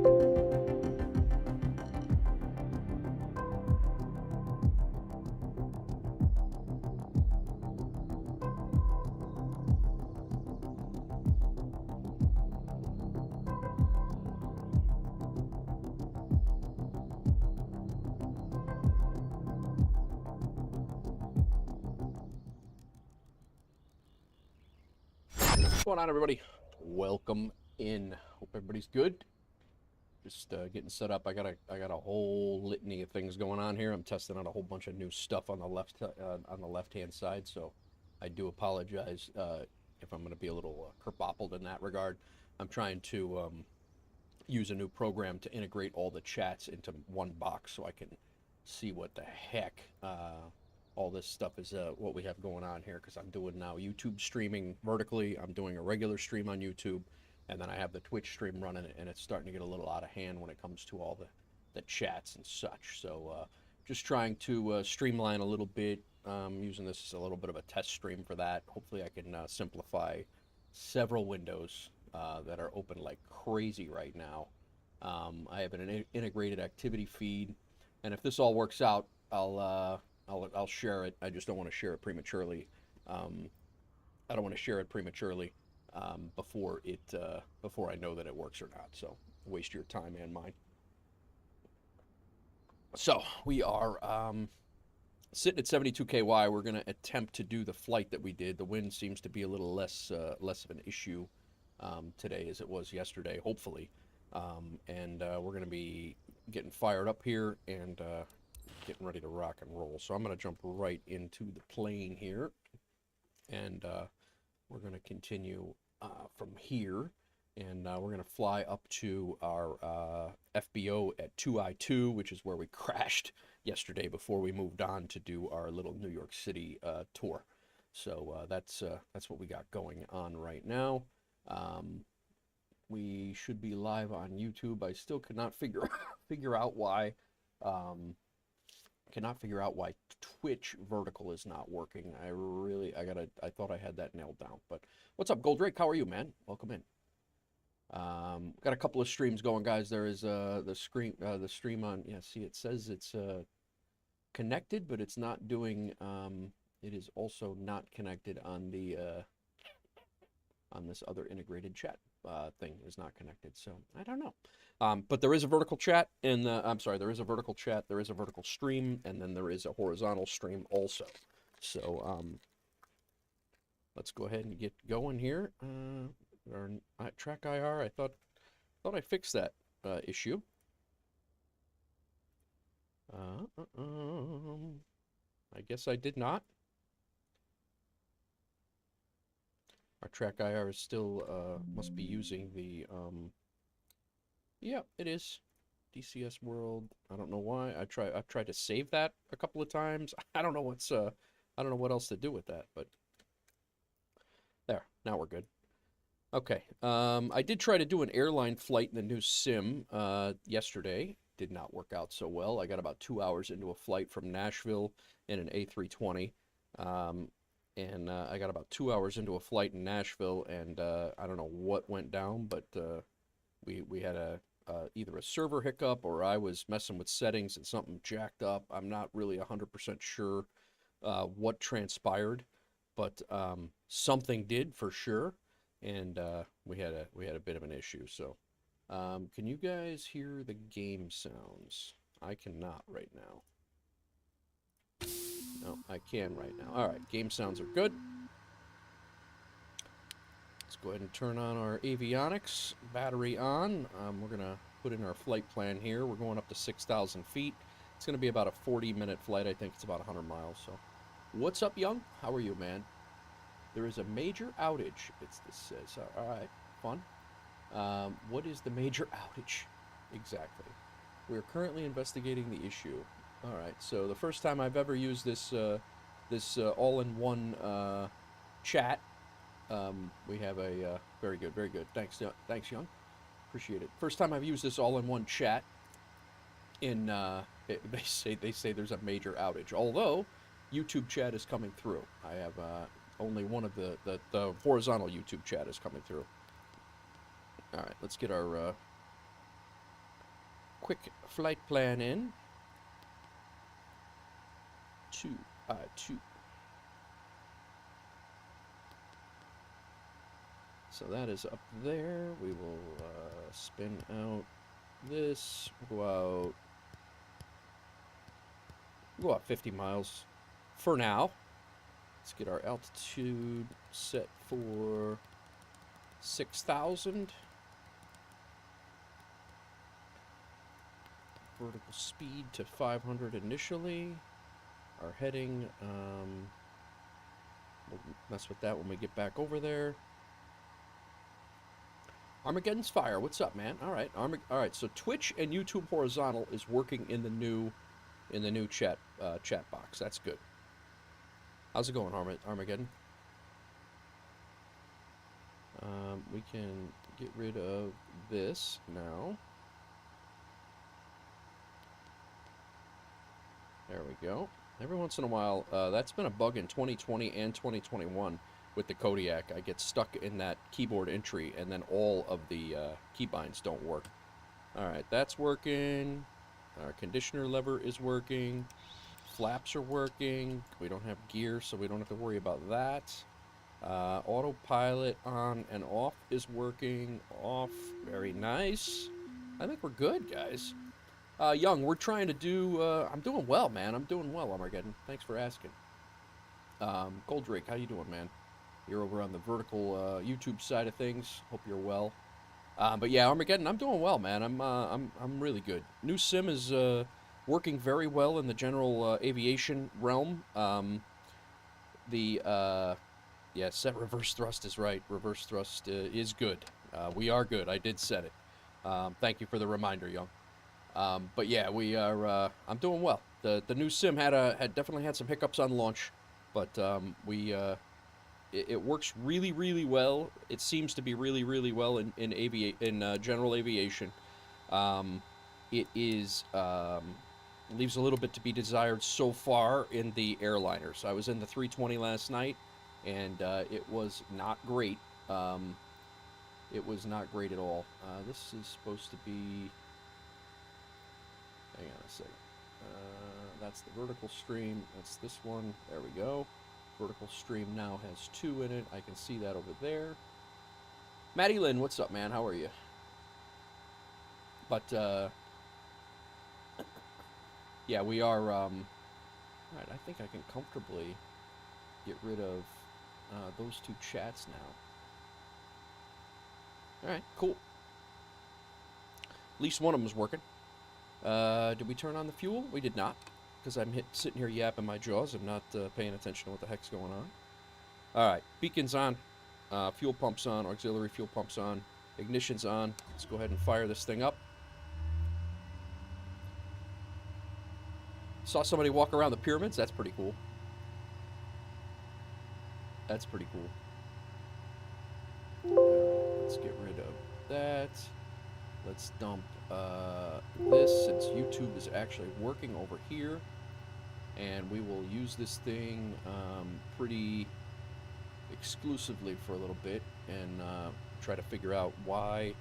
What's going on, everybody? Welcome in. Hope everybody's good. Just getting set up. I got a whole litany of things going on here. I'm testing out a whole bunch of new stuff on the left-hand side, so I do apologize if I'm going to be a little kerfuffled in that regard. I'm trying to use a new program to integrate all the chats into one box so I can see what the heck all this stuff is, what we have going on here, because I'm doing now YouTube streaming vertically. I'm doing a regular stream on YouTube, and then I have the Twitch stream running, and it's starting to get a little out of hand when it comes to all the chats and such. So just trying to streamline a little bit, using this as a little bit of a test stream for that. Hopefully I can simplify several windows that are open like crazy right now. I have an integrated activity feed, and if this all works out, I'll share it. I just don't want to share it prematurely. I don't want to share it prematurely before I know that it works or not. So waste your time and mine. So we are sitting at 72 KY. We're going to attempt to do the flight that we did. The wind seems to be a little less of an issue today as it was yesterday, hopefully. And we're going to be getting fired up here and getting ready to rock and roll. So I'm going to jump right into the plane here, and we're going to continue from here, and we're going to fly up to our FBO at 2I2, which is where we crashed yesterday before we moved on to do our little New York City tour. So that's what we got going on right now. We should be live on YouTube. I still cannot figure out why. Cannot figure out why Twitch vertical is not working. I thought I had that nailed down. But what's up, Goldrake? How are you, man? Welcome in. Got a couple of streams going, guys. There is the stream on. Yeah, see, it says it's connected, but it's not doing. It is also not connected on the on this other integrated chat thing. Is not connected, so I don't know. But there is a vertical chat, and I'm sorry, there is a vertical chat, there is a vertical stream, and then there is a horizontal stream also. So let's go ahead and get going here. Our track IR, I thought I fixed that issue. I guess I did not. Our track IR is still must be using the yeah, it is DCS World. I don't know why. I've tried to save that a couple of times. I don't know what else to do with that, but there. Now we're good. Okay. I did try to do an airline flight in the new sim yesterday. Did not work out so well. I got about 2 hours into a flight from Nashville in an A-320. And I got about 2 hours into a flight in Nashville, and I don't know what went down, but we had either a server hiccup or I was messing with settings and something jacked up. I'm not really 100% sure what transpired, but something did for sure, and we had a bit of an issue. So can you guys hear the game sounds? I cannot right now. No, I can right now. All right, game sounds are good. Let's go ahead and turn on our avionics. Battery on. We're going to put in our flight plan here. We're going up to 6,000 feet. It's going to be about a 40-minute flight. I think it's about 100 miles. So, what's up, Young? How are you, man? There is a major outage, this says. All right, fun. What is the major outage? Exactly. We're currently investigating the issue. All right, so the first time I've ever used this all-in-one chat. We have a very good. Thanks, Young. Appreciate it. First time I've used this all-in-one chat. They say there's a major outage. Although YouTube chat is coming through. I have only one of the horizontal YouTube chat is coming through. All right, let's get our quick flight plan in. 2I2. So that is up there. We will spin out this. We'll go out 50 miles for now. Let's get our altitude set for 6,000. Vertical speed to 500 initially. Our heading, we'll mess with that when we get back over there. Armageddon's Fire, what's up, man? All right, so Twitch and YouTube horizontal is working in the new chat box. That's good. How's it going, Armageddon? We can get rid of this now. There we go. Every once in a while, that's been a bug in 2020 and 2021 with the Kodiak. I get stuck in that keyboard entry, and then all of the keybinds don't work. All right, that's working. Our conditioner lever is working. Flaps are working. We don't have gear, so we don't have to worry about that. Autopilot on and off is working. Off. Very nice. I think we're good, guys. Young, we're trying to do... I'm doing well, man. I'm doing well, Armageddon. Thanks for asking. Goldrake, how you doing, man? You're over on the vertical YouTube side of things. Hope you're well. But yeah, Armageddon, I'm doing well, man. I'm really good. New sim is working very well in the general aviation realm. Yeah, set reverse thrust is right. Reverse thrust is good. We are good. I did set it. Thank you for the reminder, Young. But yeah, we are. I'm doing well. The new sim had definitely had some hiccups on launch, but it works really well. It seems to be really well in general aviation. It is leaves a little bit to be desired so far in the airliners. I was in the 320 last night, and it was not great. It was not great at all. This is supposed to be. Hang on a second. That's the vertical stream. That's this one. There we go. Vertical stream now has 2 in it. I can see that over there. Maddie Lynn, what's up, man? How are you? But, yeah, we are, alright, I think I can comfortably get rid of those 2 chats now. Alright, cool. At least one of them is working. Did we turn on the fuel? We did not, because I'm sitting here yapping my jaws. I'm not paying attention to what the heck's going on. All right, beacon's on, fuel pump's on, auxiliary fuel pump's on, ignition's on. Let's go ahead and fire this thing up. Saw somebody walk around the pyramids. That's pretty cool. That's pretty cool. Let's get rid of that. Let's dump this, since YouTube is actually working over here, and we will use this thing pretty exclusively for a little bit, and try to figure out why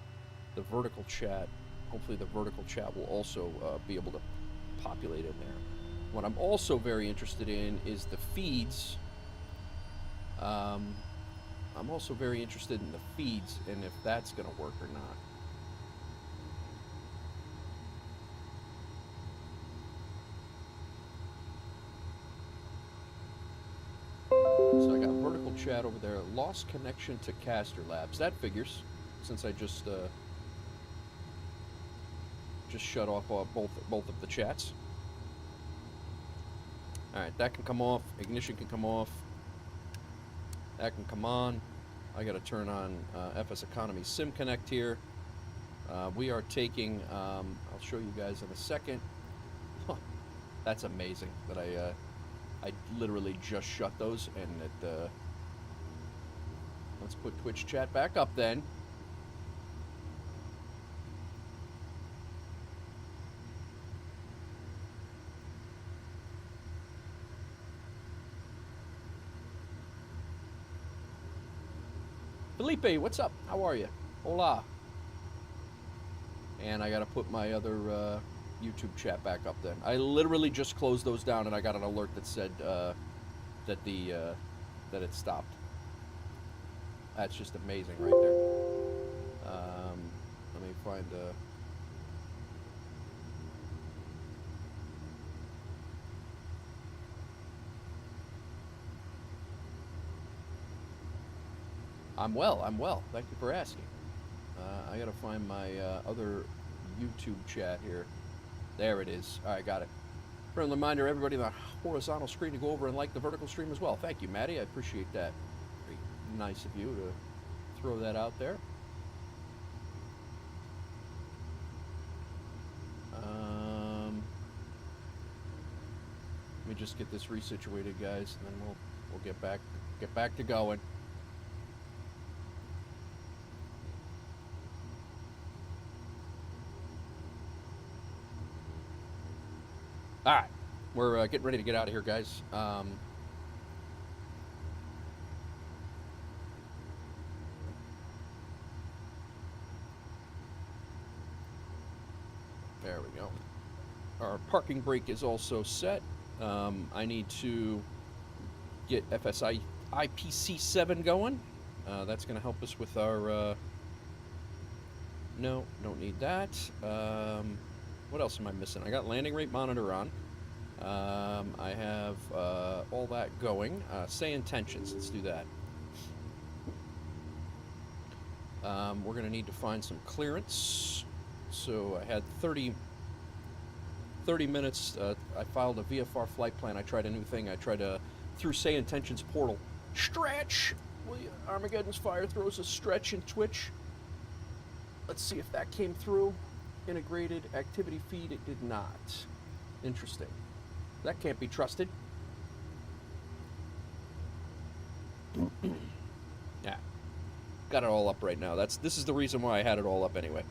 the vertical chat, hopefully the vertical chat will also be able to populate in there. What I'm also very interested in is the feeds. I'm also very interested in the feeds, and if that's going to work or not. So I got vertical chat over there. Lost connection to Caster Labs. That figures, since I just shut off both of the chats. All right, that can come off. Ignition can come off. That can come on. I got to turn on FSEconomy Sim Connect here. We are taking. I'll show you guys in a second. That's amazing that I literally just shut those, and it, let's put Twitch chat back up then. Felipe, what's up? How are you? Hola. And I gotta put my other YouTube chat back up then. I literally just closed those down and I got an alert that said that it stopped. That's just amazing right there. Let me find I'm well. Thank you for asking. I gotta find my other YouTube chat here. There it is. All right, got it. Friendly reminder, everybody on the horizontal screen to go over and like the vertical stream as well. Thank you, Maddie. I appreciate that. Very nice of you to throw that out there. Let me just get this resituated, guys, and then we'll get back to going. All right, we're getting ready to get out of here, guys. There we go. Our parking brake is also set. I need to get FSEconomy 7 going. That's going to help us with our... No, don't need that. What else am I missing? I got landing rate monitor on. I have all that going. Say intentions. Let's do that. We're going to need to find some clearance. So I had 30 minutes. I filed a VFR flight plan. I tried a new thing. I tried a through Say Intentions portal. Stretch! Armageddon's fire throws a stretch and twitch. Let's see if that came through. Integrated activity feed, it did not. Interesting. That can't be trusted. Yeah. Got it all up right now. This is the reason why I had it all up anyway.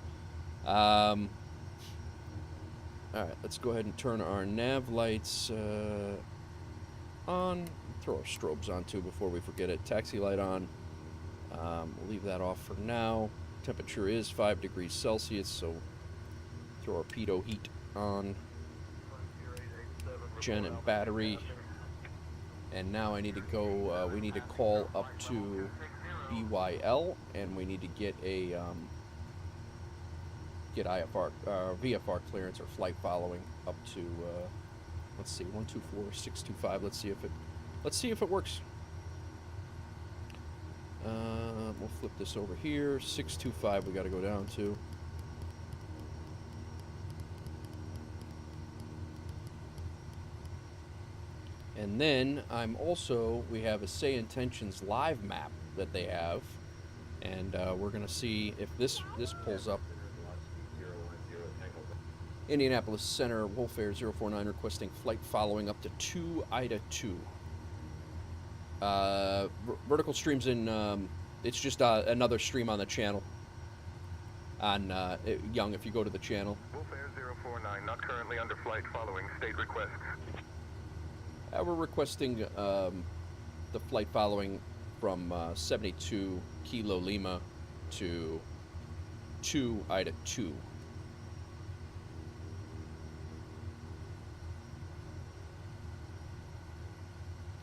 Alright, let's go ahead and turn our nav lights on. Throw our strobes on too before we forget it. Taxi light on. We'll leave that off for now. Temperature is 5 degrees Celsius, so throw our pitot heat on. Gen and battery. And now I need to go, we need to call up to BYL, and we need to get a, get VFR clearance or flight following up to, let's see, 124-625. Let's see if it works. We'll flip this over here. 625 we got to go down to. And then we have a Say Intentions live map that they have, and we're going to see if this pulls up. Indianapolis Center, Wolf Air 049 requesting flight following up to 2 Ida 2. Vertical streams in, it's just another stream on the channel. On Young, if you go to the channel. Wolf Air 049, not currently under flight following state requests. We're requesting the flight following from 72 Kilo Lima to 2 Ida 2.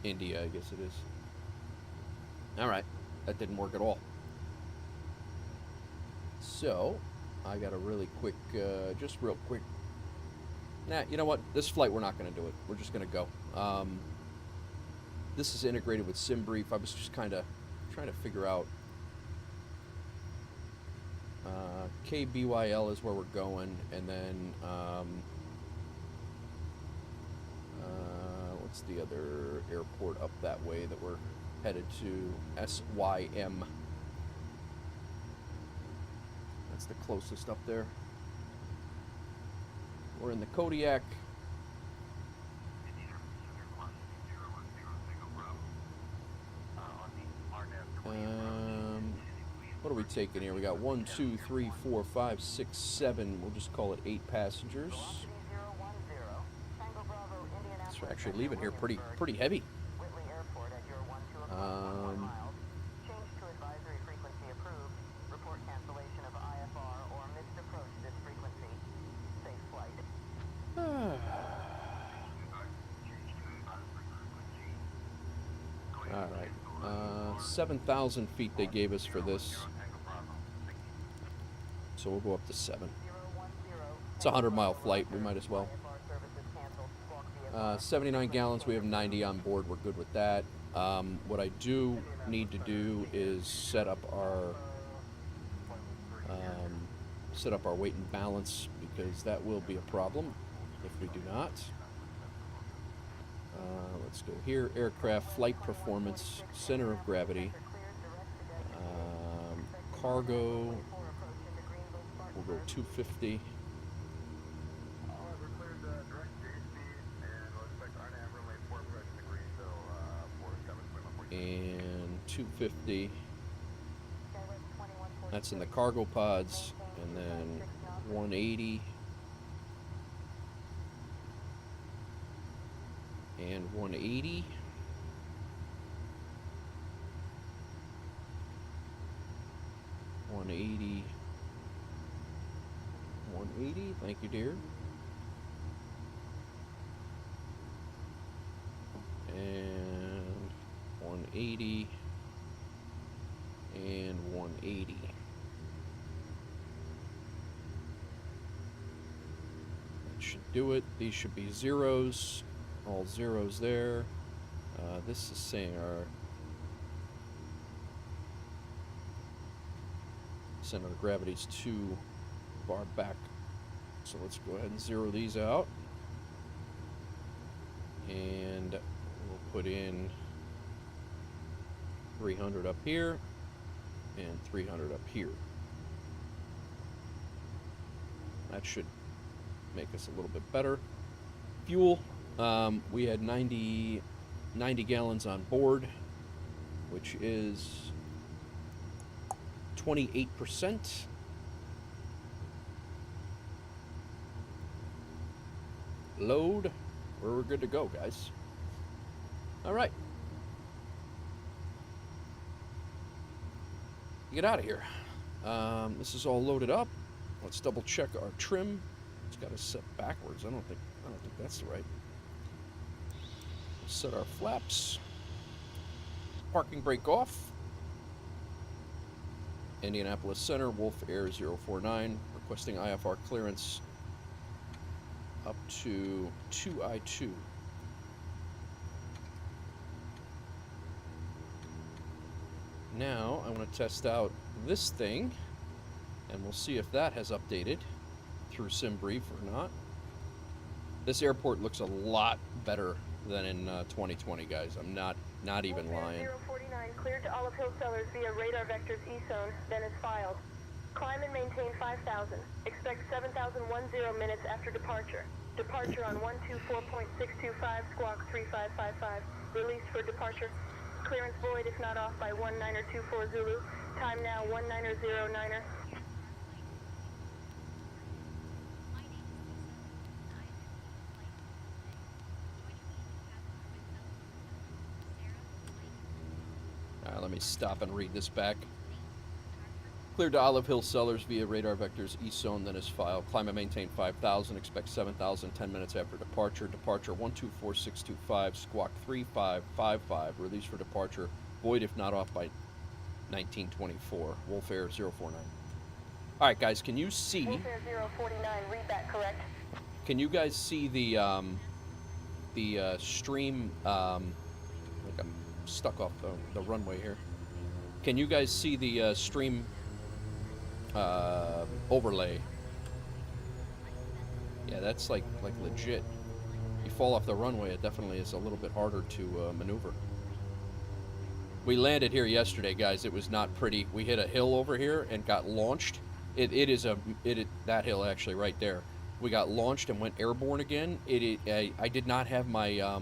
India, I guess it is. Alright, that didn't work at all. So, I got a really quick, just real quick. Nah, you know what? This flight, we're not going to do it. We're just going to go. This is integrated with SimBrief. I was just kind of trying to figure out. KBYL is where we're going, and then, what's the other airport up that way that we're headed to? SYM. That's the closest up there. We're in the Kodiak. What are we taking here? We got 1, 2, 3, 4, 5, 6, 7. We'll just call it 8 passengers. So we're actually leaving here pretty heavy. 7,000 feet they gave us for this. So we'll go up to 7. It's a 100-mile flight. We might as well. 79 gallons. We have 90 on board. We're good with that. What I do need to do is set up our weight and balance, because that will be a problem if we do not. Let's go here. Aircraft flight performance, center of gravity, cargo. We'll go 250. And 250. That's in the cargo pods. And then 180. And 180. Thank you, dear. And 180. And 180. That should do it. These should be zeros. All zeros there. This is saying our center of gravity is too far back. So let's go ahead and zero these out. And we'll put in 300 up here and 300 up here. That should make us a little bit better. Fuel. We had 90 gallons on board, which is 28%. Load. We're good to go, guys. All right. Get out of here. This is all loaded up. Let's double check our trim. It's got to set backwards. I don't think that's the right. Set our flaps. Parking brake off. Indianapolis Center, Wolf Air 049, requesting IFR clearance up to 2I2. Now I want to test out this thing, and we'll see if that has updated through SimBrief or not. This airport looks a lot better than in 2020, guys. I'm not even lying. 049 cleared to Olive Hill Cellars via radar vectors ESON, then is filed. Climb and maintain 5,000. Expect 7,010 minutes after departure. Departure on 124.625 squawk 3555. Release for departure. Clearance void if not off by 1924 Zulu. Time now 1909er. Let me stop and read this back. Cleared to Olive Hill Cellars via radar vectors ESON, then is filed. Climb and maintain 5,000. Expect 7,000 10 minutes after departure. Departure 124625 squawk 3555. Release for departure. Void if not off by 1924. Wolf Air 049. All right, guys, can you see? Wolf Air 049. Read that correct. Can you guys see the stream? Like I'm stuck off the runway here. Can you guys see the stream overlay? Yeah, that's like legit. You fall off the runway, it definitely is a little bit harder to maneuver. We landed here yesterday, guys. It was not pretty. We hit a hill over here and got launched. That hill actually right there. We got launched and went airborne again. I did not have my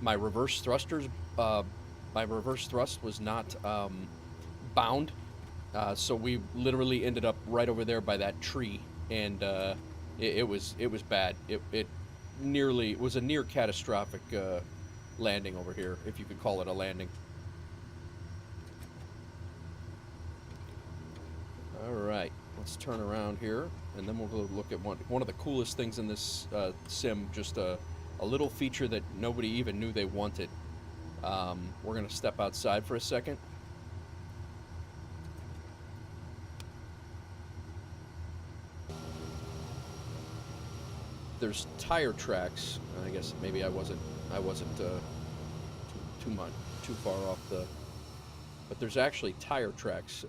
my reverse thrusters. My reverse thrust was not bound, so we literally ended up right over there by that tree, and it was bad. It was a near catastrophic landing over here, if you could call it a landing. All right, let's turn around here, and then we'll go look at one of the coolest things in this sim. Just a little feature that nobody even knew they wanted. We're gonna step outside for a second. there's tire tracks. I guess maybe I wasn't too far off the. But there's actually tire tracks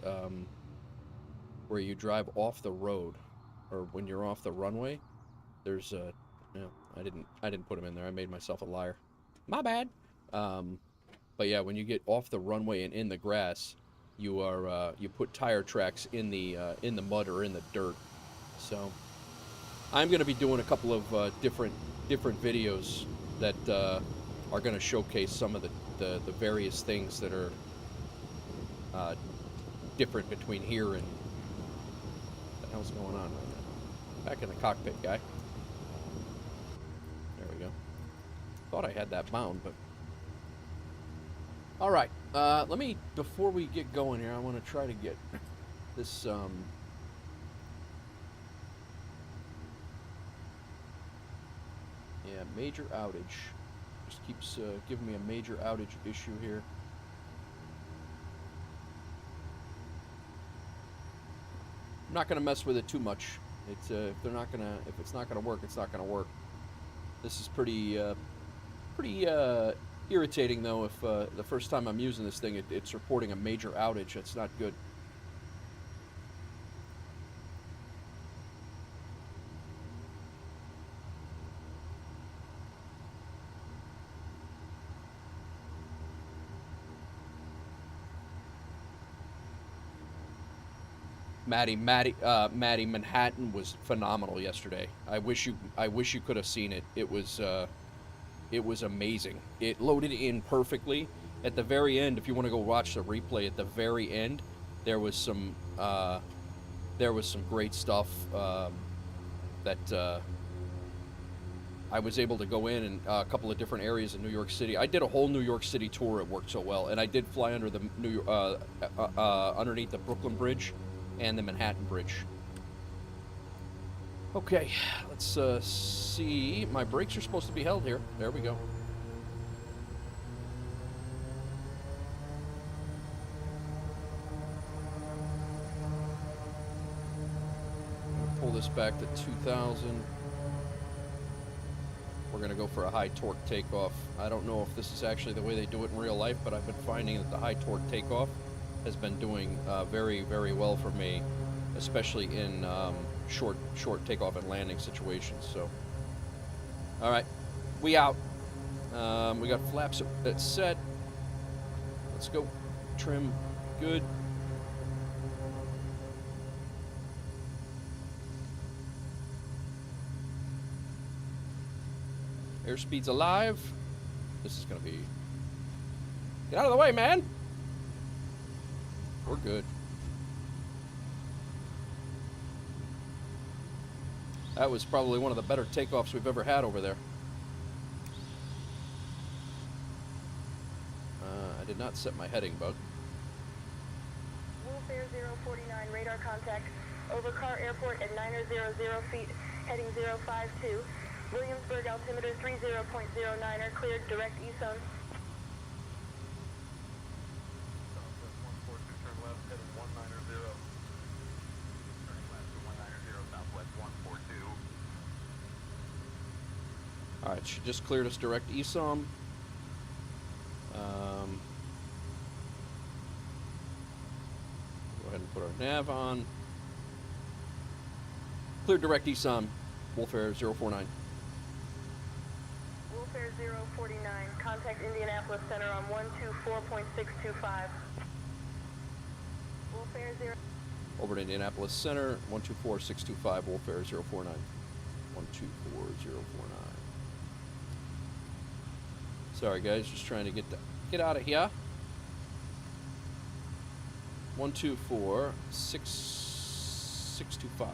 where you drive off the road, or when you're off the runway. There's I didn't put them in there. I made myself a liar. My bad. But yeah, when you get off the runway and in the grass, you put tire tracks in the mud or in the dirt. So I'm going to be doing a couple of different videos that are going to showcase some of the various things that are different between here and what the hell's going on right now. Back in the cockpit, guy. There we go. Thought I had that bound, but all right. Let me, before we get going here, I want to try to get this yeah, major outage. Just keeps giving me a major outage issue here. I'm not gonna mess with it too much. It's if it's not gonna work, it's not gonna work. This is pretty irritating though. If the first time I'm using this thing, it's reporting a major outage. That's not good. Maddie, Manhattan was phenomenal yesterday. I wish you could have seen it. It was amazing. It loaded in perfectly. At the very end, if you want to go watch the replay, at the very end, there was some great stuff that I was able to go in and a couple of different areas in New York City. I did a whole New York City tour. It worked so well, and I did fly under the underneath the Brooklyn Bridge and the Manhattan Bridge. Okay, let's see. My brakes are supposed to be held here. There we go. Pull this back to 2,000. We're going to go for a high torque takeoff. I don't know if this is actually the way they do it in real life, but I've been finding that the high torque takeoff has been doing very, very well for me, especially in short takeoff and landing situations. So, all right, we out. We got flaps set. Let's go. Trim, good. Airspeed's alive. This is gonna be. Get out of the way, man. We're good. That was probably one of the better takeoffs we've ever had over there. I did not set my heading bug. Wolfair 049, radar contact. Over Carr Airport at 900 feet, heading 052. Williamsburg altimeter 30.09er, cleared direct ESON. Alright, she just cleared us direct ESOM. Go ahead and put our nav on. Cleared direct ESOM, Wolfair 049. Wolfair 049, contact Indianapolis Center on 124.625. Wolfair 0. Over to Indianapolis Center, 124.625, Wolfair 049. 124.049. Sorry guys, just trying to get out of here. 124.625.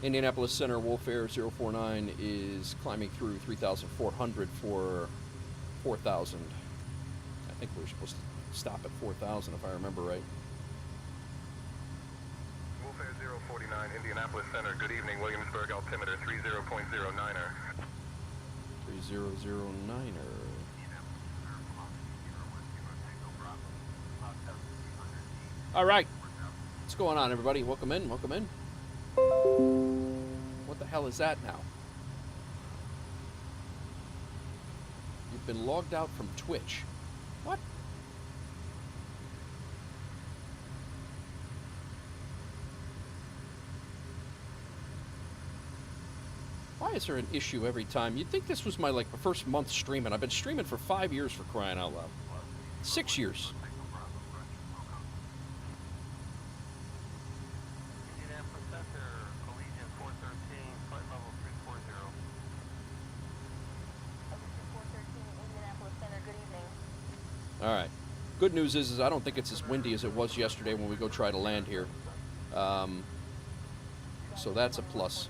Indianapolis Center, Wolfair 049 is climbing through 3,400 for 4,000. I think we're supposed to stop at 4,000 if I remember right. Wolfair 049, Indianapolis Center, good evening, Williamsburg altimeter 30.09er. 3009er. All right. What's going on, everybody? Welcome in. Welcome in. What the hell is that now? You've been logged out from Twitch. What? Why is there an issue every time? You'd think this was my first month streaming. I've been streaming for 5 years, for crying out loud. 6 years. Indianapolis Center, Collegian 413, flight level 340. 413 Indianapolis Center, good evening. All right. Good news is I don't think it's as windy as it was yesterday when we go try to land here. So that's a plus.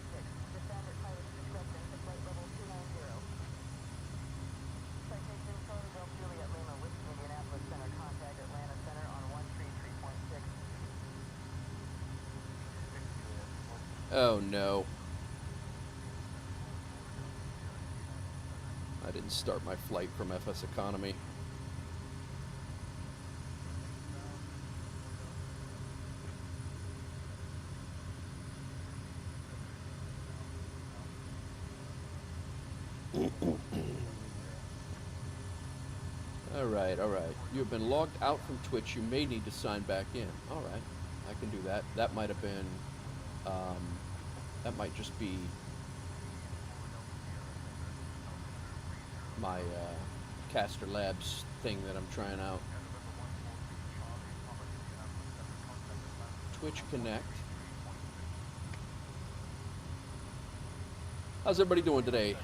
Oh no. I didn't start my flight from FSEconomy. All right. You have been logged out from Twitch. You may need to sign back in. All right. I can do that. That might have been... that might just be my Caster Labs thing that I'm trying out. Twitch Connect. How's everybody doing today?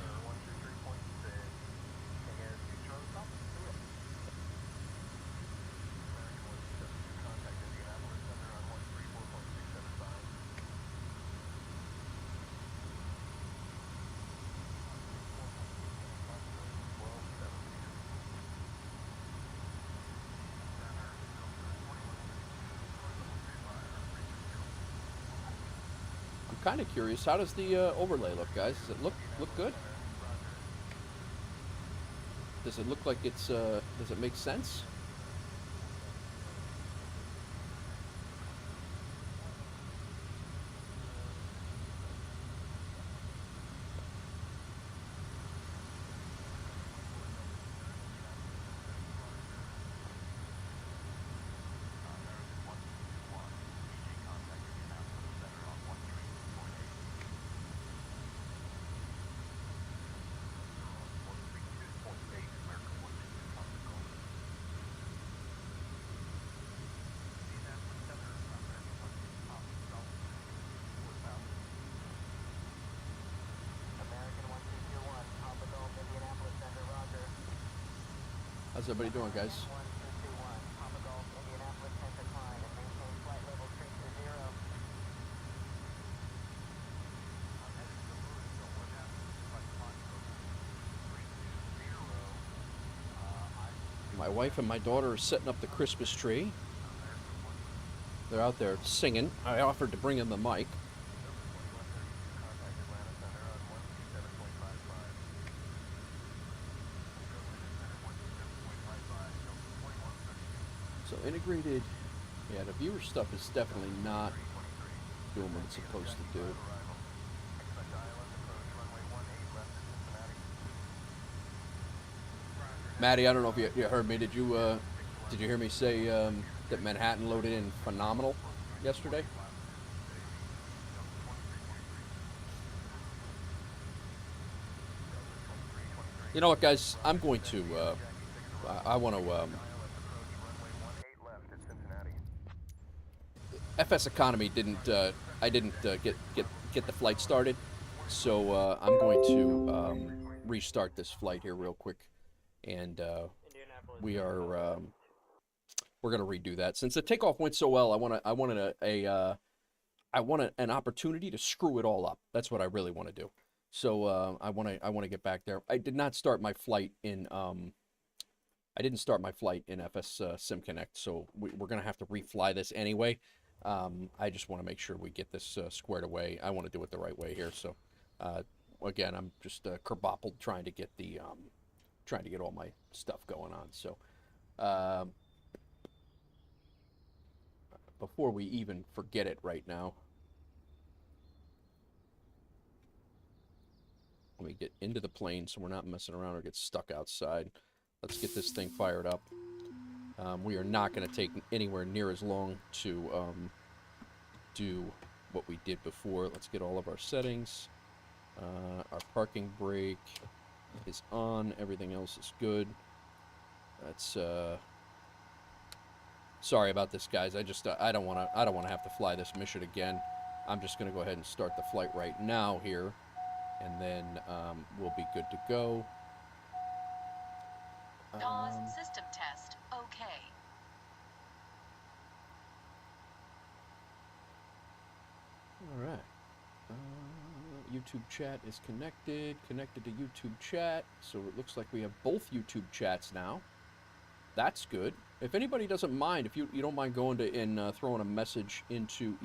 Kind of curious. How does the overlay look, guys? Does it look good? Does it look like it's does it make sense? How's everybody doing, guys? My wife and my daughter are setting up the Christmas tree. They're out there singing. I offered to bring in the mic. So integrated, yeah, the viewer stuff is definitely not doing what it's supposed to do. Maddie, I don't know if you heard me. Did you hear me say that Manhattan loaded in phenomenal yesterday? You know what, guys? I'm going to. I want to. FSEconomy didn't. I didn't get the flight started, so I'm going to restart this flight here real quick, and we're gonna redo that since the takeoff went so well. I wanted an opportunity to screw it all up. That's what I really want to do. So I want to get back there. I did not start my flight in I didn't start my flight in FS Sim Connect, so we're gonna have to refly this anyway. I just want to make sure we get this squared away. I want to do it the right way here. So again, I'm just kerboppled trying to get the trying to get all my stuff going on. So before we even forget it right now, let me get into the plane so we're not messing around or get stuck outside. Let's get this thing fired up. We are not going to take anywhere near as long to do what we did before. Let's get all of our settings. Our parking brake is on. Everything else is good. That's sorry about this, guys. I just I don't want to have to fly this mission again. I'm just going to go ahead and start the flight right now here, and then we'll be good to go. Pause system test. Okay. All right. YouTube chat is connected. Connected to YouTube chat. So it looks like we have both YouTube chats now. That's good. If anybody doesn't mind, if you don't mind going to and throwing a message into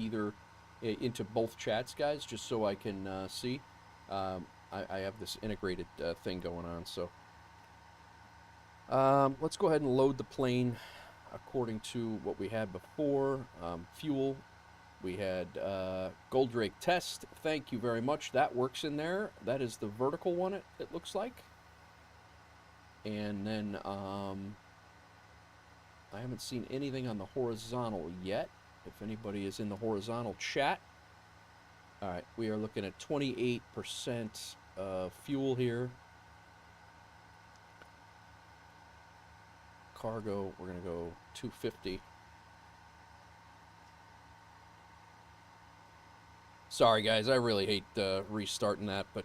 into both chats, guys, just so I can see. I have this integrated thing going on. So let's go ahead and load the plane according to what we had before. Fuel. We had Goldrake test. Thank you very much. That works in there. That is the vertical one, it looks like. And then I haven't seen anything on the horizontal yet. If anybody is in the horizontal chat. All right, we are looking at 28% fuel here. Cargo, we're going to go 250. Sorry, guys, I really hate restarting that, but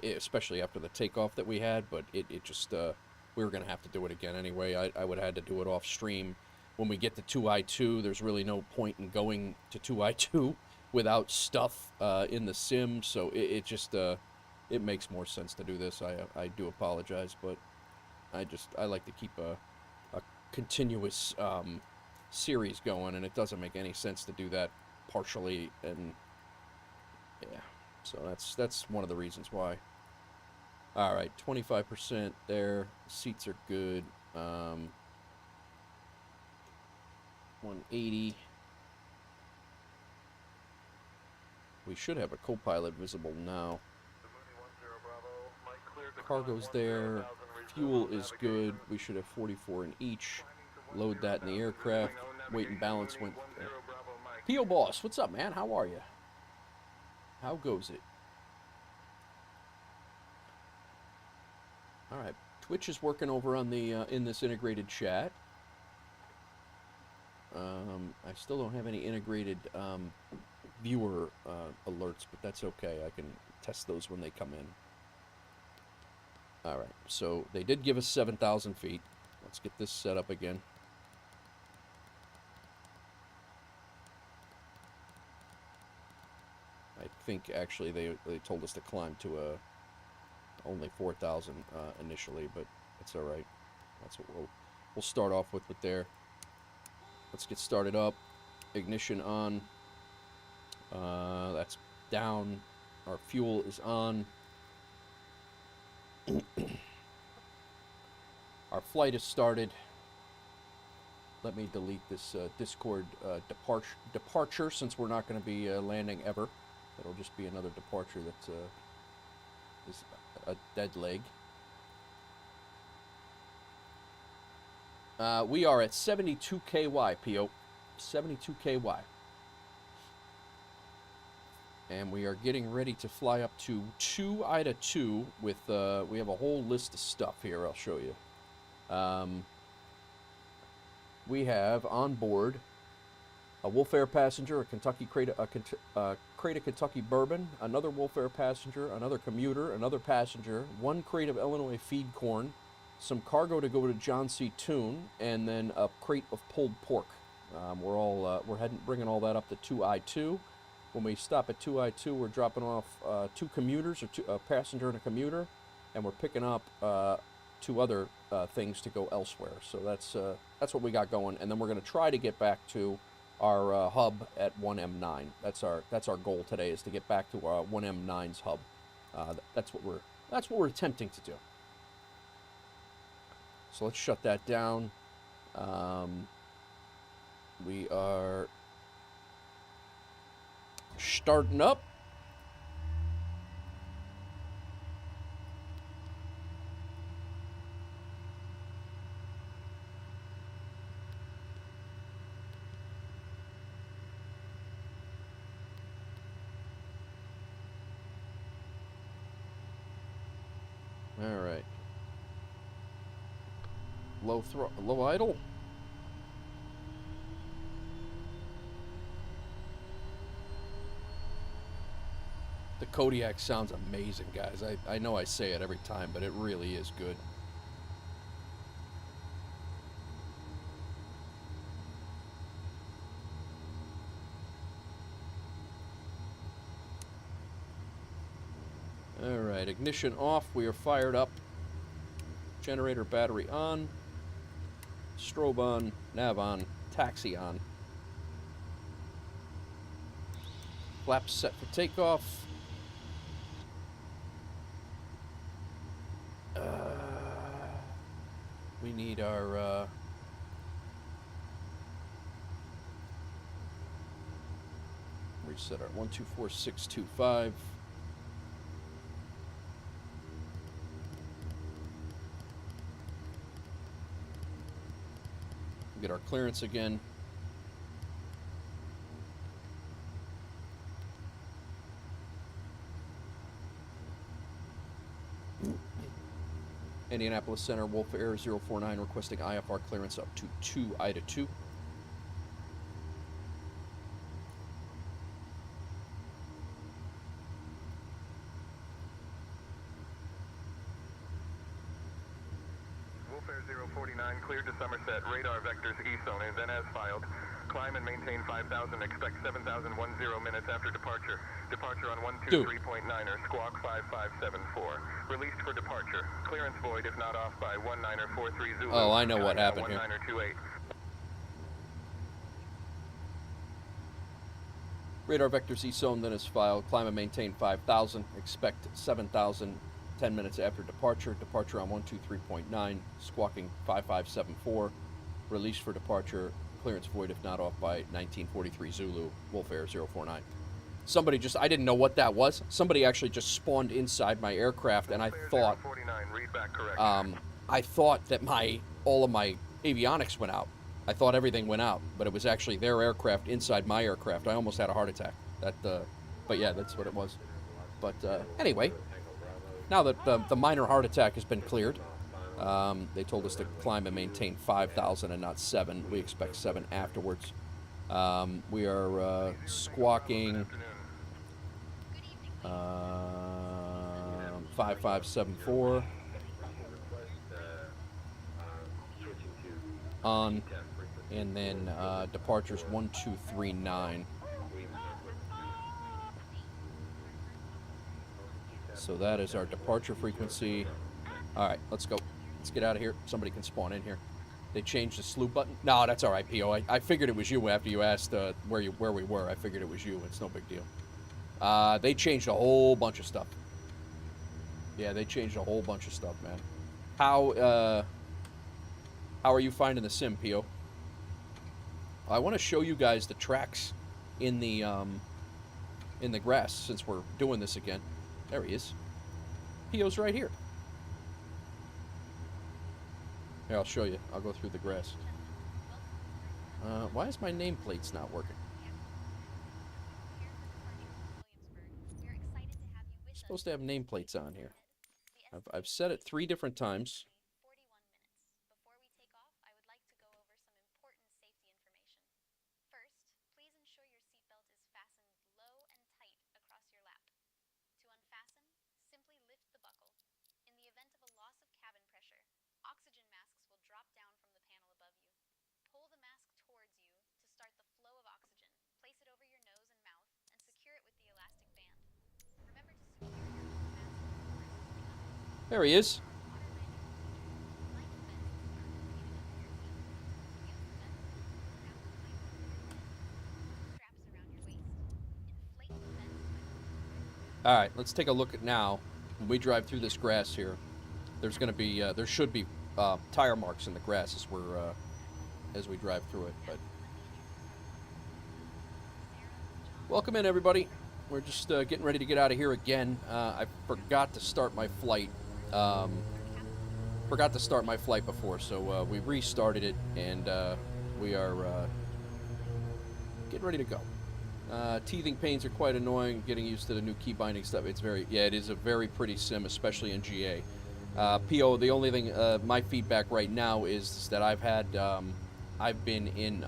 especially after the takeoff that we had, but it just, we were going to have to do it again anyway. I would have had to do it off stream. When we get to 2I2, there's really no point in going to 2I2 without stuff in the sim, so it just, it makes more sense to do this. I do apologize, but I like to keep a continuous series going, and it doesn't make any sense to do that partially, and yeah, so that's one of the reasons why. All right, 25% there. Seats are good. 180. We should have a co-pilot visible now. Cargo's there. Fuel is good. We should have 44 in each. Load that in the aircraft. Weight and balance went. P.O. Boss, what's up, man? How are you? How goes it? All right, Twitch is working over on the in this integrated chat. I still don't have any integrated viewer alerts, but that's okay. I can test those when they come in. All right, so they did give us 7,000 feet. Let's get this set up again. I think actually they told us to climb to only 4,000 initially, but it's all right. That's what we'll start off with there. Let's get started up. Ignition on. That's down. Our fuel is on. Our flight is started. Let me delete this Discord departure since we're not going to be landing ever. It'll just be another departure that is a dead leg. We are at 72 KY, PO. 72 KY. And we are getting ready to fly up to 2I2 with, we have a whole list of stuff here I'll show you. We have on board a Wolf Air passenger, a Kentucky crate of Kentucky bourbon, another Wolf Air passenger, another commuter, another passenger, one crate of Illinois feed corn, some cargo to go to John C. Tune, and then a crate of pulled pork. We're bringing all that up to 2I2. When we stop at 2I2, we're dropping off two commuters, or a passenger and a commuter, and we're picking up 2 other things to go elsewhere. So that's what we got going, and then we're going to try to get back to our hub at 1M9. That's our goal today, is to get back to our 1M9's hub. That's what we're attempting to do. So let's shut that down. We are starting up. All right. Low idle. The Kodiak sounds amazing, guys. I know I say it every time, but it really is good. All right, ignition off. We are fired up. Generator battery on. Strobe on. Nav on. Taxi on. Flaps set for takeoff. We need our reset our 124625. Get our clearance again. Indianapolis Center, Wolf Air 049 requesting IFR clearance up to 2 IDA 2. Wolf Air 049 cleared to Somerset. Radar vectors east zone and then as filed. Climb and maintain 5,000. Expect 7,010 minutes after departure. Departure on 123.9er, squawk 5574. Released for departure. Clearance void if not off by 1943 Zulu. Oh, I know what happened here. 1928. Radar vectors east zone then is filed. Climb and maintain 5,000. Expect 7,000 10 minutes after departure. Departure on 123.9, squawking 5574. Release for departure. Clearance void if not off by 1943 Zulu, Wolf Air 049. Somebody just, I didn't know what that was. Somebody actually just spawned inside my aircraft, and I thought, that all of my avionics went out. I thought everything went out, but it was actually their aircraft inside my aircraft. I almost had a heart attack. But yeah, that's what it was. But anyway, now that the minor heart attack has been cleared, they told us to climb and maintain 5,000 and not 7. We expect 7 afterwards. We are squawking 5574 on, and then departures 1239. So that is our departure frequency. All right, let's go. Let's get out of here. Somebody can spawn in here. They changed the slew button. No, that's all right, P.O. I figured it was you after you asked where we were. I figured it was you. It's no big deal. They changed a whole bunch of stuff. Yeah, they changed a whole bunch of stuff, man. How are you finding the sim, P.O.? I want to show you guys the tracks in the grass since we're doing this again. There he is. P.O.'s right here. Here, I'll show you. I'll go through the grass. Why is my nameplates not working? I'm supposed to have nameplates on here. I've set it 3 different times. Before we take off, I would like to go over some important safety information. First, please ensure your seatbelt is fastened low and tight across your lap. To unfasten, simply lift the buckle. In the event of a loss of cabin pressure, oxygen masks will drop down from the panel above you. Pull the mask towards you to start the flow of oxygen. Place it over your nose and mouth and secure it with the elastic band. Remember to secure your mask before assisting others. There he is. All right, let's take a look at now. When we drive through this grass here, there's going to be, there should be tire marks in the grass as we drive through it. But Welcome in, everybody. We're just getting ready to get out of here again. I forgot to start my flight. Forgot to start my flight before, so we restarted it, and we are getting ready to go. Teething pains are quite annoying. Getting used to the new key binding stuff. It's it is a very pretty sim, especially in GA. PO, the only thing, my feedback right now is that I've been in,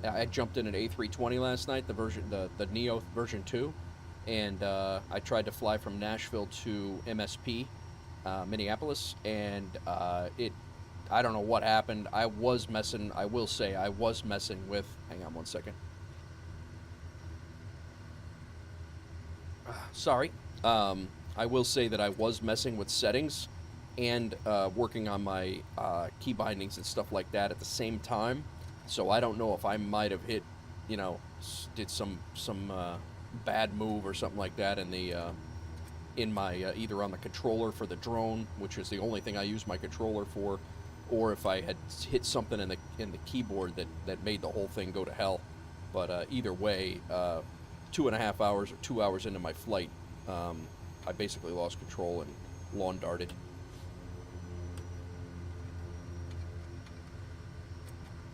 I jumped in an A-320 last night, the Neo version 2, and I tried to fly from Nashville to MSP, Minneapolis, and I don't know what happened. I will say I was messing with, hang on one second. Sorry. I will say that I was messing with settings and working on my key bindings and stuff like that at the same time. So I don't know if I might have hit, did some bad move or something like that in my either on the controller for the drone, which is the only thing I use my controller for, or if I had hit something in the keyboard that made the whole thing go to hell. But either way, 2.5 hours or 2 hours into my flight, I basically lost control and lawn darted.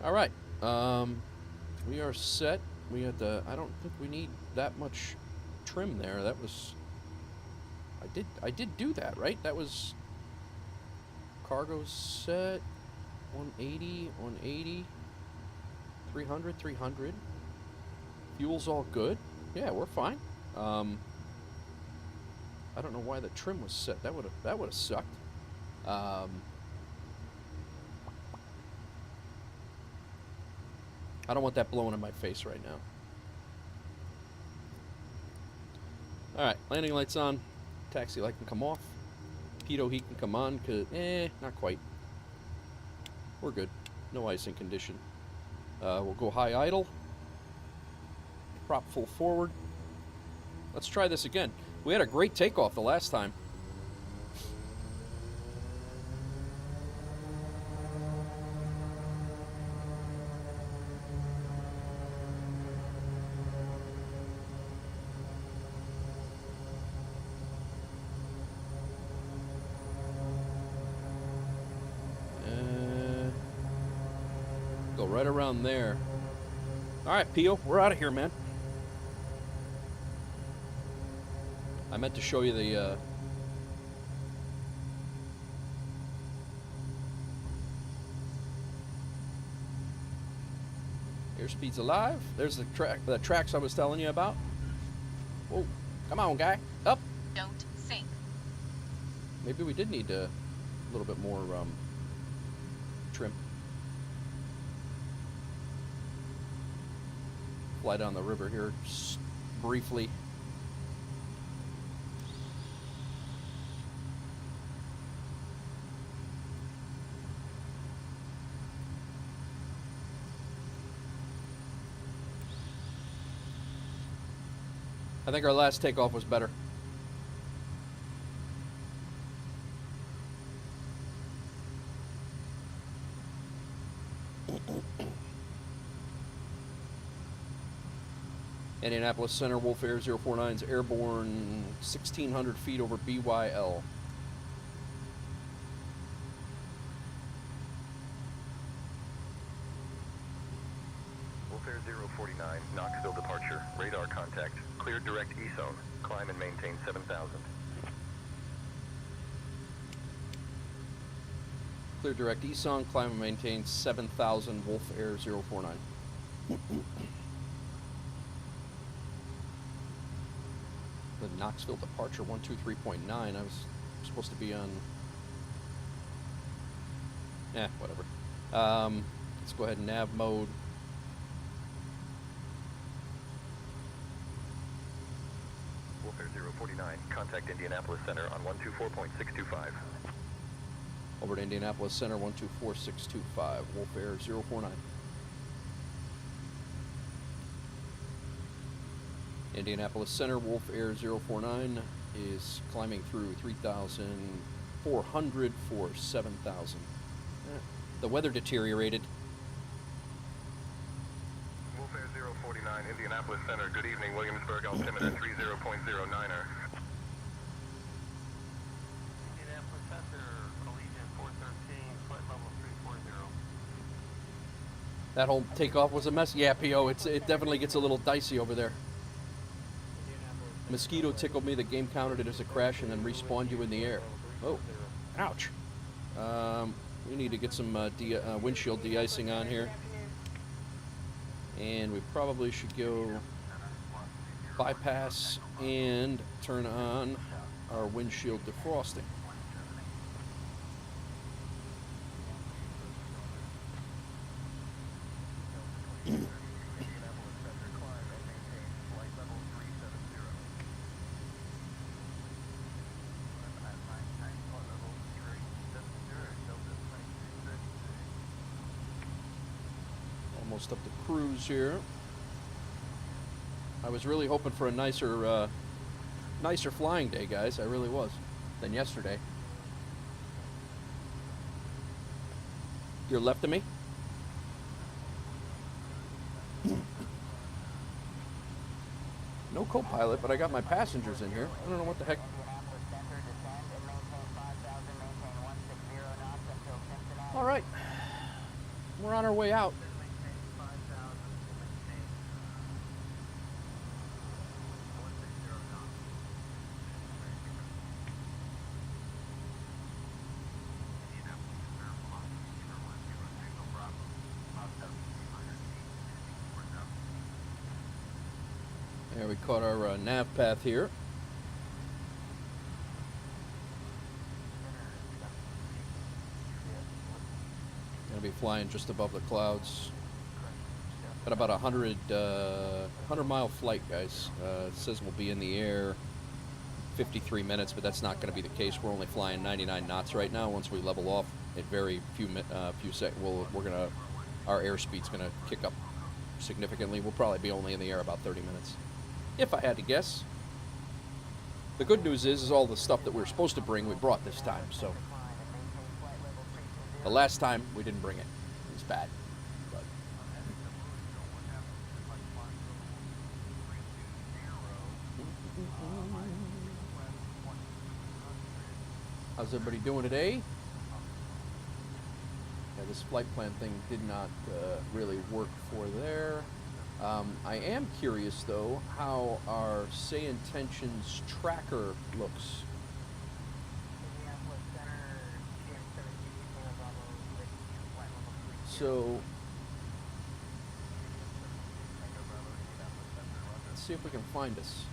All right, we are set. We had I don't think we need that much trim there. That was, I did do that, right? That was cargo set, 180, 180, 300, 300. Fuel's all good. Yeah, we're fine. I don't know why the trim was set. That would have sucked. I don't want that blowing in my face right now. All right, landing lights on. Taxi light can come off. Pitot heat can come on. Not quite. We're good. No icing condition. We'll go high idle. Prop full forward. Let's try this again. We had a great takeoff the last time. Go right around there. All right, Pio, we're out of here, man. I meant to show you the airspeed's alive. There's the tracks I was telling you about. Whoa, come on, guy, up. Don't sink. Maybe we did need a little bit more trim. Fly down the river here briefly. I think our last takeoff was better. Indianapolis Center, Wolf Air 049's airborne 1,600 feet over BYL. Wolf Air 049, Knoxville departure. Radar contact. Cleared direct E-zone. Climb and maintain 7,000. Clear direct E-zone, climb and maintain 7,000, Wolf Air 049. The Knoxville departure 123.9. I was supposed to be on. Whatever. Let's go ahead and nav mode. Wolf Air 049, contact Indianapolis Center on 124.625. Over to Indianapolis Center 124.625. Wolf Air 049. Indianapolis Center, Wolf Air 049 is climbing through 3,400 for 7,000. The weather deteriorated. Wolf Air 049, Indianapolis Indianapolis Center. Good evening, Williamsburg altimeter 30.09er. Indianapolis Center, Allegiant 413, flight level 340. That whole takeoff was a mess. Yeah, PO, it definitely gets a little dicey over there. Mosquito tickled me. The game counted it as a crash and then respawned you in the air. Oh, ouch. We need to get some windshield de-icing on here. And we probably should go bypass and turn on our windshield defrosting. Almost up to cruise here. I was really hoping for a nicer flying day, guys. I really was, than yesterday. You're left of me? No co-pilot, but I got my passengers in here. I don't know what the heck. All right, we're on our way out. There, we caught our nav path here. Gonna be flying just above the clouds. Got about 100-mile flight, guys. It says we'll be in the air 53 minutes, but that's not going to be the case. We're only flying 99 knots right now. Once we level off, at very few seconds, our airspeed's gonna kick up significantly. We'll probably be only in the air about 30 minutes. If I had to guess. The good news is all the stuff that we were supposed to bring, we brought this time, so. The last time, we didn't bring it. It was bad. But. How's everybody doing today? Yeah, this flight plan thing did not really work for there. I am curious, though, how our Say Intentions tracker looks. So, let's see if we can find us.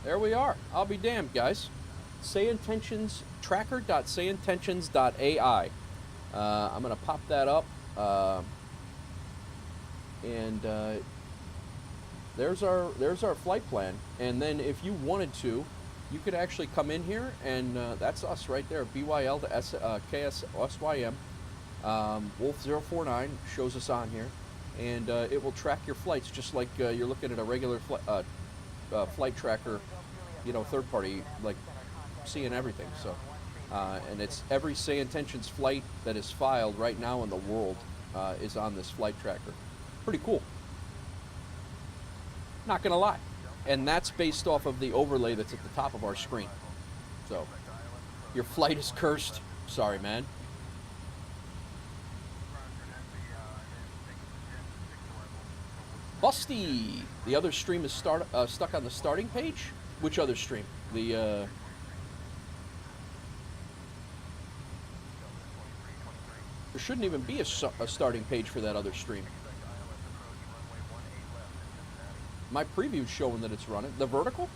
There we are. I'll be damned, guys. Say Intentions tracker.sayintentions.ai. I'm going to pop that up, and there's our flight plan. And then if you wanted to, you could actually come in here, and that's us right there, BYL to KSSYM. Wolf 049 shows us on here, and it will track your flights just like you're looking at a regular flight tracker, you know, third party, like seeing everything. So. And it's every Say Intentions flight that is filed right now in the world is on this flight tracker. Pretty cool. Not gonna lie. And that's based off of the overlay that's at the top of our screen. So, your flight is cursed. Sorry, man. Busty! The other stream is stuck on the starting page? Which other stream? The, There shouldn't even be a starting page for that other stream. My preview's showing that it's running. The vertical?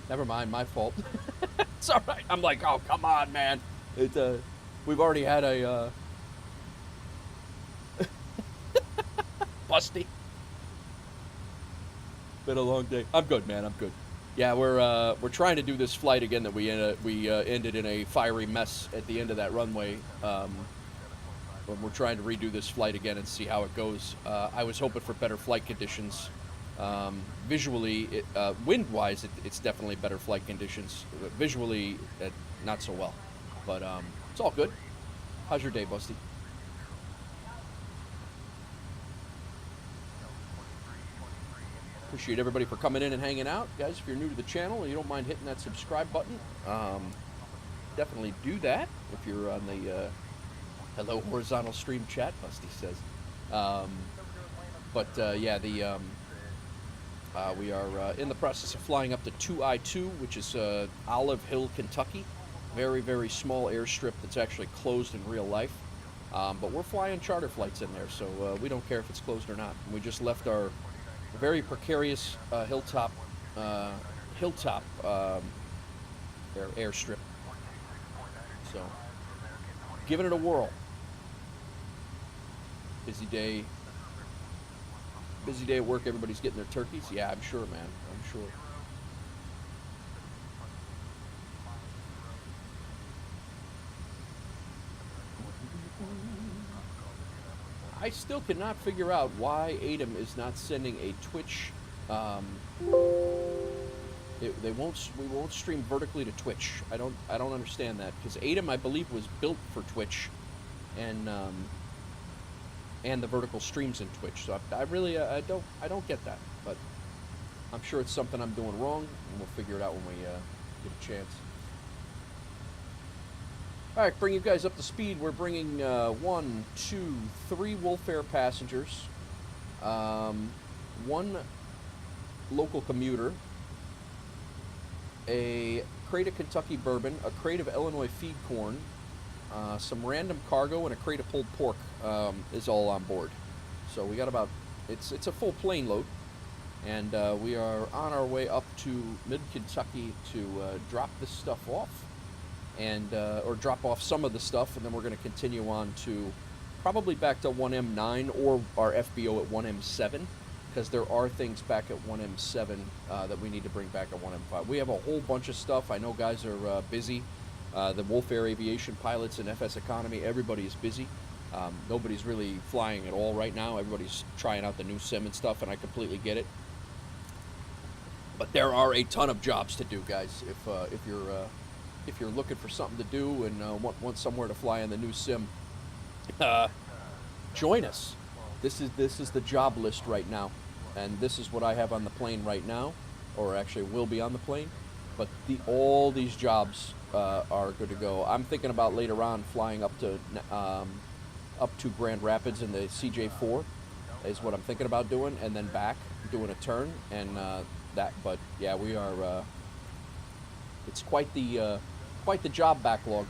Never mind, my fault. It's all right. I'm like, oh, come on, man. We've already had a Busty. Been a long day. I'm good, man. I'm good. Yeah, we're trying to do this flight again that we ended in a fiery mess at the end of that runway. But we're trying to redo this flight again and see how it goes. I was hoping for better flight conditions. Visually, wind-wise, it's definitely better flight conditions. Visually, not so well. But it's all good. How's your day, Busty? Appreciate everybody for coming in and hanging out. Guys, if you're new to the channel and you don't mind hitting that subscribe button, definitely do that. If you're on the hello horizontal stream chat, Busty says. Yeah, we are in the process of flying up to 2I-2, which is Olive Hill, Kentucky. Very, very small airstrip that's actually closed in real life. But we're flying charter flights in there, so we don't care if it's closed or not. We just left our very precarious hilltop airstrip. So, giving it a whirl. Busy day at work. Everybody's getting their turkeys. Yeah, I'm sure, man. I'm sure. I still cannot figure out why ATEM is not sending a Twitch. We won't stream vertically to Twitch. I don't understand that, because ATEM, I believe, was built for Twitch, and the vertical streams in Twitch. So I really I don't get that, but I'm sure it's something I'm doing wrong, and we'll figure it out when we get a chance. All right, bring you guys up to speed. We're bringing 1, 2, 3 Wolf Air passengers, 1 local commuter, a crate of Kentucky bourbon, a crate of Illinois feed corn, some random cargo, and a crate of pulled pork is all on board. So we got about, it's a full plane load, and we are on our way up to mid-Kentucky to drop this stuff off, and or drop off some of the stuff, and then we're going to continue on to probably back to 1M9 or our FBO at 1M7, because there are things back at 1M7 that we need to bring back at 1M5. We have a whole bunch of stuff. I know guys are busy. The Wolf Air Aviation pilots and FSEconomy, everybody is busy. Nobody's really flying at all right now. Everybody's trying out the new sim and stuff, and I completely get it. But there are a ton of jobs to do, guys. If you're looking for something to do and want somewhere to fly in the new sim, join us. This is the job list right now, and this is what I have on the plane right now, or actually will be on the plane. But all these jobs are good to go. I'm thinking about later on flying up to Grand Rapids in the CJ4 is what I'm thinking about doing, and then back doing a turn and that. But yeah, we are. It's quite the job backlog.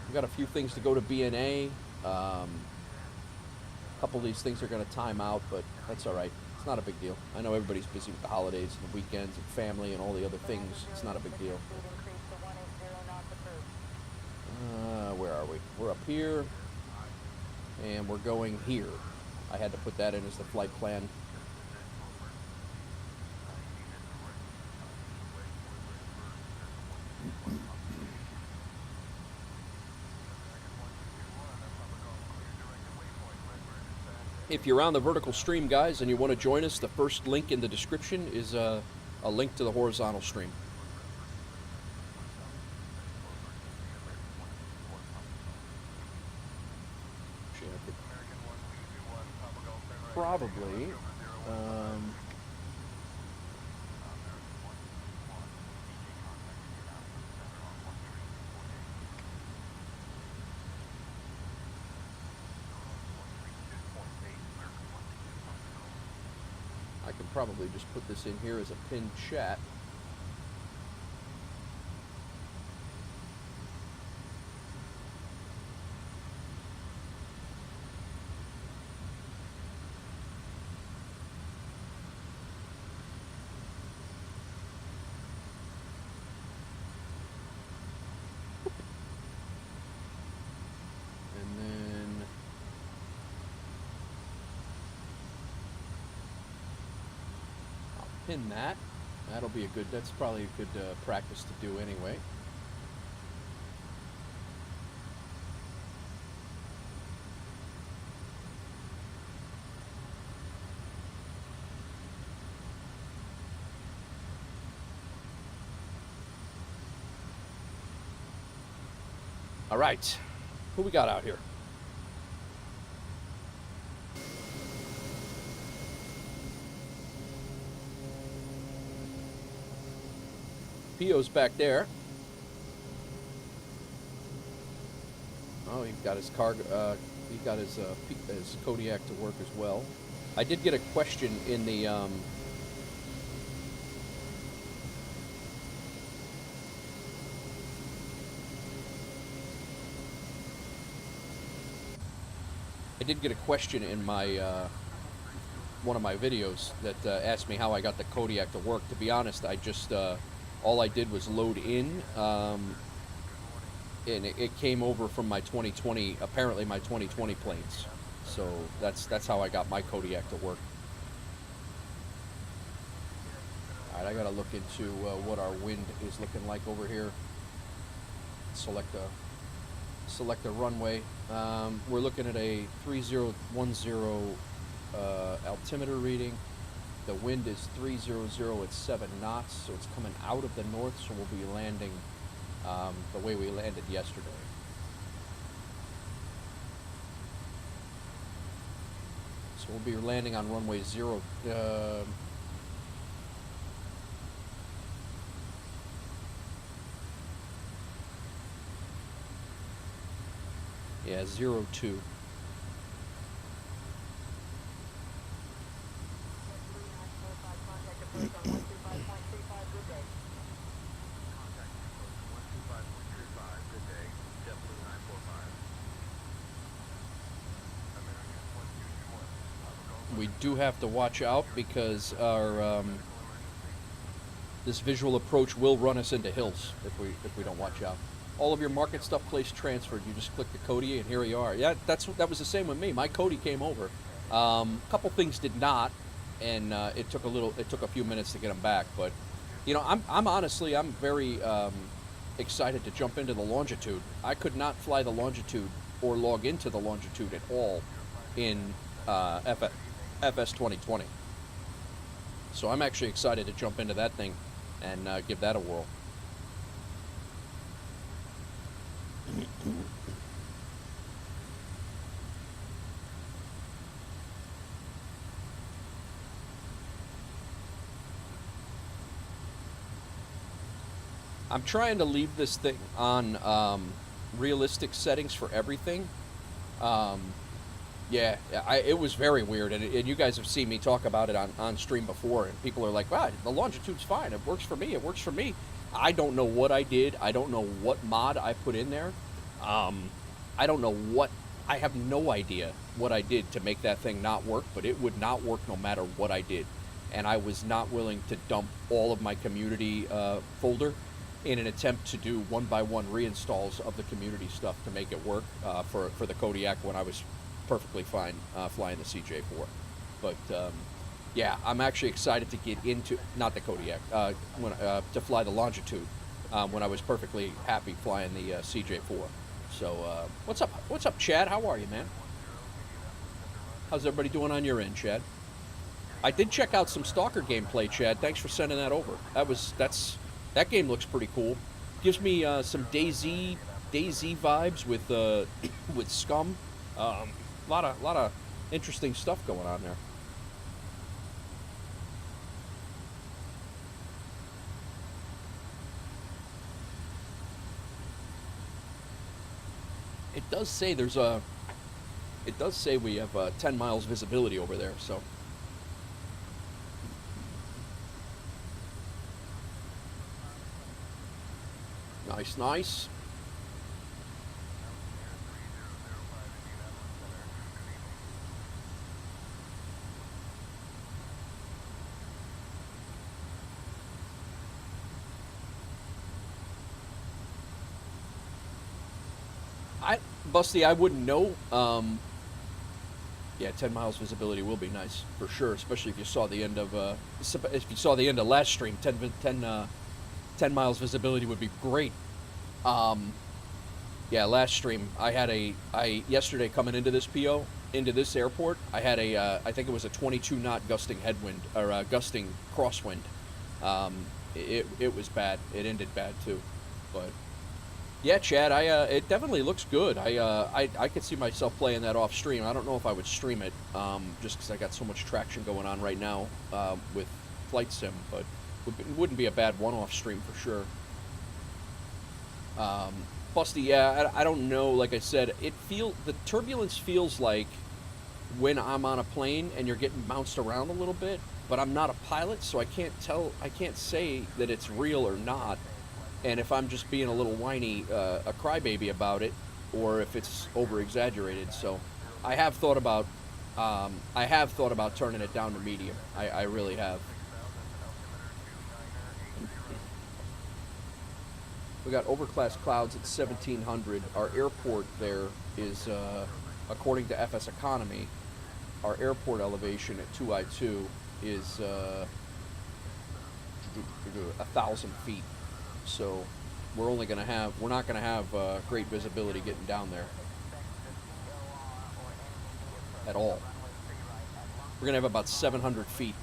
We've got a few things to go to BNA. A couple of these things are going to time out, but that's all right. It's not a big deal. I know everybody's busy with the holidays and the weekends and family and all the other things. It's not a big deal. Where are we? We're up here, and we're going here. I had to put that in as the flight plan. If you're on the vertical stream, guys, and you want to join us, the first link in the description is a link to the horizontal stream. Probably. I can probably just put this in here as a pinned chat. And then pin that. That'll be a good, that's probably a good practice to do anyway. All right, who we got out here? Pio's back there. Oh, he got his cargo. He got his Kodiak to work as well. I did get a question in the. I did get a question in my one of my videos that asked me how I got the Kodiak to work. To be honest, I just all I did was load in, and it came over from my 2020, apparently my 2020 planes. So that's how I got my Kodiak to work. All right, I gotta look into what our wind is looking like over here. Select a runway. We're looking at a 3010 altimeter reading. The wind is 300 at 7 knots, so it's coming out of the north, so we'll be landing the way we landed yesterday. So we'll be landing on runway 0. Yeah, 02. We do have to watch out because our this visual approach will run us into hills if we don't watch out. All of your market stuff place transferred. You just click the Kodi and here you are. Yeah, that was the same with me. My Kodi came over. A couple things did not, and it took a few minutes to get them back. But you know, I'm honestly very excited to jump into the Longitude. I could not fly the Longitude or log into the Longitude at all in FS 2020. So I'm actually excited to jump into that thing and give that a whirl. I'm trying to leave this thing on realistic settings for everything. Yeah, it was very weird, and you guys have seen me talk about it on stream before, and people are like, wow, the Longitude's fine, it works for me, it works for me. I don't know what I did, I don't know what mod I put in there, I don't know what, I have no idea what I did to make that thing not work, but it would not work no matter what I did, and I was not willing to dump all of my community folder in an attempt to do one-by-one reinstalls of the community stuff to make it work for the Kodiak when I was perfectly fine flying the CJ4. But yeah, I'm actually excited to get into, not the Kodiak, to fly the Longitude when I was perfectly happy flying the CJ4. So what's up Chad, how are you, man? How's everybody doing on your end, Chad? I did check out some Stalker gameplay, Chad. Thanks for sending that over. That game looks pretty cool. Gives me some DayZ vibes with Scum. A lot of interesting stuff going on there. It does say we have 10 miles visibility over there, so. Nice. Busty, I wouldn't know. Yeah, 10 miles visibility will be nice for sure, especially if you saw the end of last stream. 10 miles visibility would be great. Yeah, last stream I yesterday coming into this PO into this airport, I had I think it was a 22 knot gusting headwind or gusting crosswind. It was bad. It ended bad too, but. Yeah, Chad, it definitely looks good. I could see myself playing that off stream. I don't know if I would stream it, just because I got so much traction going on right now with Flight Sim, but it wouldn't be a bad one-off stream for sure. Busty, yeah, I don't know. Like I said, the turbulence feels like when I'm on a plane and you're getting bounced around a little bit, but I'm not a pilot, so I can't say that it's real or not. And if I'm just being a little whiny, a crybaby about it, or if it's over-exaggerated. So I have thought about turning it down to medium. I really have. We got overcast clouds at 1,700. Our airport there is, according to FSEconomy, our airport elevation at 2I2 is 1,000 feet. So we're not going to have great visibility getting down there at all. We're going to have about 700 feet.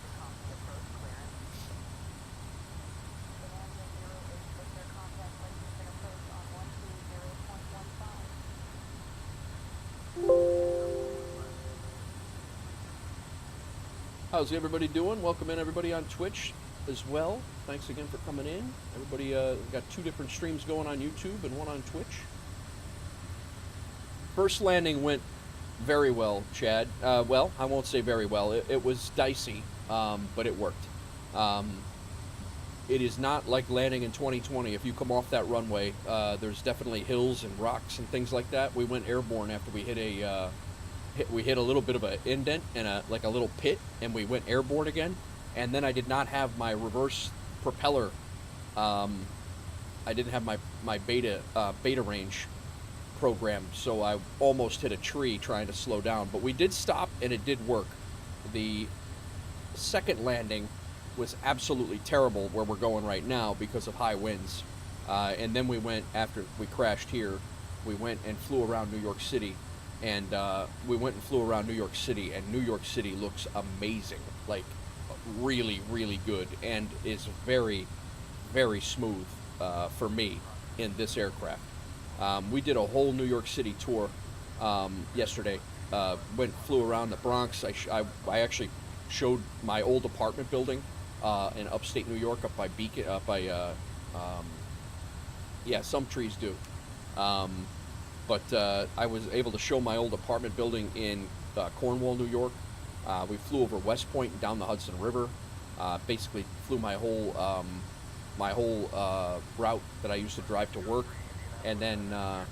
How's everybody doing? Welcome in, everybody, on Twitch as well. Thanks again for coming in. Everybody got 2 different streams going on YouTube and 1 on Twitch. First landing went very well, Chad. Well, I won't say very well. It was dicey, but it worked. It is not like landing in 2020. If you come off that runway, there's definitely hills and rocks and things like that. We went airborne after we hit a little bit of an indent and a little pit, and we went airborne again. And then I did not have my reverse propeller. I didn't have my beta range programmed, so I almost hit a tree trying to slow down. But we did stop, and it did work. The second landing was absolutely terrible where we're going right now because of high winds. And then we went, after we crashed here, we went and flew around New York City. And we went and flew around New York City, and New York City looks amazing. Like, really, really good, and is very, very smooth for me in this aircraft. We did a whole New York City tour yesterday. Flew around the Bronx. I actually showed my old apartment building in upstate New York, up by Beacon, yeah, some trees do. But I was able to show my old apartment building in Cornwall, New York. We flew over West Point and down the Hudson River. Basically flew my whole route that I used to drive to work. And then I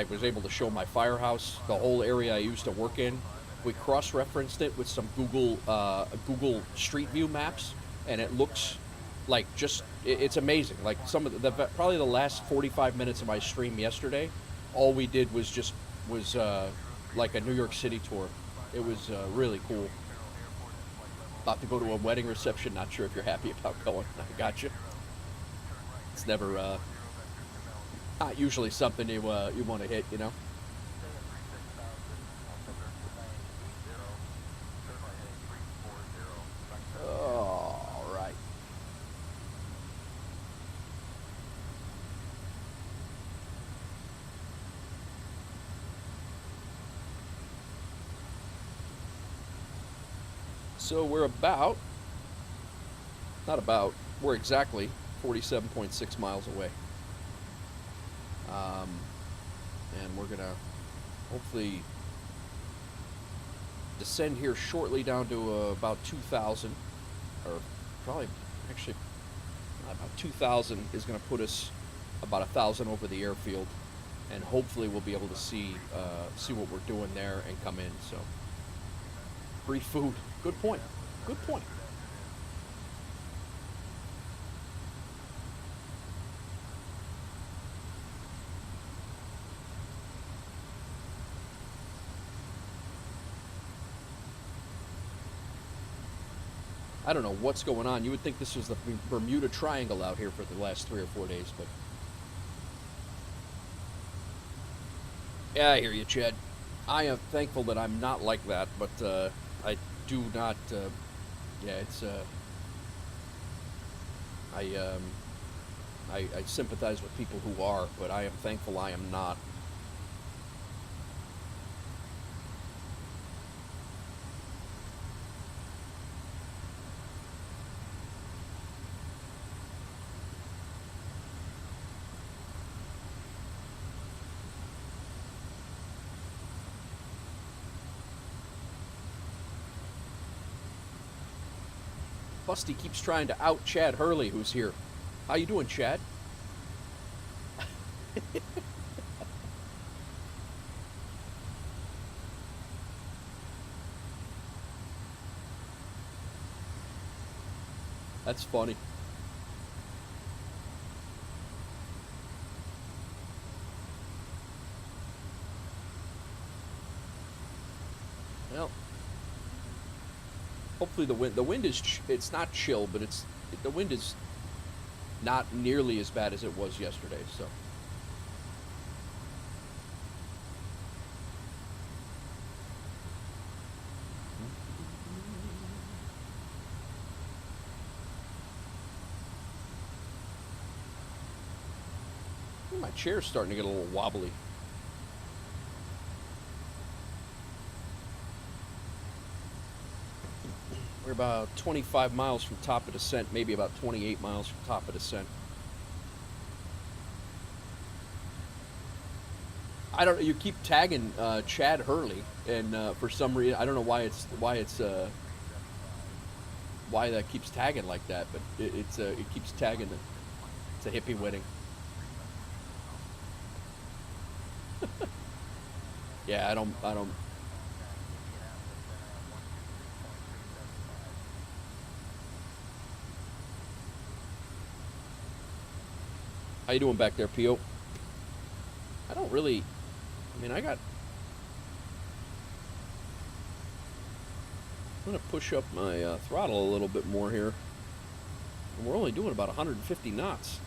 was able to show my firehouse, the whole area I used to work in. We cross-referenced it with some Google Street View maps, and it looks like it's amazing. Like probably the last 45 minutes of my stream yesterday, all we did was like a New York City tour. It was really cool. About to go to a wedding reception. Not sure if you're happy about going. I got you. It's never not usually something you want to hit, you know. All right. So we're we're exactly 47.6 miles away. And we're gonna hopefully descend here shortly down to about 2,000, or probably actually about 2,000 is gonna put us about 1,000 over the airfield, and hopefully we'll be able to see what we're doing there and come in. So free food. Good point. Good point. I don't know what's going on. You would think this was the Bermuda Triangle out here for the last 3 or 4 days, but... Yeah, I hear you, Chad. I am thankful that I'm not like that, but I do not... yeah, it's... I sympathize with people who are, but I am thankful I am not. Busty keeps trying to out Chad Hurley, who's here. How you doing, Chad? That's funny. Well, hopefully the wind is it's not chill, but the wind is not nearly as bad as it was yesterday, so. My chair's starting to get a little wobbly. We're about 25 miles from top of descent, maybe about 28 miles from top of descent. I don't know. You keep tagging Chad Hurley, and for some reason, I don't know why that keeps tagging like that, but it keeps tagging it. It's a hippie wedding. Yeah, I don't. How you doing back there, Pio? I don't really. I mean, I'm gonna push up my throttle a little bit more here. And we're only doing about 150 knots.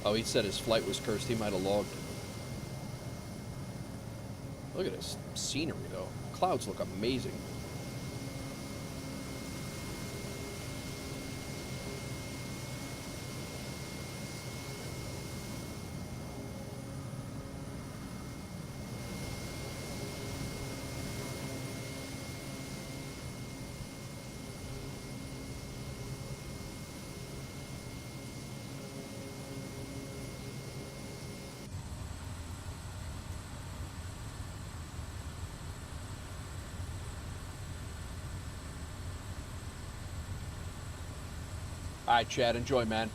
Oh, he said his flight was cursed. He might have logged. Look at this scenery, though. Clouds look amazing. All right, Chad, enjoy, man.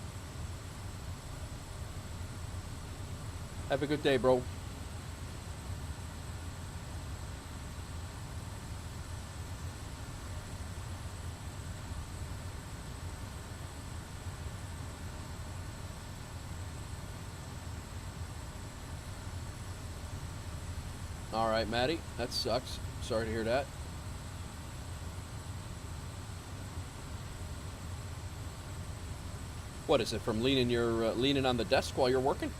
Have a good day, bro. All right, Maddie, that sucks. Sorry to hear that. What is it, from leaning on the desk while you're working?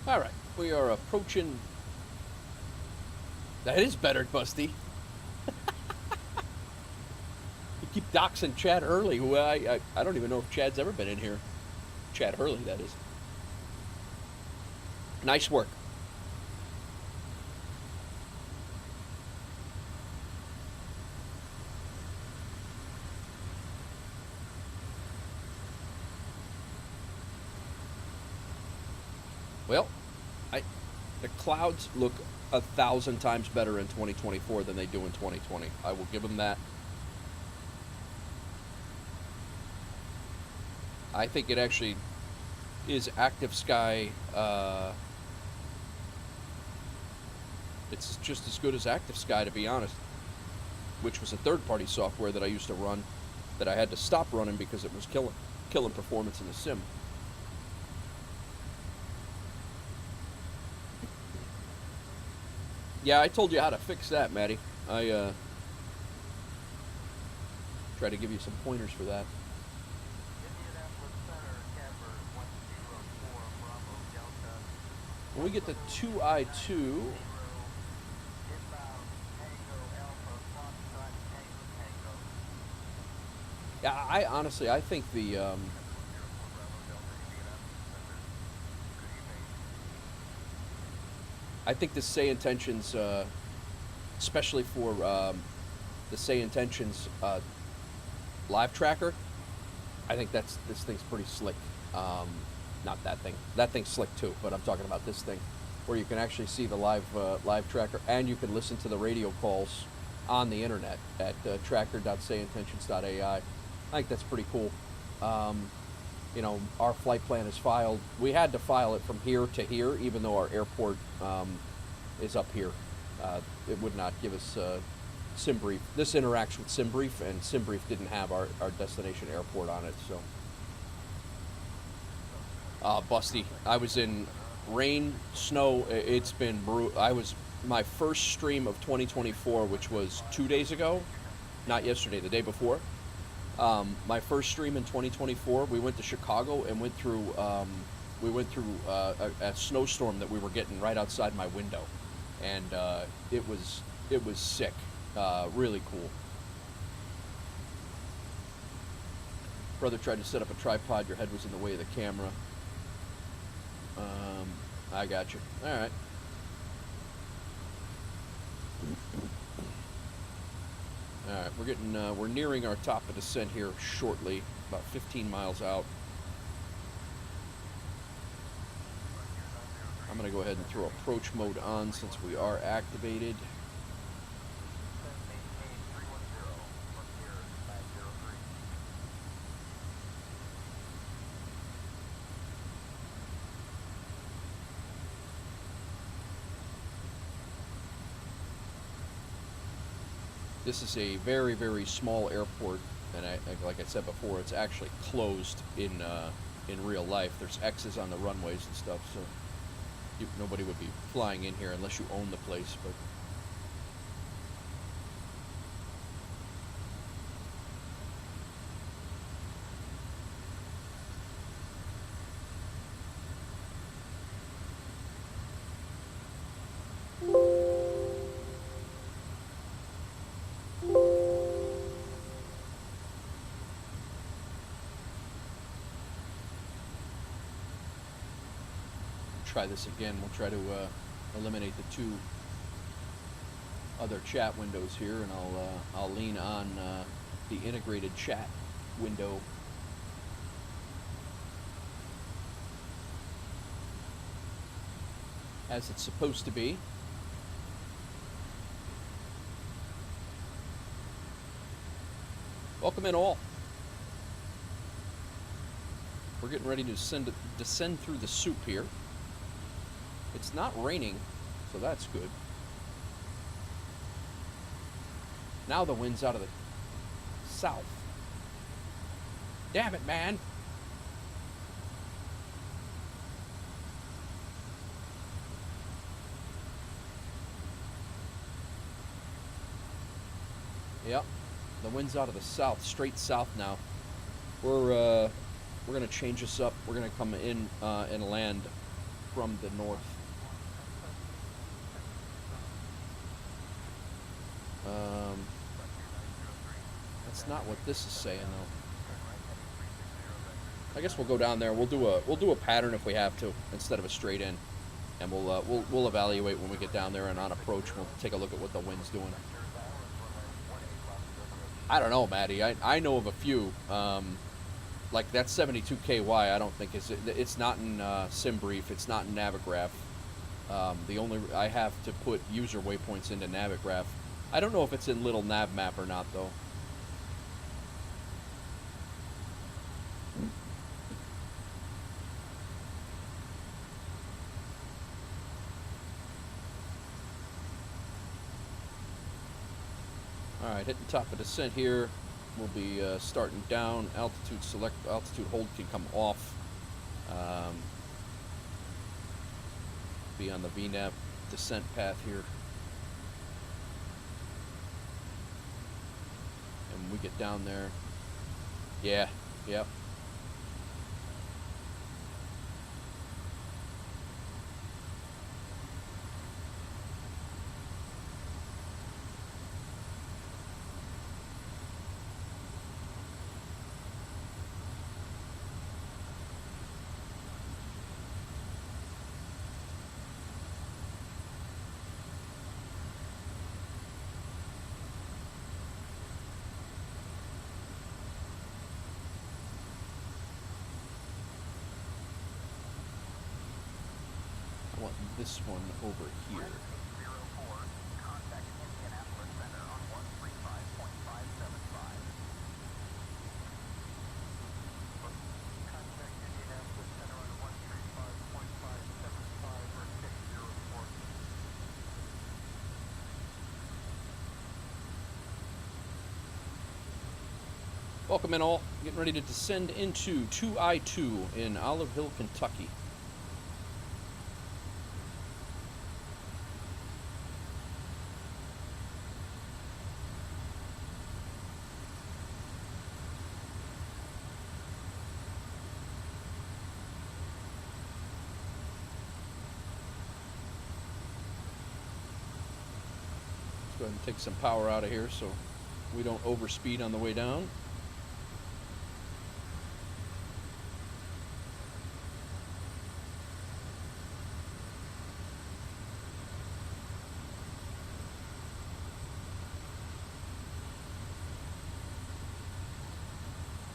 All right, we are approaching. That is better, Busty. You keep doxing Chad Hurley, who I don't even know if Chad's ever been in here. Chad Hurley, that is. Nice work. Well, the clouds look 1,000 times better in 2024 than they do in 2020. I will give them that. I think it actually is active sky. It's just as good as active sky, to be honest, which was a third-party software that I used to run that I had to stop running because it was killing performance in the sim. Yeah, I told you how to fix that, Maddie. I try to give you some pointers for that. When we get to 2I2, yeah, I honestly, I think the Say Intentions, especially for the Say Intentions live tracker, I think this thing's pretty slick. Not that thing. That thing's slick too, but I'm talking about this thing, where you can actually see the live tracker, and you can listen to the radio calls on the internet at tracker.sayintentions.ai. I think that's pretty cool. You know, our flight plan is filed. We had to file it from here to here, even though our airport is up here. It would not give us SimBrief. This interacts with SimBrief, and SimBrief didn't have our destination airport on it, so. Busty. I was in rain, snow. It's been my first stream of 2024, which was 2 days ago, not yesterday, the day before. My first stream in 2024, we went to Chicago and went through a snowstorm that we were getting right outside my window, and it was sick, really cool. Brother tried to set up a tripod. Your head was in the way of the camera. I got you. All right. All right, we're nearing our top of descent here shortly, about 15 miles out. I'm going to go ahead and throw approach mode on since we are activated. This is a very, very small airport, and like I said before, it's actually closed in real life. There's X's on the runways and stuff, so nobody would be flying in here unless you own the place. But try this again. We'll try to eliminate the two other chat windows here, and I'll lean on the integrated chat window. As it's supposed to be. Welcome in all. We're getting ready to descend through the soup here. It's not raining, so that's good. Now the wind's out of the south. Damn it, man! Yep, the wind's out of the south, straight south now. We're gonna change this up. We're gonna come in and land from the north. That's not what this is saying, though. I guess we'll go down there. We'll do a pattern if we have to instead of a straight in, and we'll evaluate when we get down there, and on approach we'll take a look at what the wind's doing. I don't know, Maddie. I know of a few. Like that 72 KY. I don't think it's not in SimBrief. It's not in Navigraph. I have to put user waypoints into Navigraph. I don't know if it's in Little Nav Map or not though. Alright, hitting top of descent here. We'll be starting down. Altitude select, altitude hold can come off. Be on the VNAV descent path here. And when we get down there. Yeah, yep. I want this one over here. Welcome in all. Getting ready to descend into 2I-2 in Olive Hill, Kentucky. Let's go ahead and take some power out of here so we don't overspeed on the way down.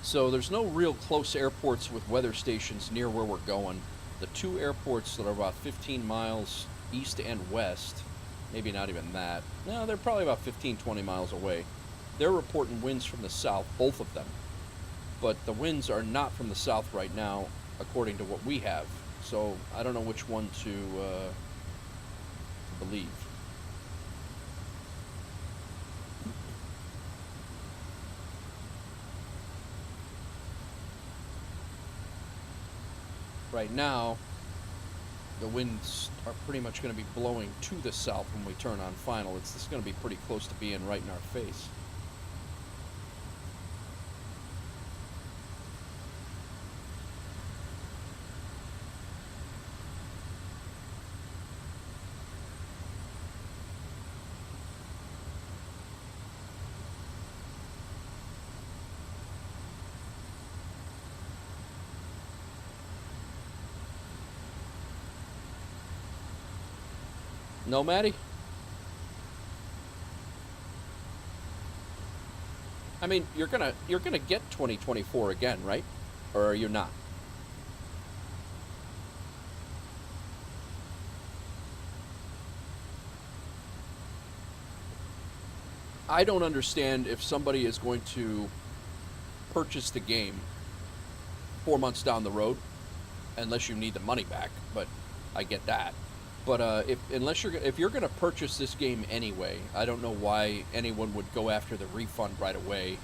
So there's no real close airports with weather stations near where we're going. The two airports that are about 15 miles east and west, maybe not even that. No, they're probably about 15, 20 miles away. They're reporting winds from the south, both of them. But the winds are not from the south right now, according to what we have. So I don't know which one to believe. Right now, the winds are pretty much going to be blowing to the south when we turn on final. It's going to be pretty close to being right in our face. No, Maddie? I mean, you're gonna get 2024 again, right? Or are you not? I don't understand if somebody is going to purchase the game 4 months down the road, unless you need the money back, but I get that. But if you're going to purchase this game anyway, I don't know why anyone would go after the refund right away,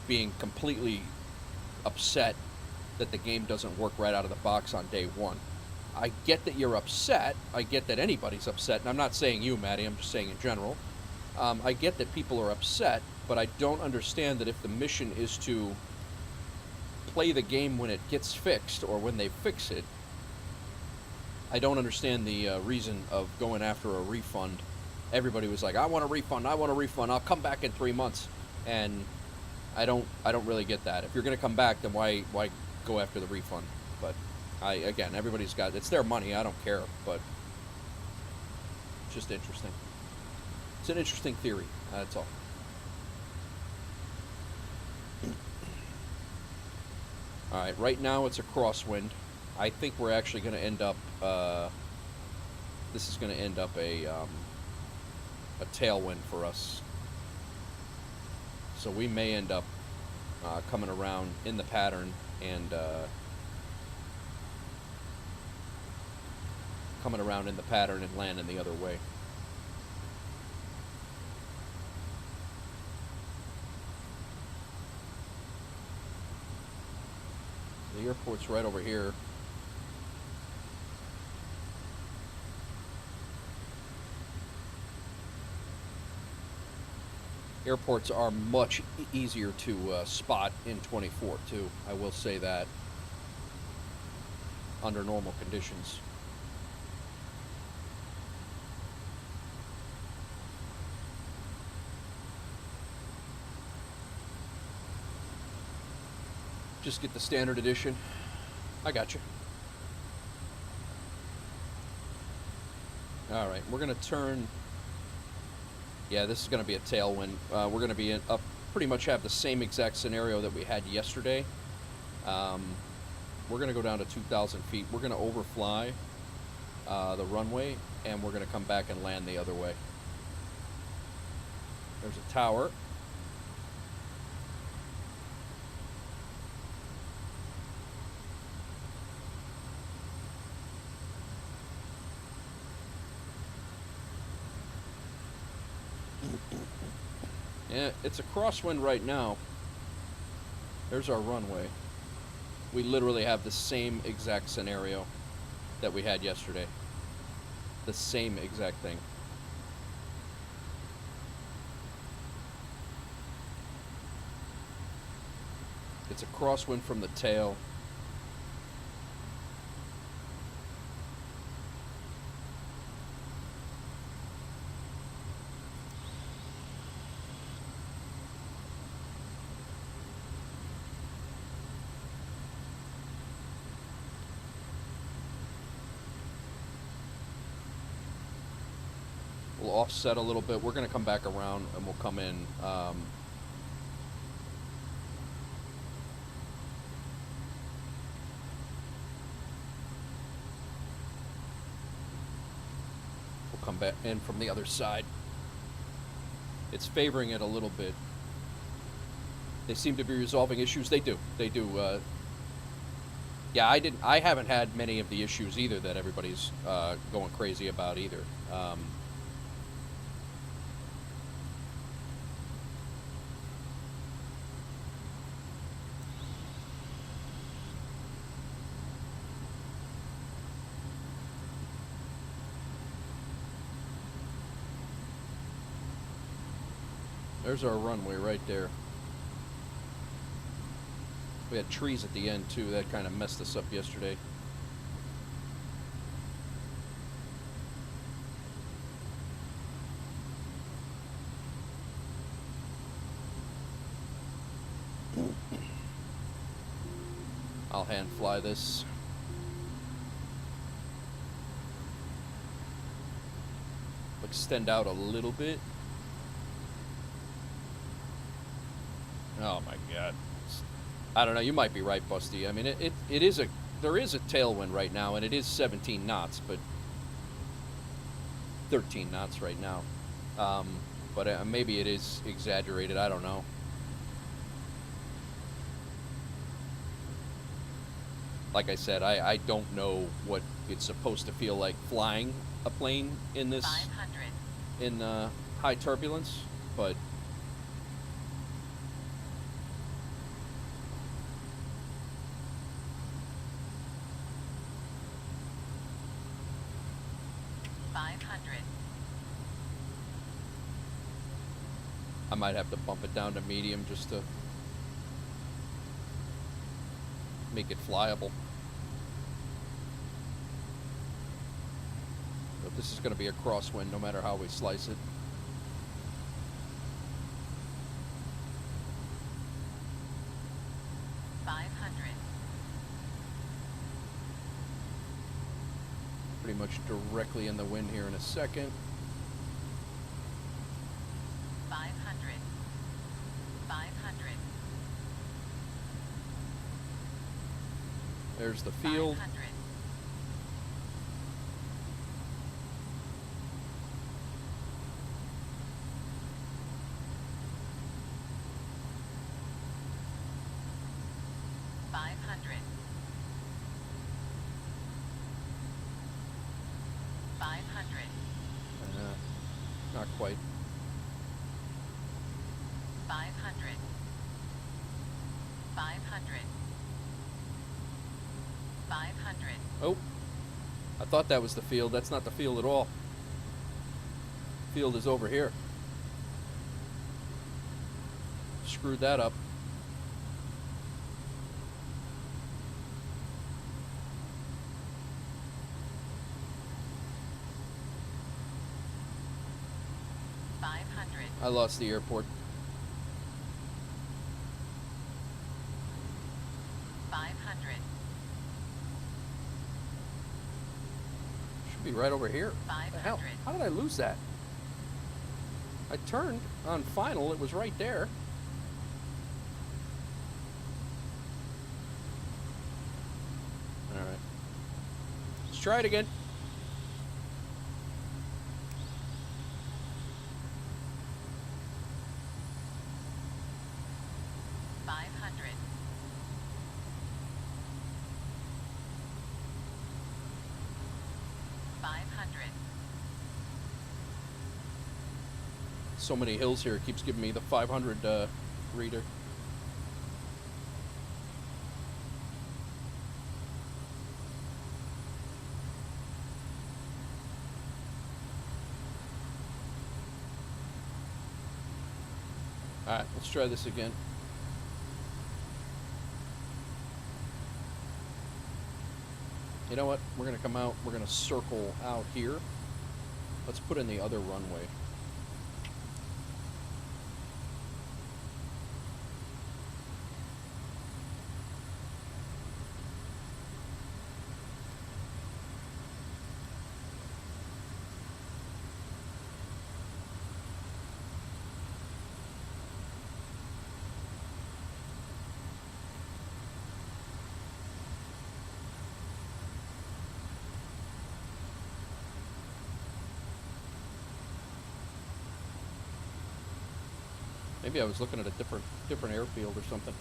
being completely upset that the game doesn't work right out of the box on day one. I get that you're upset. I get that anybody's upset, and I'm not saying you, Maddie. I'm just saying in general. I get that people are upset, but I don't understand that if the mission is to play the game when it gets fixed or when they fix it, I don't understand the reason of going after a refund. Everybody was like, I want a refund, I'll come back in 3 months. And I don't really get that. If you're going to come back, then why go after the refund. But again, everybody's got, it's their money. I don't care, but it's just interesting. It's an interesting theory. That's all. All right, right now it's a crosswind. I think we're actually going to end up. This is going to end up a tailwind for us. So we may end up coming around in the pattern and landing the other way. The airport's right over here. Airports are much easier to spot in 24 too. I will say that under normal conditions. Just get the standard edition. I got you. All right, we're gonna turn. Yeah, this is going to be a tailwind. We're going to be up, pretty much have the same exact scenario that we had yesterday. We're going to go down to 2,000 feet. We're going to overfly the runway, and we're going to come back and land the other way. There's a tower. Yeah, it's a crosswind right now. There's our runway. We literally have the same exact scenario that we had yesterday. The same exact thing. It's a crosswind from the tail. We'll offset a little bit. We're going to come back around and we'll come in. We'll come back in from the other side. It's favoring it a little bit. They seem to be resolving issues. They do. They do. Yeah, I haven't had many of the issues either that everybody's going crazy about either. There's our runway right there. We had trees at the end too. That kind of messed us up yesterday. I'll hand fly this. Extend out a little bit. Oh my God. I don't know, you might be right, Busty. I mean, there is a tailwind right now, and it is 17 knots, but 13 knots right now. But maybe it is exaggerated, I don't know. Like I said, I don't know what it's supposed to feel like flying a plane in this, 500. in high turbulence, but I might have to bump it down to medium just to make it flyable. But this is going to be a crosswind no matter how we slice it. directly in the wind here in a second. 500. 500. There's the field. 500. 500. 500. Not quite. 500. 500. 500. Oh, I thought that was the field. That's not the field at all. Field is over here. Screwed that up. I lost the airport. 500. Should be right over here. What the hell? 500. How did I lose that? I turned on final. It was right there. All right. Let's try it again. So many hills here, it keeps giving me the 500 reader. Alright, let's try this again. You know what? We're going to come out, we're going to circle out here. Let's put in the other runway. Maybe I was looking at a different airfield or something.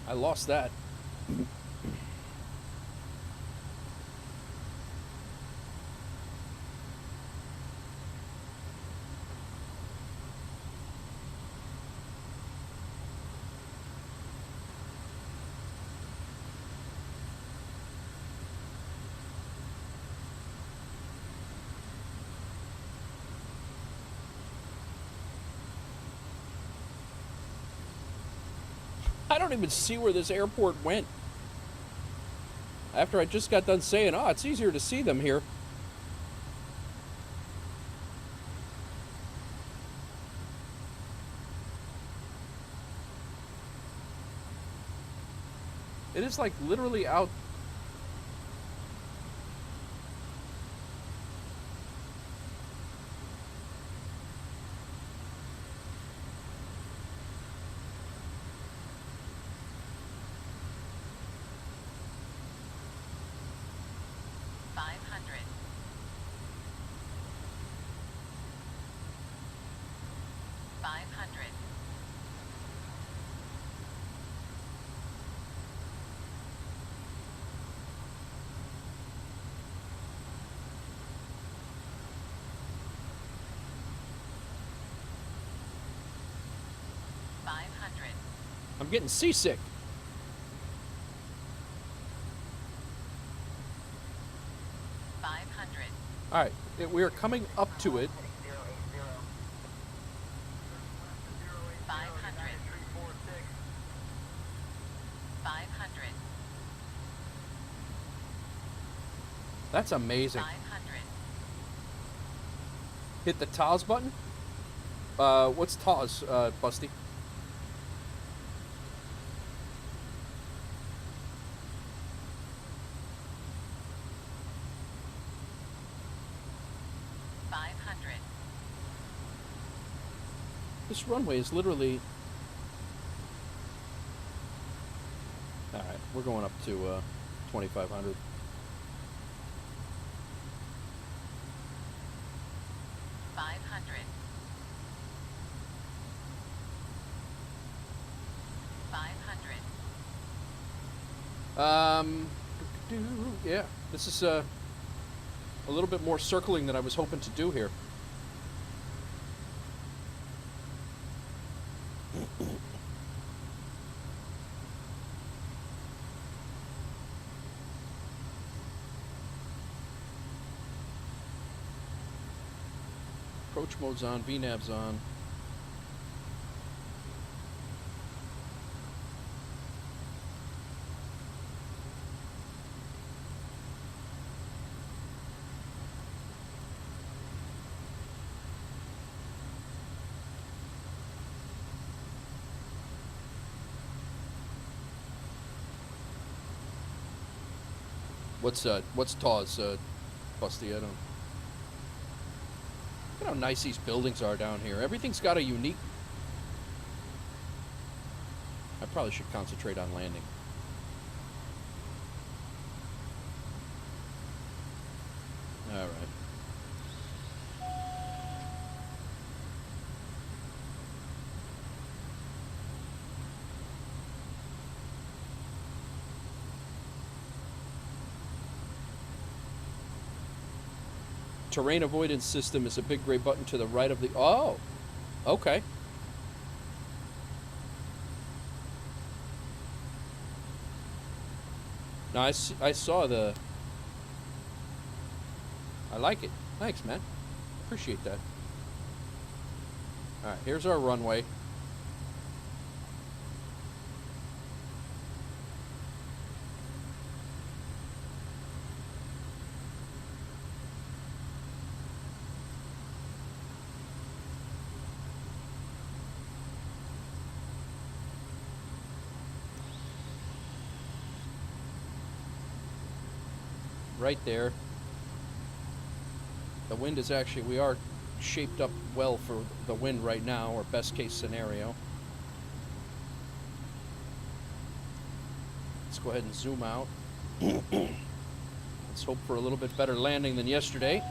I lost that. I don't even see where this airport went. After I just got done saying, oh, it's easier to see them here. It is like literally out. I'm getting seasick. All right, we are coming up to it. 500. 500. That That's amazing. 500. Hit the TOS button? What's TOS, Busty? This runway is literally... Alright, we're going up to 2,500. Yeah, this is a little bit more circling than I was hoping to do here. Approach mode's on, VNAV's on. What's TOS, Busty? I don't... Look at how nice these buildings are down here. Everything's got a unique... I probably should concentrate on landing. Alright. Terrain avoidance system is a big gray button to the right of the... Oh! Okay. Now, I saw the... I like it. Thanks, man. Appreciate that. Alright, here's our runway. Right there. The wind is actually, we are shaped up well for the wind right now, or best case scenario. Let's go ahead and zoom out. Let's hope for a little bit better landing than yesterday.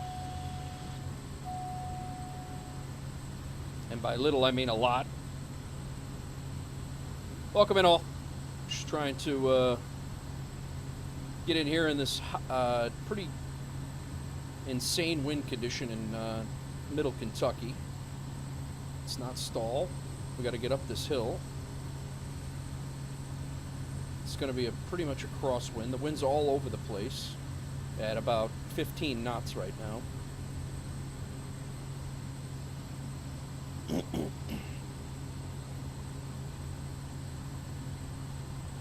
And by little, I mean a lot. Welcome in all. Just trying to get in here in this pretty insane wind condition in middle Kentucky. It's not stall. We got to get up this hill. It's going to be pretty much a crosswind. The wind's all over the place at about 15 knots right now.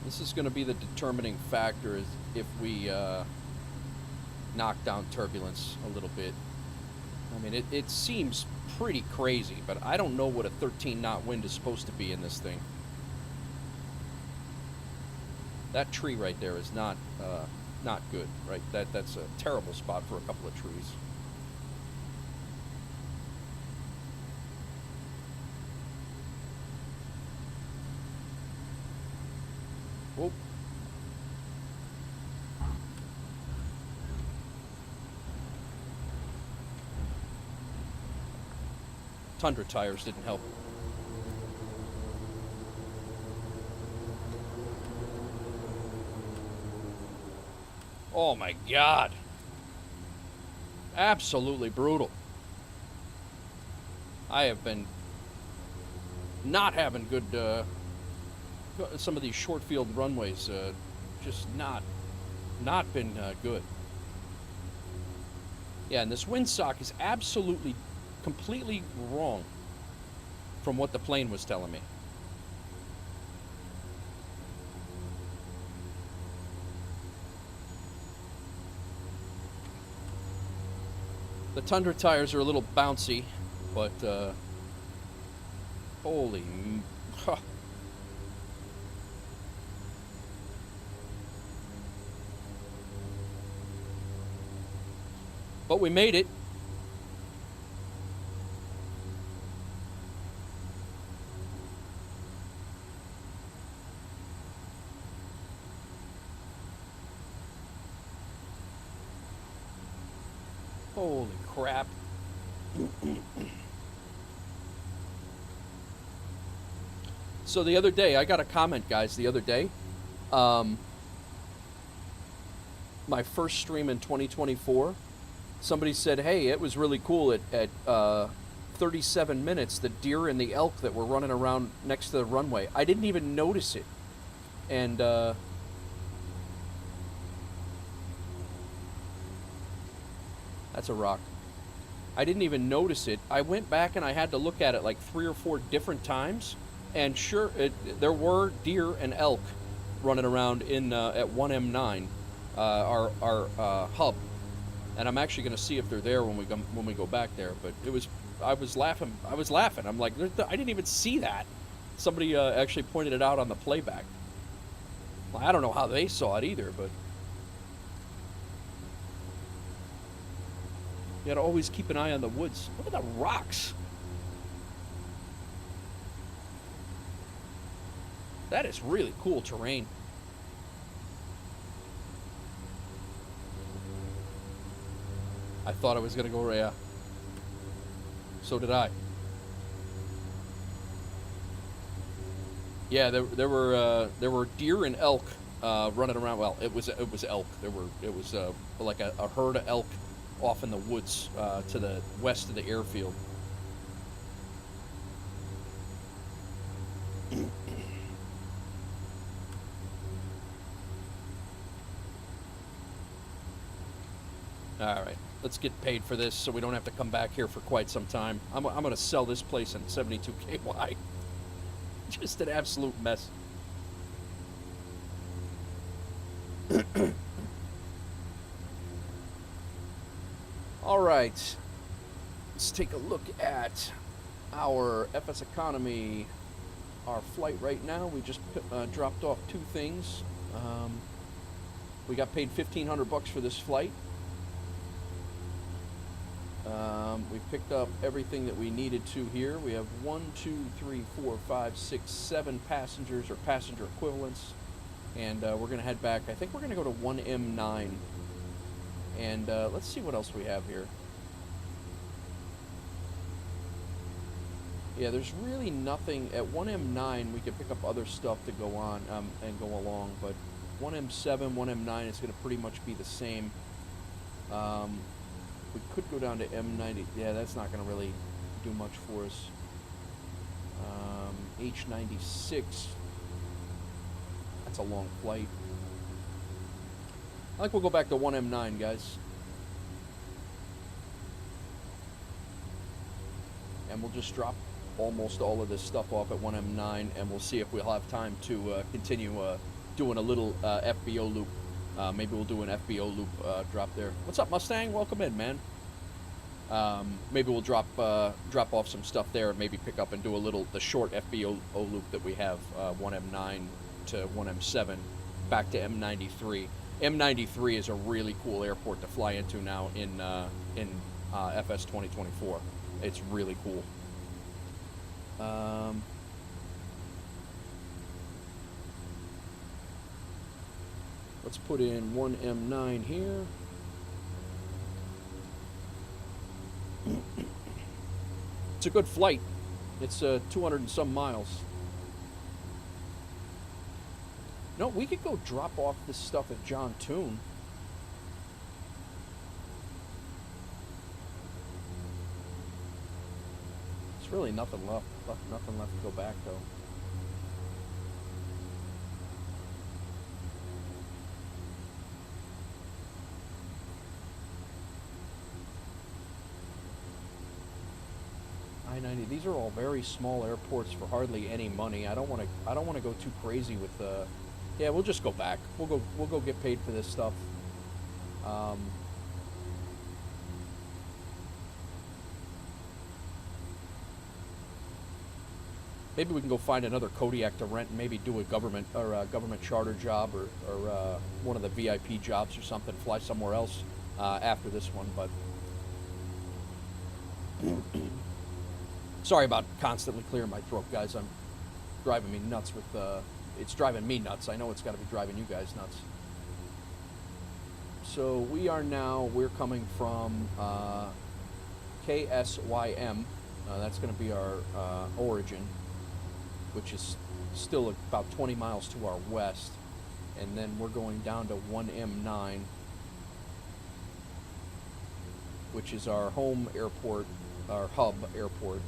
This is going to be the determining factor is if we knock down turbulence a little bit. I mean, it seems pretty crazy, but I don't know what a 13-knot wind is supposed to be in this thing. That tree right there is not good, right? That's a terrible spot for a couple of trees. Whoa. Tundra tires didn't help. Oh my God. Absolutely brutal. I have been not having good, some of these short field runways, just not been good. Yeah, and this windsock is absolutely, completely wrong from what the plane was telling me. The Tundra tires are a little bouncy, but holy, huh. But we made it. Holy crap. So the other day, I got a comment, guys, the other day. My first stream in 2024, somebody said, hey, it was really cool at 37 minutes, the deer and the elk that were running around next to the runway. I didn't even notice it. And that's a rock. I didn't even notice it. I went back and I had to look at it like 3 or 4 different times, and sure, there were deer and elk running around in at 1M9, our hub, and I'm actually going to see if they're there when we go back there. But I was laughing. I'm like, I didn't even see that. Somebody actually pointed it out on the playback. Well, I don't know how they saw it either, but you gotta always keep an eye on the woods. Look at the rocks. That is really cool terrain. I thought I was gonna go, yeah. So did I. Yeah, there were deer and elk running around. Well, it was elk. It was like a herd of elk off in the woods to the west of the airfield. All right, let's get paid for this so we don't have to come back here for quite some time. I'm going to sell this place in 72 KY. Just an absolute mess. All right, let's take a look at our FSEconomy, our flight right now. We just dropped off 2 things. We got paid $1,500 for this flight. We picked up everything that we needed to here. We have 1, 2, 3, 4, 5, 6, 7 passengers or passenger equivalents, and we're going to head back. I think we're going to go to 1M9, and let's see what else we have here. Yeah, there's really nothing at 1M9. We could pick up other stuff to go on and go along, but 1M7, 1M9 is going to pretty much be the same. We could go down to M90. Yeah, that's not going to really do much for us. H96. That's a long flight. I think we'll go back to 1M9, guys. And we'll just drop almost all of this stuff off at 1M9, and we'll see if we'll have time to continue doing a little FBO loop. Maybe we'll do an FBO loop drop there. What's up, Mustang? Welcome in, man. Maybe we'll drop off some stuff there, and maybe pick up and do the short FBO loop that we have, 1M9 to 1M7, back to M93. M93 is a really cool airport to fly into now in FS 2024. It's really cool. Let's put in 1M9 here. It's a good flight. It's 200 and some miles. No, we could go drop off this stuff at John Toon. There's really nothing left. Nothing left to go back, though. I-90. These are all very small airports for hardly any money. I don't want to go too crazy with the. Yeah, we'll just go back. We'll go get paid for this stuff. Maybe we can go find another Kodiak to rent and maybe do a government or a government charter job or one of the VIP jobs or something. Fly somewhere else after this one, but sorry about constantly clearing my throat, guys. I'm driving me nuts with it's driving me nuts. I know it's got to be driving you guys nuts. So we're coming from KSYM. That's going to be our origin, which is still about 20 miles to our west. And then we're going down to 1M9, which is our home airport, our hub airport.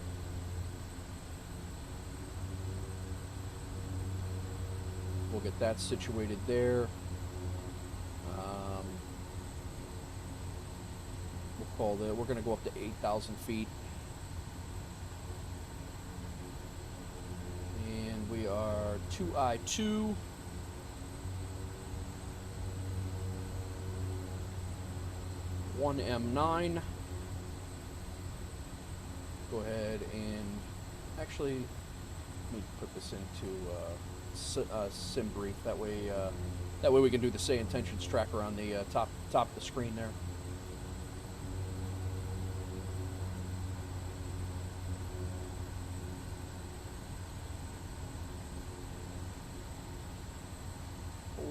We'll get that situated there. We're going to go up to 8,000 feet. And we are 2I2. One M9. Go ahead and actually let me put this into sim brief. That way we can do the say intentions tracker on the top of the screen there.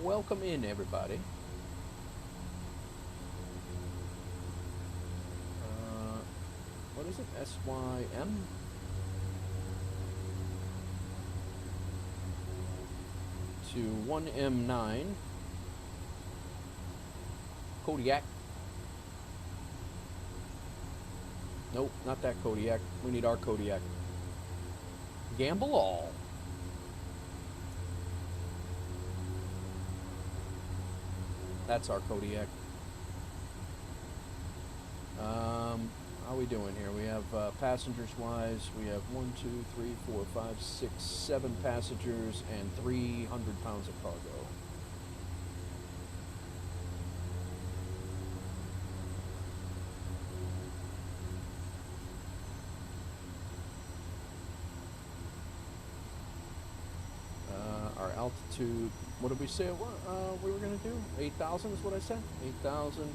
Welcome in, everybody. What is it? SYM? To 1M9. Kodiak. Nope, not that Kodiak. We need our Kodiak. Gamble all. That's our Kodiak. How are we doing here? We have passengers wise, we have 1, 2, 3, 4, 5, 6, 7 passengers and 300 pounds of cargo. Our altitude, what did we say we were going to do? 8,000 is what I said? 8,000.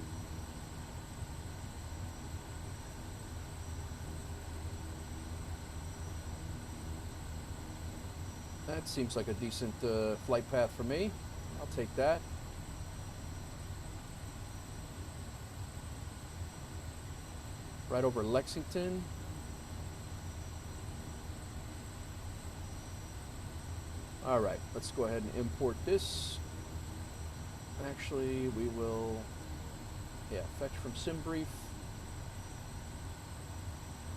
That seems like a decent flight path for me. I'll take that. Right over Lexington. All right, let's go ahead and import this. Actually, we will, fetch from SimBrief.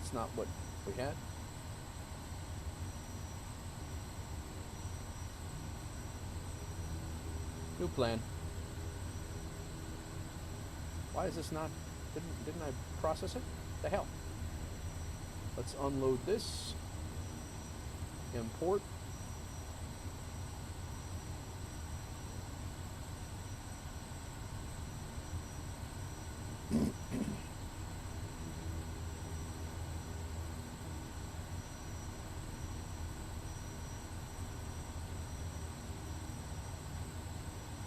It's not what we had. New plan. Why is this not, didn't I process it? The hell? Let's unload this. Import.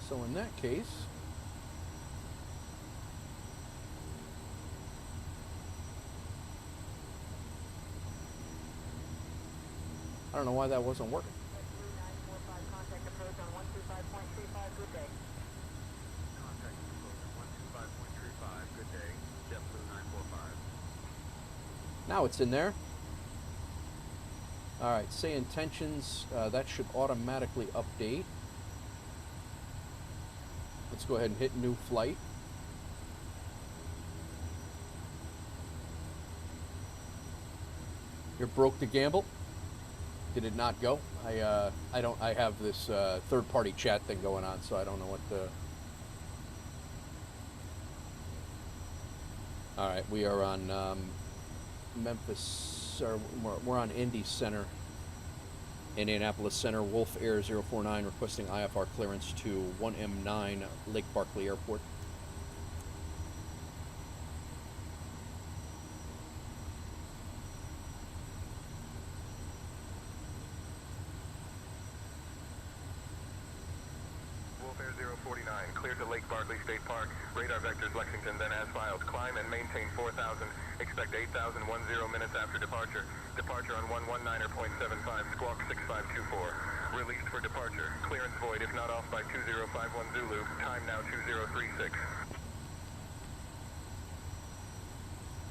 So in that case, I don't know why that wasn't working. Contact approach on 125.35, good day. Contact approach on 125.35, good day. JetBlue 945. Now it's in there. All right, say intentions, that should automatically update. Let's go ahead and hit new flight. You're broke to gamble? Did it not go? I have this third-party chat thing going on, so I don't know what the. All right, we are on Memphis. Or we're on Indy Center, Indianapolis Center. Wolf Air 049 requesting IFR clearance to 1M9 Lake Barkley Airport. clear to Lake Bartley State Park. Radar vectors Lexington, then as filed. Climb and maintain 4,000. Expect 8,010 minutes after departure. Departure on 119.75, squawk 6524. Released for departure. Clearance void if not off by 2051 Zulu. Time now 2036.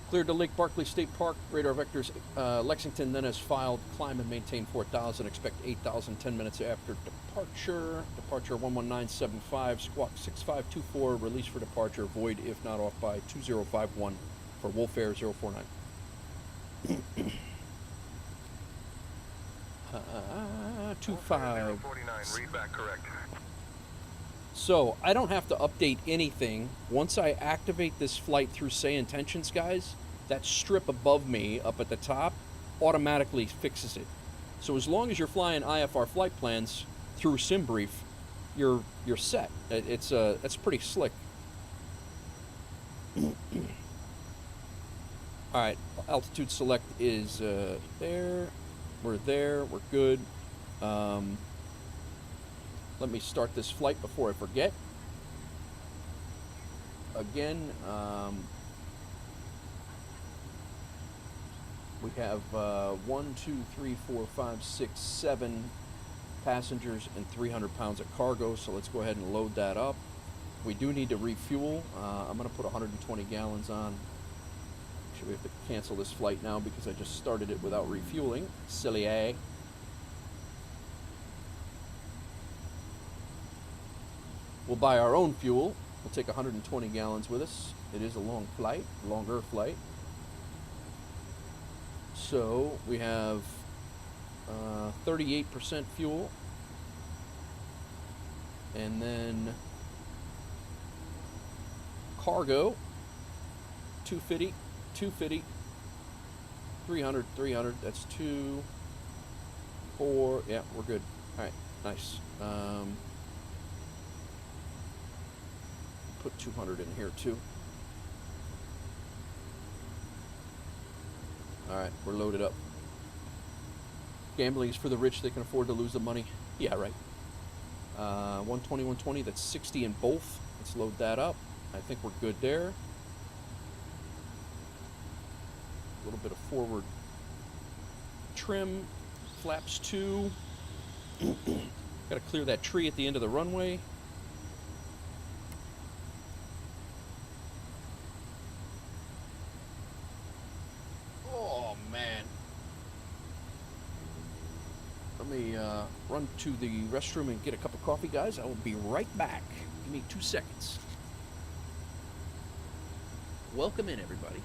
Cleared to Lake Barkley State Park. Radar vectors Lexington, then as filed. Climb and maintain 4,000. Expect 8,010 minutes after departure. Departure 119.75. Squawk 6524. Release for departure. Void if not off by 2051 for Wolf Air 049. 25. 49, read back correct. So I don't have to update anything. Once I activate this flight through Say Intentions, guys, that strip above me up at the top automatically fixes it. So as long as you're flying IFR flight plans through SimBrief, you're set. That's pretty slick. All right, altitude select is there. We're there. We're good. Let me start this flight before I forget. Again, we have 1, 2, 3, 4, 5, 6, 7 passengers and 300 pounds of cargo, so let's go ahead and load that up. We do need to refuel. I'm going to put 120 gallons on. Actually, we have to cancel this flight now because I just started it without refueling. Silly, eh? We'll buy our own fuel. We'll take 120 gallons with us. It is a long flight, longer flight. So we have 38% fuel. And then cargo, 250, 250, 300, 300. That's 2, 4. Yeah, we're good. All right, nice. Put 200 in here too. All right, we're loaded up. Gambling is for the rich. They can afford to lose the money. Yeah, right. 120, 120. That's 60 in both. Let's load that up. I think we're good there. A little bit of forward trim. Flaps 2. Got to clear that tree at the end of the runway. Run to the restroom and get a cup of coffee, guys. I will be right back. Give me 2 seconds. Welcome in, everybody.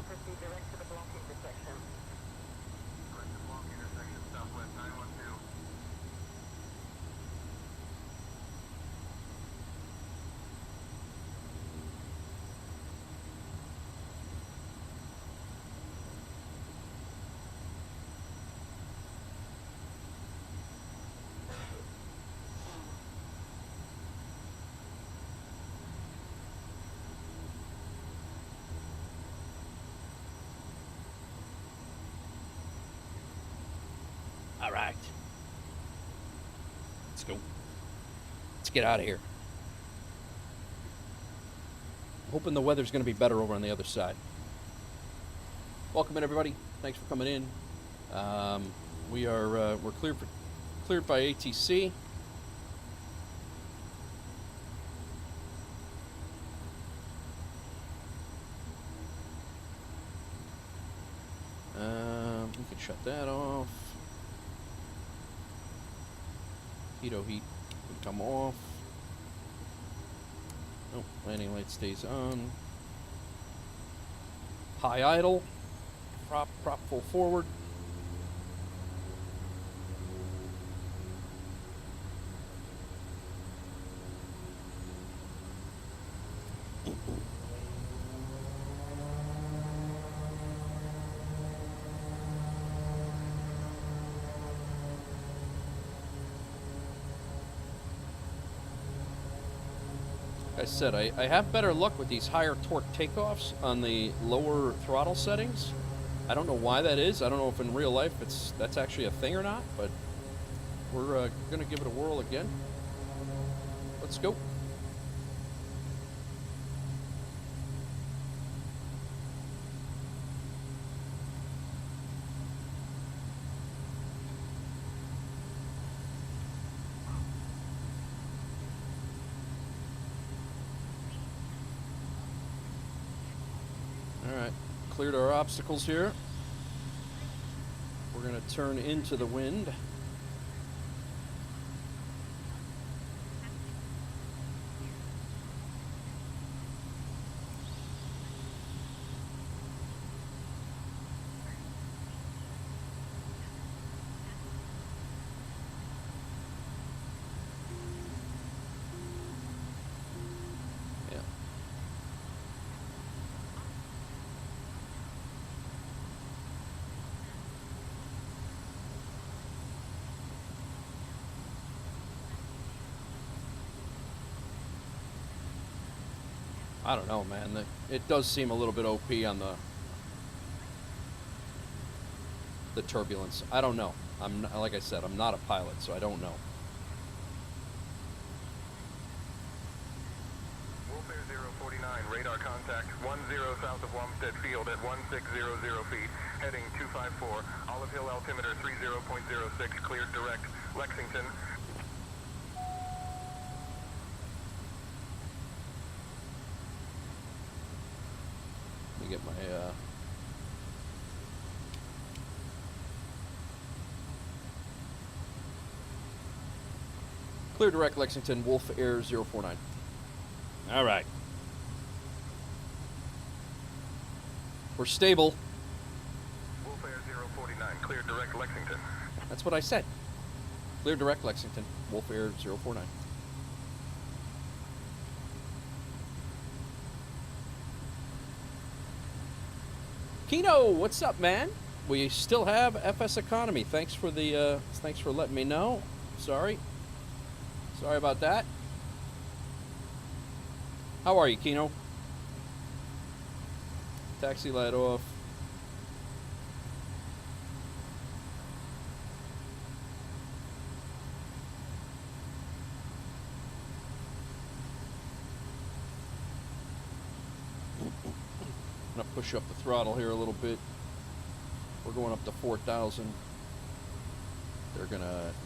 Proceed direct to the block intersection. Direct to block intersection, Southwest 912. All right. Let's go. Let's get out of here. hoping the weather's going to be better over on the other side. Welcome in, everybody. Thanks for coming in. We're cleared by ATC. We can shut that off. Pitot heat can come off. Oh, landing light stays on. High idle. Prop full forward. Like I said, I have better luck with these higher torque takeoffs on the lower throttle settings. I don't know why that is. I don't know if in real life that's actually a thing or not, but we're going to give it a whirl again. Let's go. Cleared our obstacles here. We're going to turn into the wind. I don't know, man. It does seem a little bit OP on the turbulence. I don't know. Like I said, I'm not a pilot, so I don't know. Wolf Air 049, radar contact 10 south of Wamstead Field at 1600 feet, heading 254. Olive Hill altimeter 30.06, cleared direct. Lexington. Get my clear direct Lexington, Wolf Air 049. All right. We're stable. Wolf Air 049, clear direct Lexington. That's what I said. Clear direct Lexington, Wolf Air 049. Kino, what's up, man? We still have FSEconomy. Thanks for letting me know. Sorry about that. How are you, Kino? Taxi light off. I'm gonna push up the throttle here a little bit. We're going up to 4,000.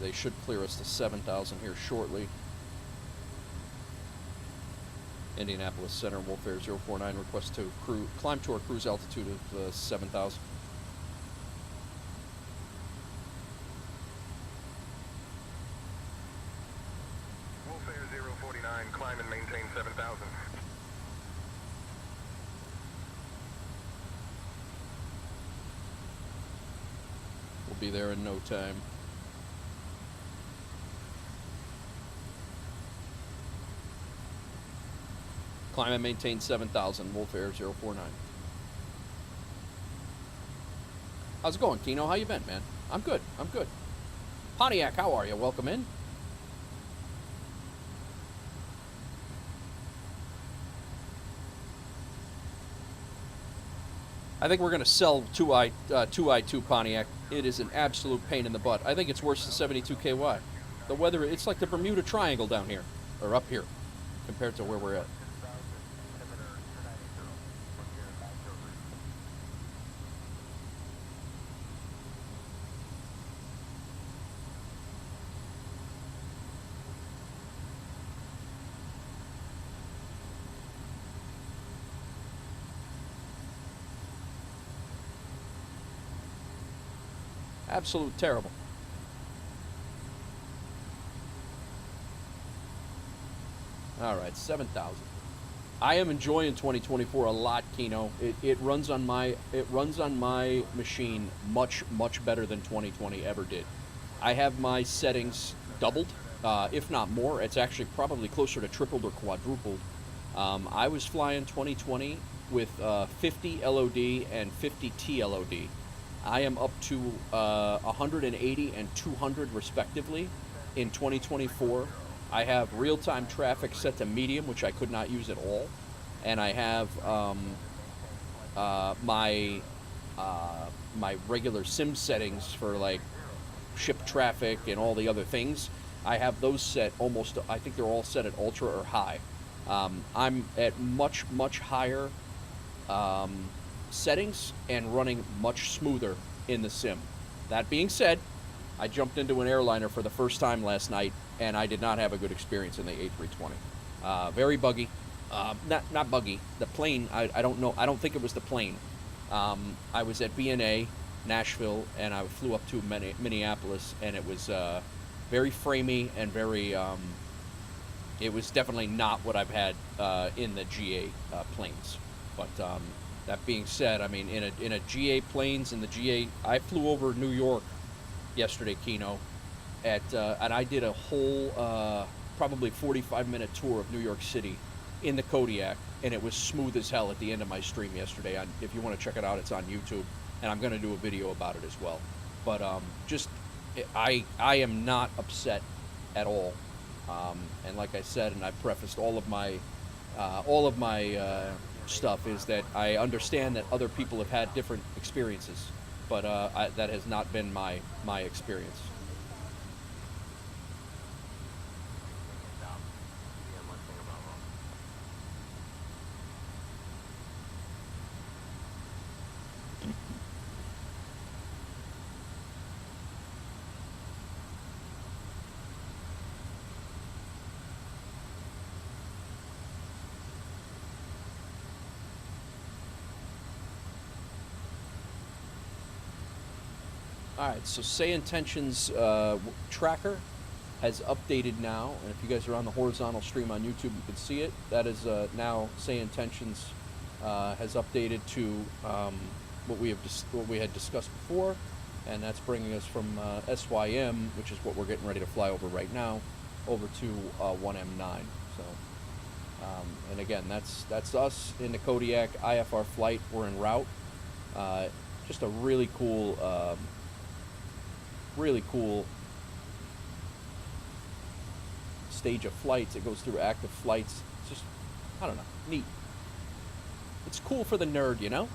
They should clear us to 7,000 here shortly. Indianapolis Center, Wolf Air 049, request to climb to our cruise altitude of 7,000. Wolf Air 049, climb and maintain 7,000. Be there in no time. Climb and maintain 7,000, Wolf Air 049. How's it going, Kino? How you been, man? I'm good. Pontiac, how are you? Welcome in. I think we're going to sell 2i2 Pontiac. It is an absolute pain in the butt. I think it's worse than 72 KY. The weather, it's like the Bermuda Triangle down here, or up here, compared to where we're at. Absolute terrible. All right, 7,000. I am enjoying 2024 a lot, Kino. It runs on my machine much better than 2020 ever did. I have my settings doubled, if not more. It's actually probably closer to tripled or quadrupled. I was flying 2020 with 50 LOD and 50 TLOD. I am up to 180 and 200 respectively in 2024. I have real-time traffic set to medium, which I could not use at all, and I have my regular sim settings for like ship traffic and all the other things. I have those set almost. I think they're all set at ultra or high. I'm at much higher settings and running much smoother in the sim. That being said, I jumped into an airliner for the first time last night, and I did not have a good experience in the A320. Very buggy. Not buggy. The plane, I don't know. I don't think it was the plane. I was at BNA, Nashville, and I flew up to Minneapolis, and it was very framey and very... it was definitely not what I've had in the GA planes. But that being said, I mean, in a GA planes, in the GA... I flew over New York yesterday, Kino, and I did a whole probably 45-minute tour of New York City in the Kodiak, and it was smooth as hell at the end of my stream yesterday. If you want to check it out, it's on YouTube, and I'm going to do a video about it as well. But I am not upset at all. And like I said, and I prefaced all of my stuff, is that I understand that other people have had different experiences, but that has not been my experience. Alright, so Say Intentions tracker has updated now, and if you guys are on the horizontal stream on YouTube, you can see it. That is now Say Intentions has updated to what we had discussed before, and that's bringing us from SYM, which is what we're getting ready to fly over right now, over to 1M9. So, and again, that's us in the Kodiak IFR flight. We're en route. Just a really cool stage of flights. It goes through active flights. It's just, I don't know, neat. It's cool for the nerd, you know?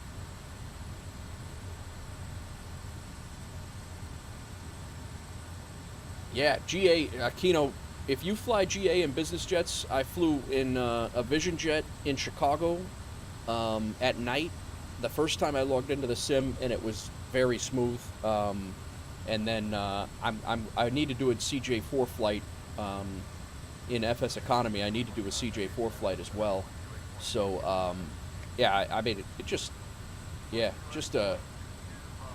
Yeah, GA, Kino, if you fly GA in business jets, I flew in a Vision jet in Chicago at night. The first time I logged into the sim, and it was very smooth. And then I need to do a CJ4 flight in FSEconomy. I need to do a CJ4 flight as well. So yeah, I mean it just, yeah, just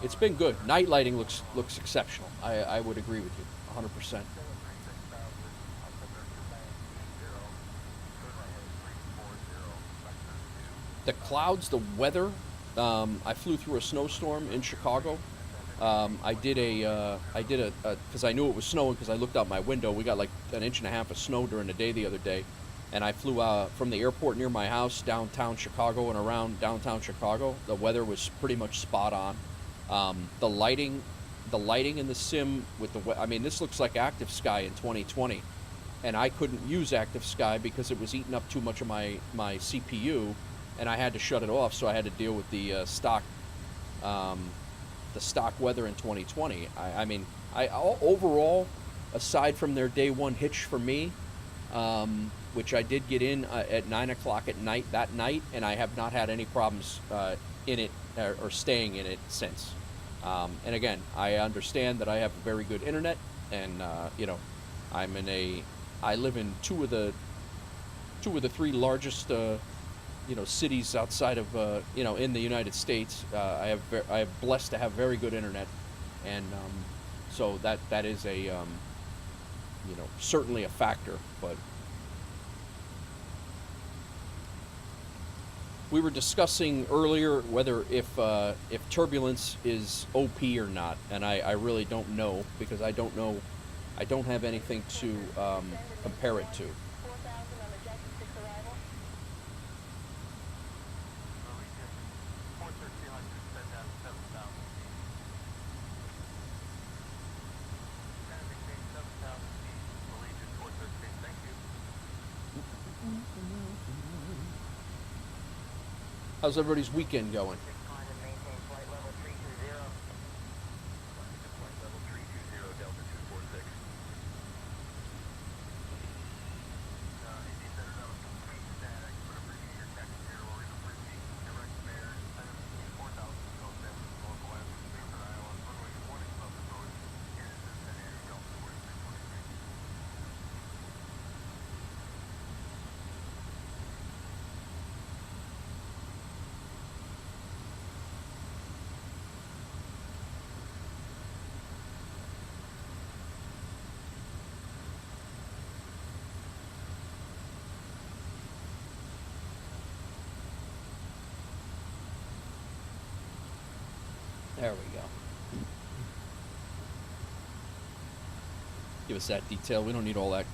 it's been good. Night lighting looks exceptional. I would agree with you 100%. The clouds, the weather. I flew through a snowstorm in Chicago. I did because I knew it was snowing because I looked out my window. We got like 1.5 inches of snow during the day the other day, and I flew from the airport near my house downtown Chicago and around downtown Chicago. The weather was pretty much spot on. The lighting in the sim with I mean, this looks like Active Sky in 2020, and I couldn't use Active Sky because it was eating up too much of my CPU, and I had to shut it off. So I had to deal with the stock weather in 2020. I mean, overall, aside from their day one hitch for me, which I did get in at 9 o'clock at night that night, and I have not had any problems in it or staying in it since. And again, I understand that I have very good internet, and you know, I live in two of the three largest you know, cities outside of you know, in the United States. I have blessed to have very good internet, and so that is a you know, certainly a factor. But we were discussing earlier whether if turbulence is OP or not, and I really don't know, because I don't know, I don't have anything to compare it to. 4,000 on the Jackson 6 arrival. Norwegian 41300, send down 7,000 feet. Trying to maintain 7,000 feet. Norwegian 413, thank you. How's everybody's weekend going? Climb and maintain flight level 320. Climbing to flight level 320, Delta 246. Indeed, that is complete static. Whatever your text here, or even repeat direct bear. Item 4,000 South San Francisco, West, Basin Island, runway 20 above the road. Here is Cincinnati, Delta 4323. There we go. Give us that detail. We don't need all that.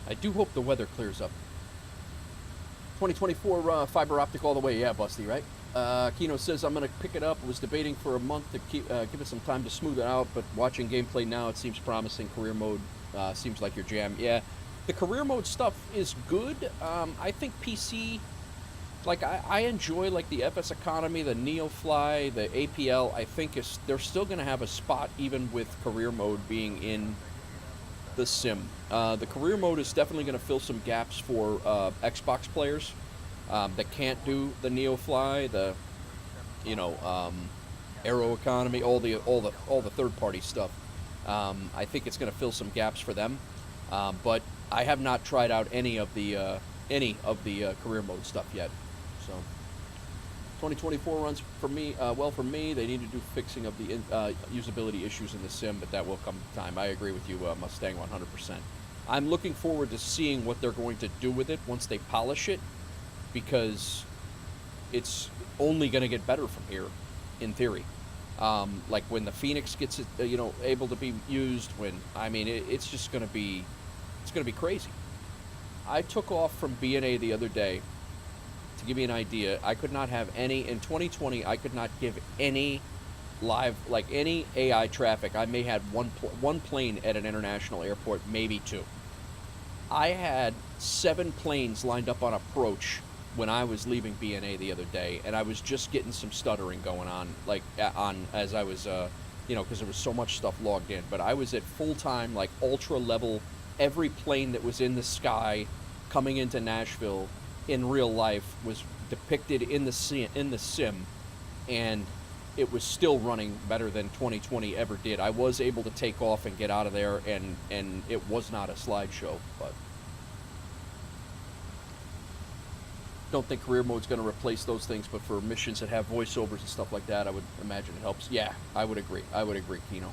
I do hope the weather clears up. 2024 fiber optic all the way. Yeah, Busty, right? Kino says, I'm going to pick it up. Was debating for a month to keep give it some time to smooth it out, but watching gameplay now, it seems promising. Career mode seems like your jam. Yeah, the career mode stuff is good. I think PC, like I enjoy like the FSEconomy, the NeoFly, the APL. I think they're still going to have a spot even with career mode being in the sim. The career mode is definitely going to fill some gaps for Xbox players that can't do the NeoFly, the Aero Economy, all the third-party stuff. I think it's going to fill some gaps for them. But I have not tried out any of the career mode stuff yet. So 2024 runs for me well for me. They need to do fixing of the usability issues in the sim, but that will come time. I agree with you, Mustang, 100%. I'm looking forward to seeing what they're going to do with it once they polish it, because it's only going to get better from here, in theory. Like when the Fenix gets it, able to be used. It's just going to be, it's going to be crazy. I took off from B&A the other day. To give you an idea, I could not have any in 2020. I could not give any live, like any AI traffic. I may have one plane at an international airport, maybe two. I had 7 planes lined up on approach when I was leaving B&A the other day, and I was just getting some stuttering going on, as I was, because there was so much stuff logged in. But I was at full time, like ultra level. Every plane that was in the sky coming into Nashville in real life was depicted in the sim, and it was still running better than 2020 ever did. I was able to take off and get out of there, and it was not a slideshow, but don't think career mode's going to replace those things, but for missions that have voiceovers and stuff like that, I would imagine it helps. Yeah, I would agree, Kino.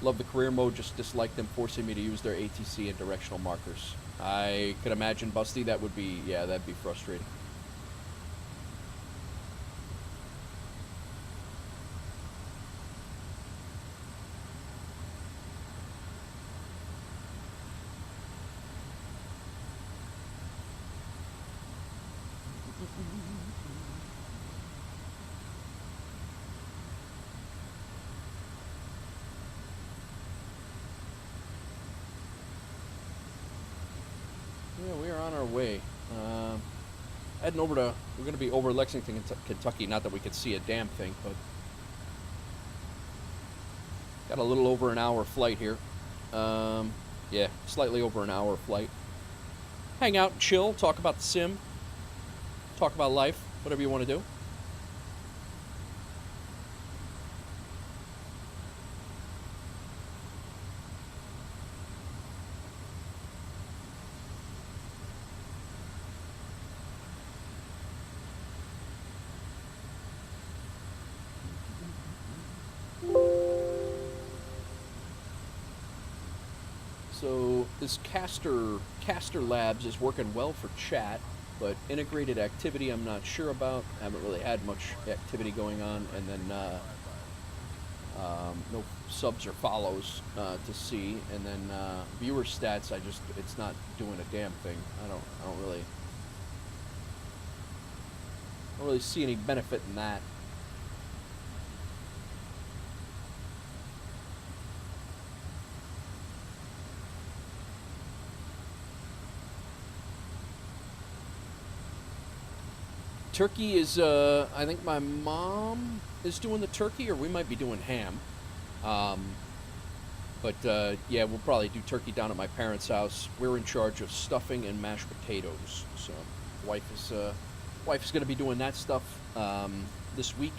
Love the career mode, just dislike them forcing me to use their ATC and directional markers. I could imagine, Busty, that'd be frustrating. Yeah, we are on our way. Heading over to, we're going to be over Lexington, Kentucky. Not that we could see a damn thing, but got a little over an hour flight here. Yeah, slightly over an hour flight. Hang out and chill, talk about the sim. talk about life, whatever you want to do. So this Caster Labs is working well for chat, but integrated activity I'm not sure about. Haven't really had much activity going on, and then no subs or follows to see, and then viewer stats. It's not doing a damn thing. I don't really see any benefit in that. Turkey is, I think my mom is doing the turkey, or we might be doing ham. But yeah, we'll probably do turkey down at my parents' house. We're in charge of stuffing and mashed potatoes. So wife's going to be doing that stuff this week,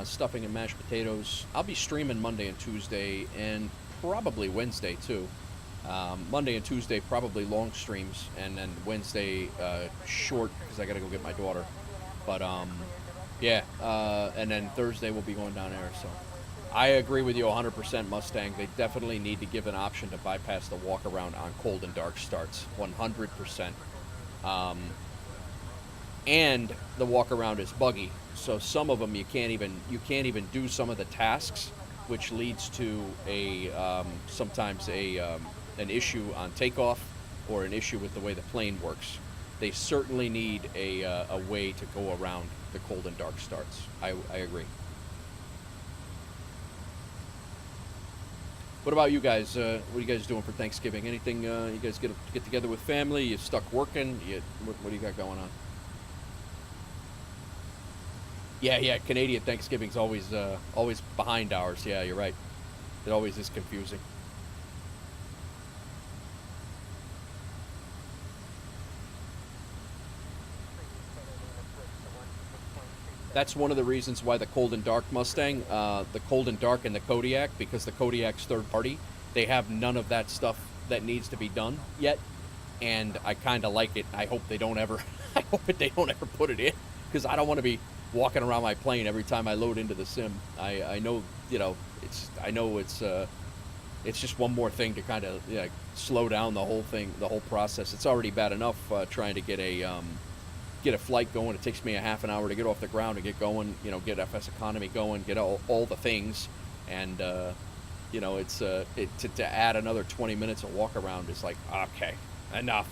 stuffing and mashed potatoes. I'll be streaming Monday and Tuesday, and probably Wednesday too. Monday and Tuesday probably long streams, and then Wednesday short because I got to go get my daughter. But yeah, and then Thursday we'll be going down there. So I agree with you 100%, Mustang. They definitely need to give an option to bypass the walk around on cold and dark starts, 100%. And the walk around is buggy, so some of them you can't even do some of the tasks, which leads to sometimes an issue on takeoff or an issue with the way the plane works. They certainly need a way to go around the cold and dark starts. I agree. What about you guys? What are you guys doing for Thanksgiving? Anything? You guys get together with family? You stuck working? What do you got going on? Yeah. Canadian Thanksgiving's always behind ours. Yeah, you're right. It always is confusing. That's one of the reasons why the cold and dark Mustang, the cold and dark and the Kodiak, because the Kodiak's third party, they have none of that stuff that needs to be done yet, and I kind of like it. I hope they don't ever put it in, because I don't want to be walking around my plane every time I load into the sim. I know, it's just one more thing to kind of slow down the whole thing, the whole process. It's already bad enough trying to get a flight going. It takes me a half an hour to get off the ground and get going, get FSEconomy going, get all the things, and to add another 20 minutes of walk around is like, okay, enough.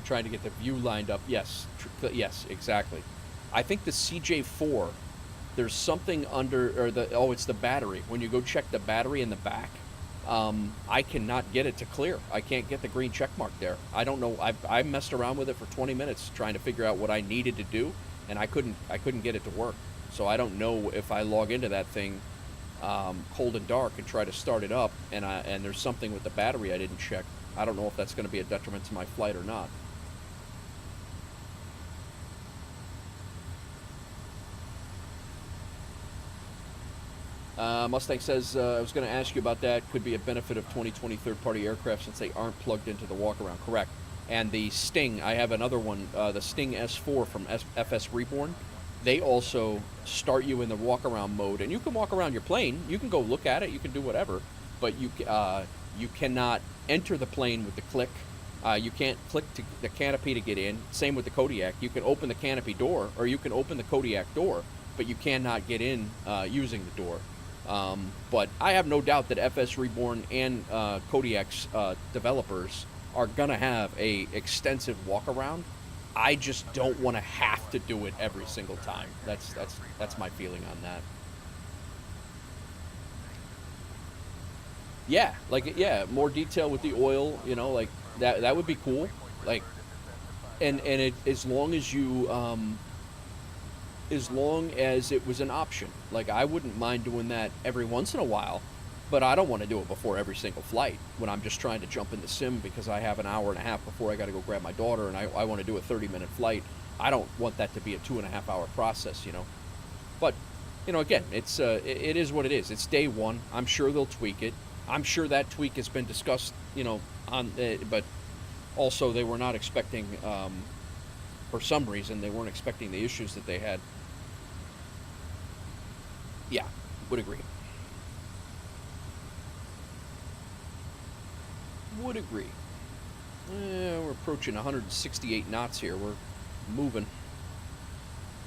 Trying to get the view lined up. Yes, exactly. I think the CJ4, there's something under, it's the battery. When you go check the battery in the back, I cannot get it to clear. I can't get the green check mark there. I don't know. I messed around with it for 20 minutes trying to figure out what I needed to do, and I couldn't get it to work. So I don't know if I log into that thing cold and dark and try to start it up, and there's something with the battery I didn't check. I don't know if that's going to be a detriment to my flight or not. Mustang says, I was going to ask you about that. Could be a benefit of 2020 third-party aircraft since they aren't plugged into the walk-around. Correct. And the Sting, I have another one, the Sting S4 from FS Reborn. They also start you in the walk-around mode, and you can walk around your plane. You can go look at it. You can do whatever, but you cannot enter the plane with the click. You can't click to the canopy to get in. Same with the Kodiak. You can open the canopy door, or you can open the Kodiak door, but you cannot get in using the door. But I have no doubt that FS Reborn and Kodiak's developers are gonna have a extensive walk around. I just don't want to have to do it every single time. That's my feeling on that. Yeah, more detail with the oil, like that would be cool. And as long as it was an option. I wouldn't mind doing that every once in a while, But I don't want to do it before every single flight when I'm just trying to jump in the sim because I have an hour and a half before I got to go grab my daughter and I want to do a 30-minute flight. I don't want that to be a 2.5-hour process, you know. But, you know, again, it is what it is. It's day one. I'm sure they'll tweak it. I'm sure that tweak has been discussed, you know, but also they were not expecting, for some reason, they weren't expecting the issues that they had. Yeah, would agree. Would agree. We're approaching 168 knots here. We're moving.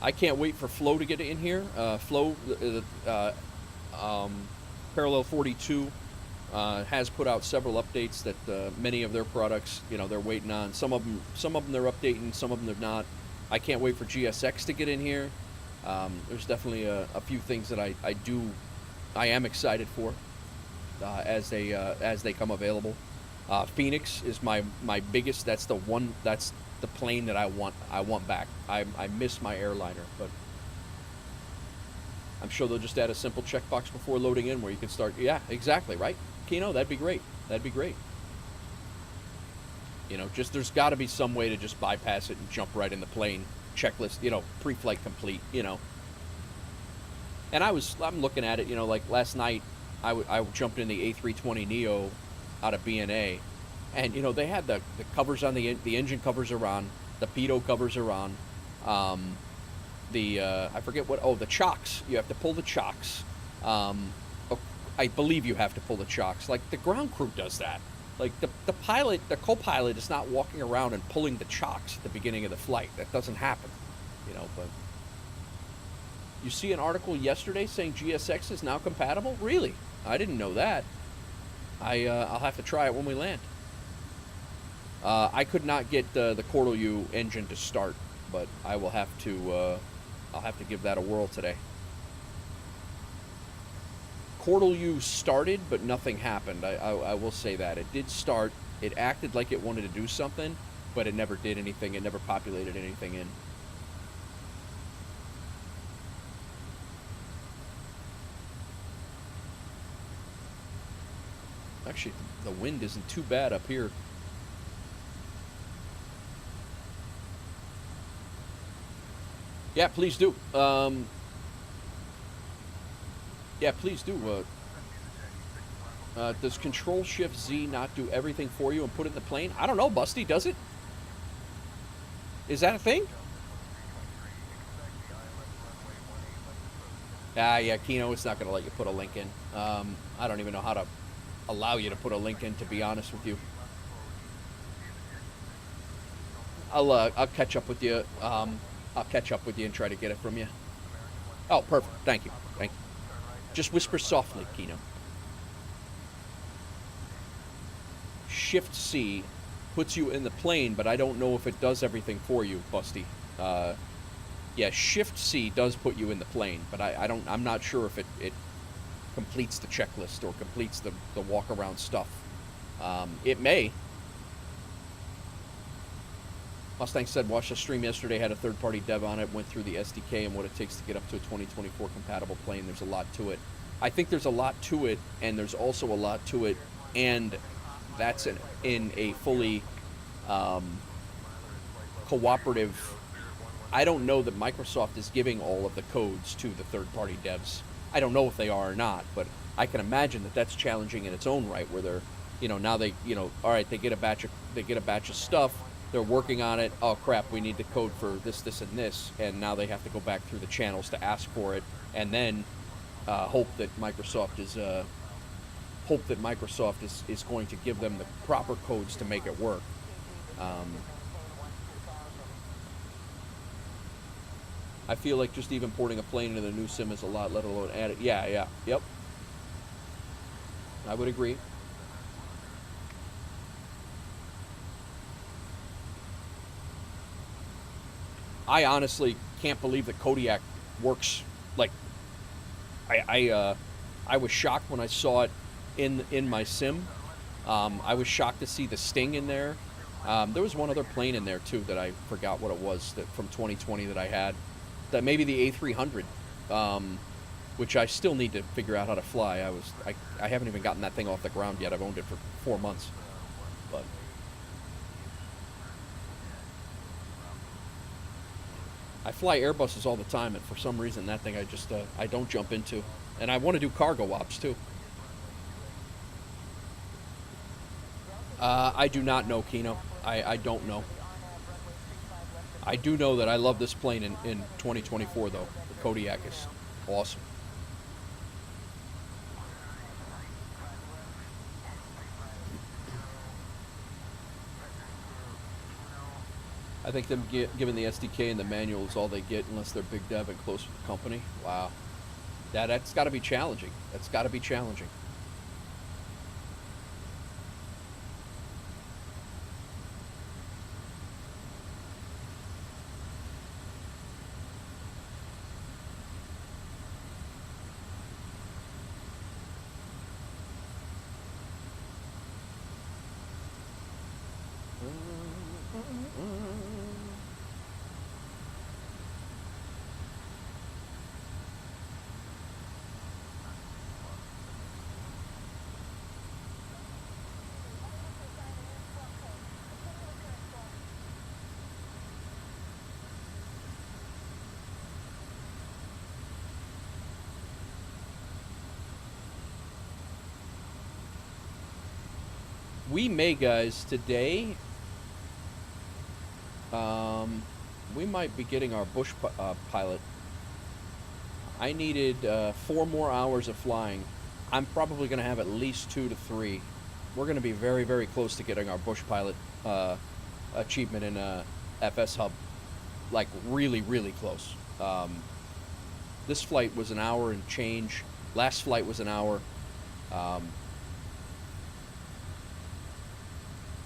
I can't wait for Flo to get in here. Flo, Parallel 42 has put out several updates that many of their products, you know, they're waiting on. Some of them they're updating, some of them they're not. I can't wait for GSX to get in here. There's definitely a few things that I am excited for as they come available. Phoenix is my biggest. That's the plane that I want back. I miss my airliner, but I'm sure they'll just add a simple checkbox before loading in where you can start. Yeah, exactly, right? Kino, that'd be great. That'd be great. You know, just there's got to be some way to just bypass it and jump right in the plane. Checklist, you know, pre-flight complete, you know. And I'm looking at it, you know, like last night I jumped in the A320 Neo out of B&A, and you know they had the covers on the engine covers are on, the pitot covers are on, I forget what, the chocks, you have to pull the chocks. I believe you have to pull the chocks. Like the ground crew does that. Like the co-pilot is not walking around and pulling the chocks at the beginning of the flight. That doesn't happen, you know. But you see an article yesterday saying GSX is now compatible. Really? I didn't know that. I'll have to try it when we land. I could not get the Kodiak engine to start, but I will have to. I'll have to give that a whirl today. Kodiak started, but nothing happened. I will say that. It did start. It acted like it wanted to do something, but it never did anything. It never populated anything in. Actually, the wind isn't too bad up here. Yeah, please do. Yeah, please do. Does Control-Shift-Z not do everything for you and put it in the plane? I don't know, Busty, does it? Is that a thing? Yeah, Kino, it's not going to let you put a link in. I don't even know how to allow you to put a link in, to be honest with you. I'll catch up with you. I'll catch up with you and try to get it from you. Oh, perfect. Thank you. Thank you. Just whisper softly, Kino. Shift-C puts you in the plane, but I don't know if it does everything for you, Busty. Yeah, Shift-C does put you in the plane, but I'm not sure if it completes the checklist or completes the walk-around stuff. It may. Mustang said, watched the stream yesterday, had a third-party dev on it, went through the SDK and what it takes to get up to a 2024 compatible plane. There's a lot to it. I think there's a lot to it, and there's also a lot to it, and that's in a fully cooperative. I don't know that Microsoft is giving all of the codes to the third-party devs. I don't know if they are or not, but I can imagine that that's challenging in its own right, where they're, you know, now they, you know, all right, they get a batch of stuff, they're working on it. Oh crap, we need the code for this, this, and this, and now they have to go back through the channels to ask for it, and then hope that Microsoft is going to give them the proper codes to make it work. I feel like just even porting a plane into the new sim is a lot, let alone add it. Yeah, yep. I would agree. I honestly can't believe that Kodiak works. Like, I was shocked when I saw it in my sim. I was shocked to see the Sting in there. There was one other plane in there too that I forgot what it was, that from 2020 that I had. That maybe the A300. which I still need to figure out how to fly. I haven't even gotten that thing off the ground yet. I've owned it for 4 months, but I fly Airbuses all the time, and for some reason that thing I just I don't jump into, and I want to do cargo ops too. I do not know, Kino. I don't know. I do know that I love this plane in 2024 though. The Kodiak is awesome. I think them giving the SDK and the manual is all they get unless they're big dev and close with the company. Wow. That's got to be challenging. That's got to be challenging. We may, guys, today, we might be getting our bush pilot. I needed 4 more hours of flying. I'm probably going to have at least 2 to 3. We're going to be very, very close to getting our bush pilot achievement in FS Hub. Like, really, really close. This flight was an hour and change. Last flight was an hour.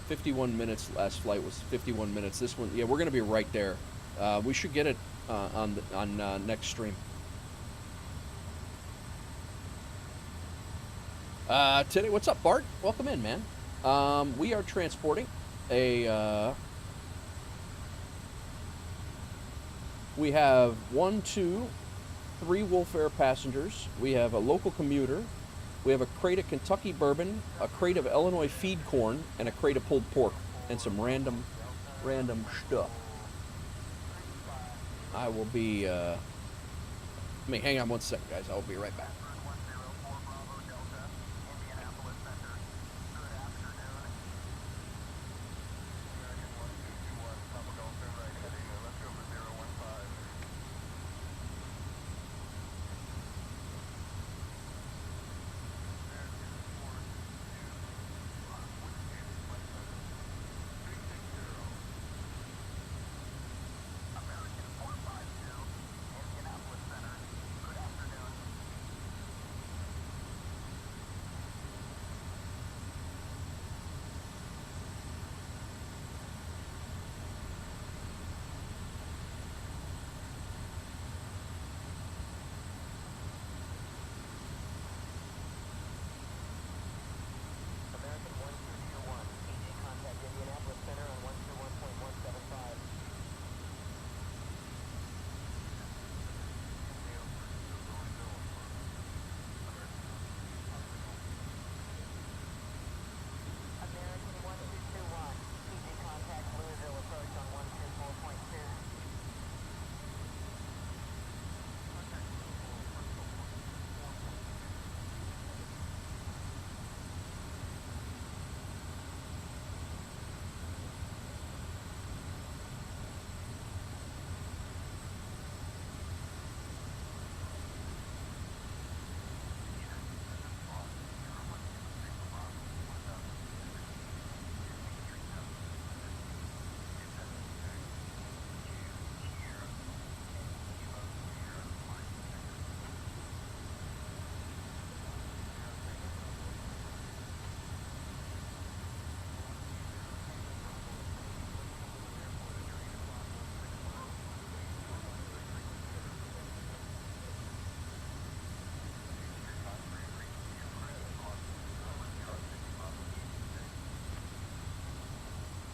51 minutes. Last flight was 51 minutes. This one, yeah, we're going to be right there. We should get it on next stream. Today, what's up, Bart? Welcome in, man. We are transporting a. We have 1, 2, 3 Wolf Air passengers. We have a local commuter. We have a crate of Kentucky bourbon, a crate of Illinois feed corn, and a crate of pulled pork, and some random stuff. I will be, hang on 1 second, guys. I will be right back.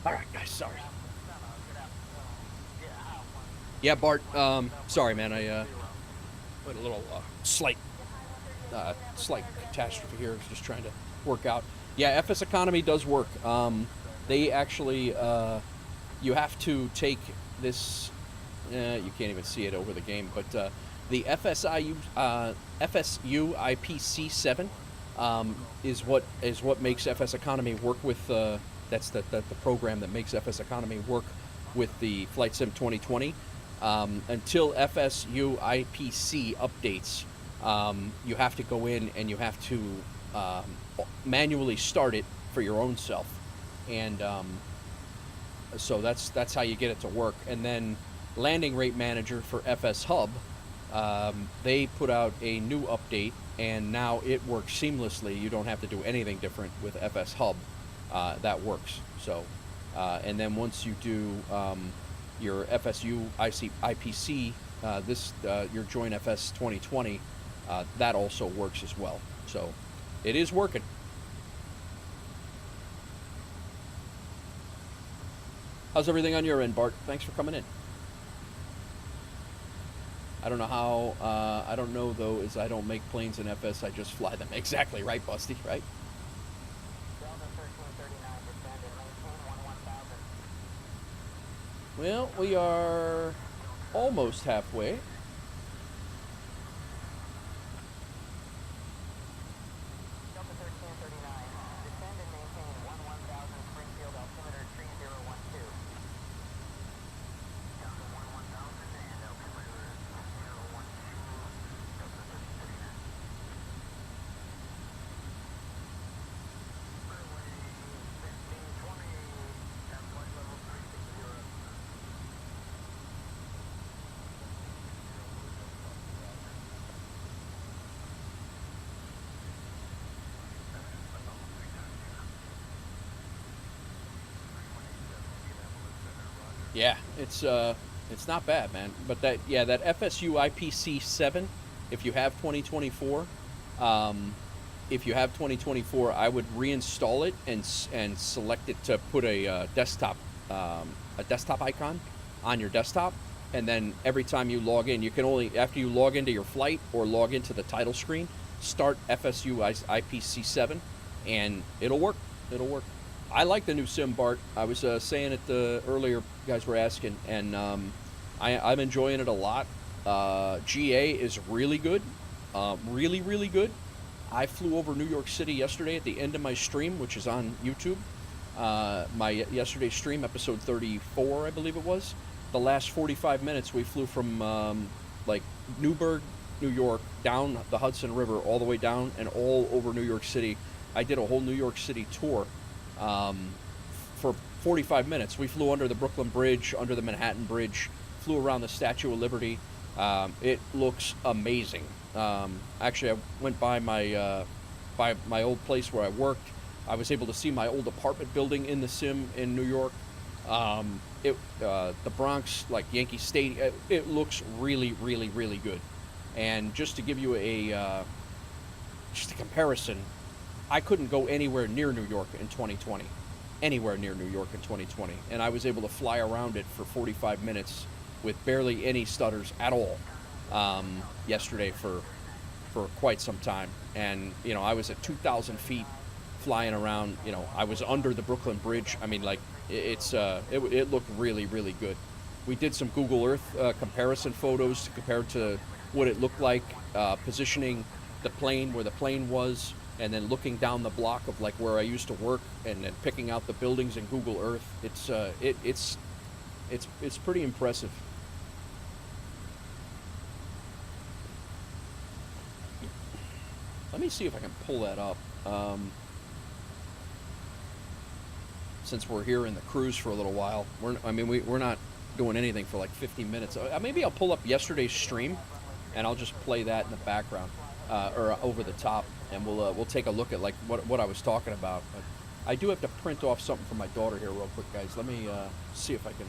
All right, guys, sorry. Yeah, Bart, sorry, man. I had a little slight slight catastrophe here. Just trying to work out. Yeah, FSEconomy does work. They actually, you have to take this. You can't even see it over the game, but the FSU IPC7 is what makes FSEconomy work with. That's the program that makes FSEconomy work with the Flight Sim 2020. Until FSU IPC updates, you have to go in and you have to manually start it for your own self, and so that's how you get it to work. And then Landing Rate Manager for FS Hub, they put out a new update, and now it works seamlessly. You don't have to do anything different with FS Hub. That works. So, and then once you do your FSU IPC, your Join FS 2020, that also works as well. So, it is working. How's everything on your end, Bart? Thanks for coming in. I don't know how, I don't know though, is I don't make planes in FS, I just fly them. Exactly, right, Busty, right? Well, we are almost halfway. Yeah, it's not bad, man. But that FSU IPC 7, if you have 2024, I would reinstall it and select it to put a desktop icon on your desktop, and then every time you log in, you can only, after you log into your flight or log into the title screen, start FSU IPC 7, and it'll work. It'll work. I like the new sim, Bart. I was saying it earlier, guys were asking, and I'm enjoying it a lot. GA is really good, really, really good. I flew over New York City yesterday at the end of my stream, which is on YouTube. My yesterday's stream, episode 34, I believe it was. The last 45 minutes, we flew from like Newburgh, New York, down the Hudson River, all the way down and all over New York City. I did a whole New York City tour. For 45 minutes. We flew under the Brooklyn Bridge, under the Manhattan Bridge, flew around the Statue of Liberty. It looks amazing. Actually, I went by my old place where I worked. I was able to see my old apartment building in the sim in New York. The Bronx, like Yankee Stadium, it looks really, really, really good. And just to give you a comparison, I couldn't go anywhere near New York in 2020. Anywhere near New York in 2020. And I was able to fly around it for 45 minutes with barely any stutters at all yesterday for quite some time. And, you know, I was at 2,000 feet flying around. You know, I was under the Brooklyn Bridge. I mean, like, it looked really, really good. We did some Google Earth comparison photos to compare to what it looked like, positioning the plane where the plane was, and then looking down the block of like where I used to work, and then picking out the buildings in Google Earth. It's pretty impressive. Let me see if I can pull that up. Since we're here in the cruise for a little while, we're not doing anything for like 50 minutes. Maybe I'll pull up yesterday's stream, and I'll just play that in the background. Or over the top, and we'll take a look at like what I was talking about. But I do have to print off something for my daughter here real quick, guys. Let me see if I can.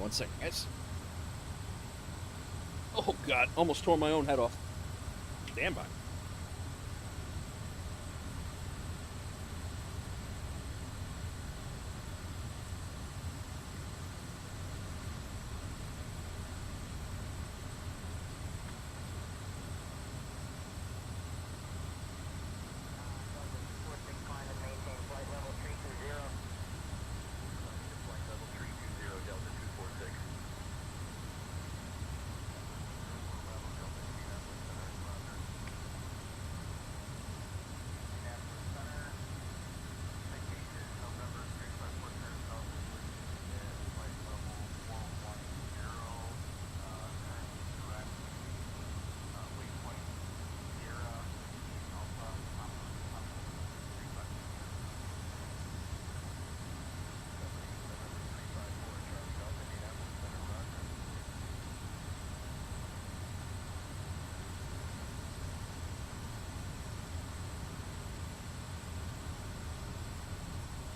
1 second, guys. Oh, God. Almost tore my own head off. Stand by.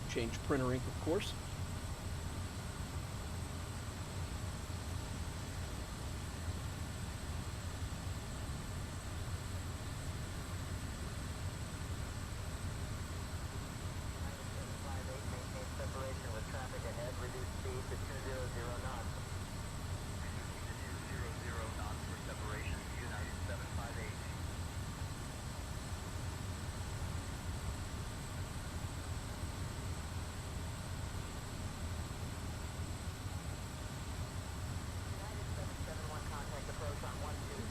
Change printer ink, of course.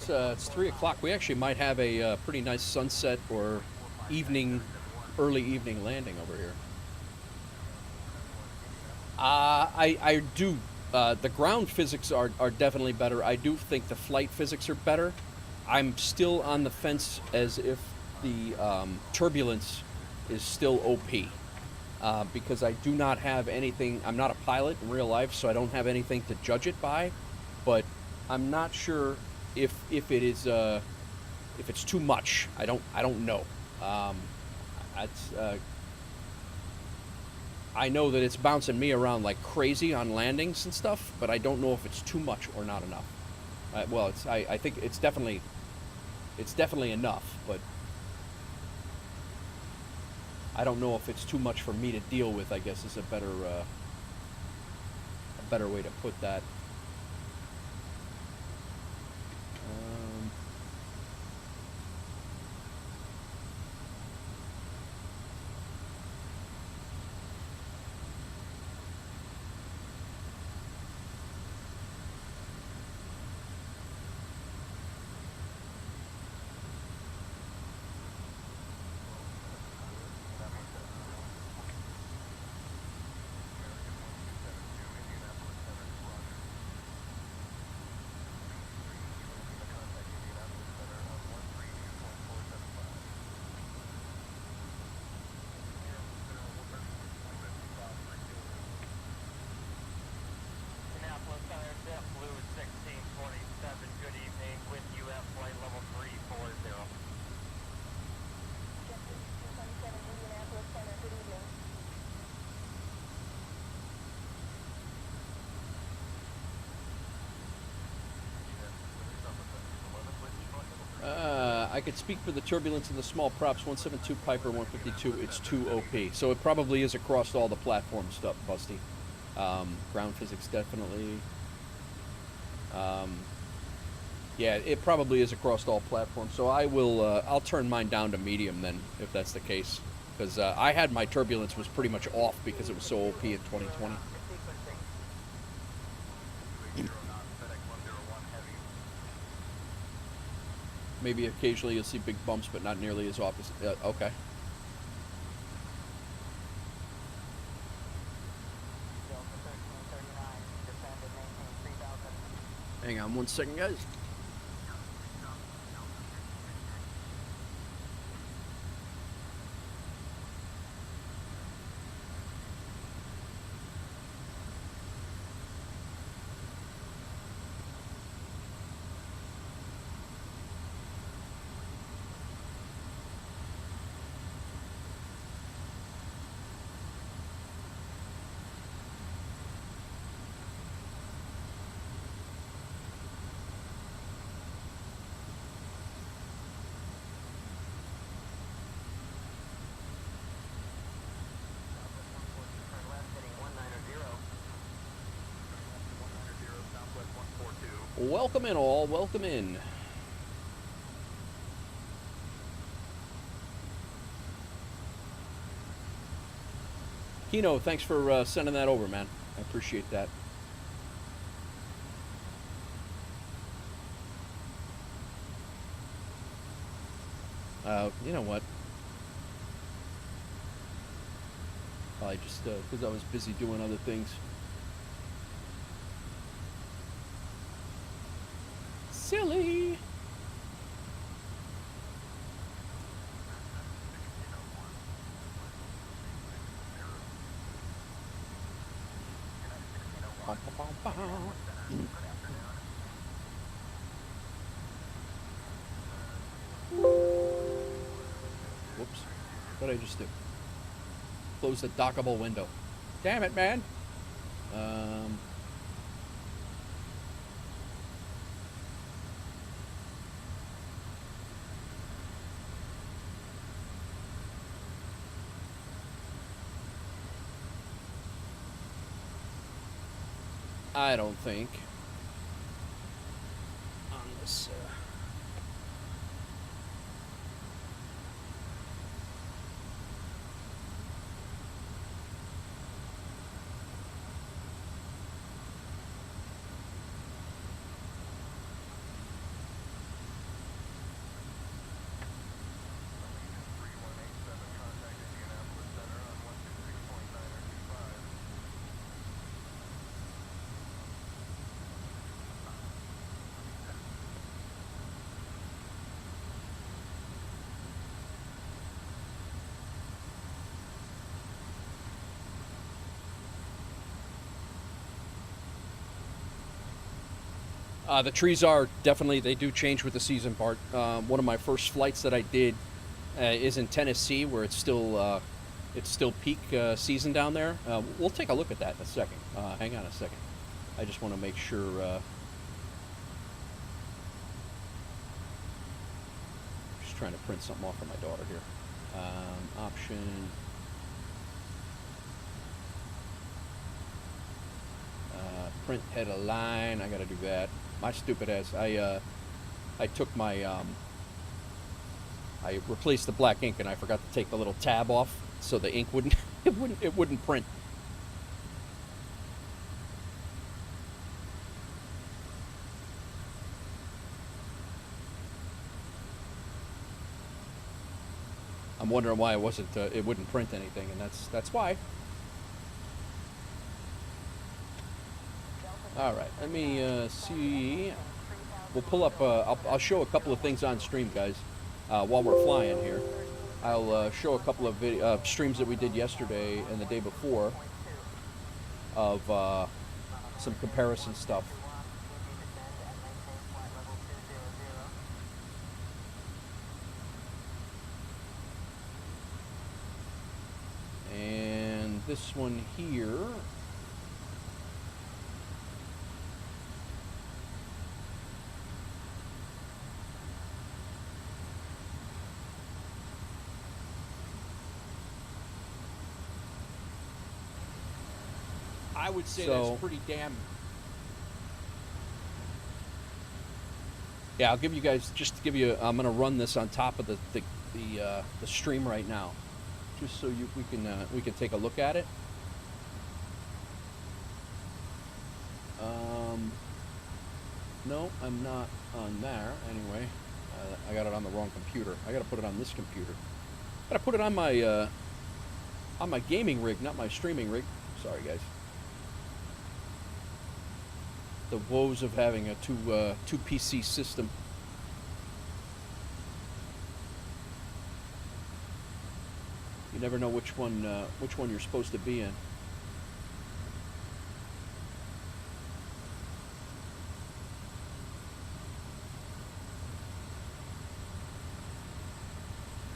It's 3 o'clock. We actually might have a pretty nice sunset or early evening landing over here. I do. The ground physics are definitely better. I do think the flight physics are better. I'm still on the fence as if the turbulence is still OP. Because I do not have anything. I'm not a pilot in real life, so I don't have anything to judge it by. But I'm not sure if it is if it's too much. I don't know. I know that it's bouncing me around like crazy on landings and stuff, but I don't know if it's too much or not enough. Well, I think it's definitely enough, but I don't know if it's too much for me to deal with. I guess is a better way to put that. I could speak for the turbulence in the small props, 172 Piper, 152, it's too OP. So it probably is across all the platform stuff, Busty. Ground physics, definitely. Yeah, it probably is across all platforms. So I'll turn mine down to medium then, if that's the case. Because I had my turbulence was pretty much off because it was so OP in 2020. Maybe occasionally you'll see big bumps, but not nearly as often. Okay. Hang on 1 second, guys. Welcome in all, welcome in. Kino, thanks for sending that over, man. I appreciate that. You know what? Probably just because I was busy doing other things. Silly. Whoops. What did I just do? Close the dockable window. Damn it, man. I don't think on this. The trees are definitely, they do change with the season part. One of my first flights that I did is in Tennessee, where it's still peak season down there. We'll take a look at that in a second. Hang on a second. I just want to make sure. Just trying to print something off for my daughter here. Option. Print head of line. I got to do that. My stupid ass. I took my I replaced the black ink and I forgot to take the little tab off, so the ink wouldn't it wouldn't print. I'm wondering why it wasn't it wouldn't print anything, and that's why. All right, let me see. We'll pull up. I'll show a couple of things on stream, guys, while we're flying here. I'll show a couple of streams that we did yesterday and the day before of some comparison stuff. And this one here. I would say that's pretty damn. Yeah, I'll give you guys, just to give you. I'm gonna run this on top of the stream right now, just so we can take a look at it. No, I'm not on there anyway. I got it on the wrong computer. I got to put it on this computer. I got to put it on my gaming rig, not my streaming rig. Sorry, guys. The woes of having a two PC system. You never know which one you're supposed to be in.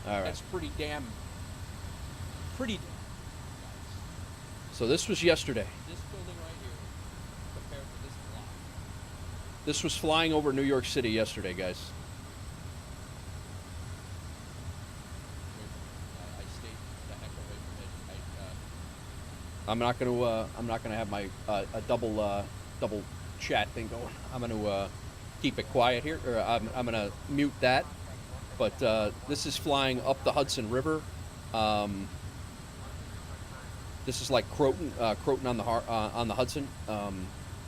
All right. That's pretty damn. So this was yesterday. This building right here, compared to this block. This was flying over New York City yesterday, guys. I stayed the heck away from it. I'm not gonna have my a double chat thing going. I'm going to keep it quiet here, or I'm going to mute that. But this is flying up the Hudson River. This is like Croton on the Hudson,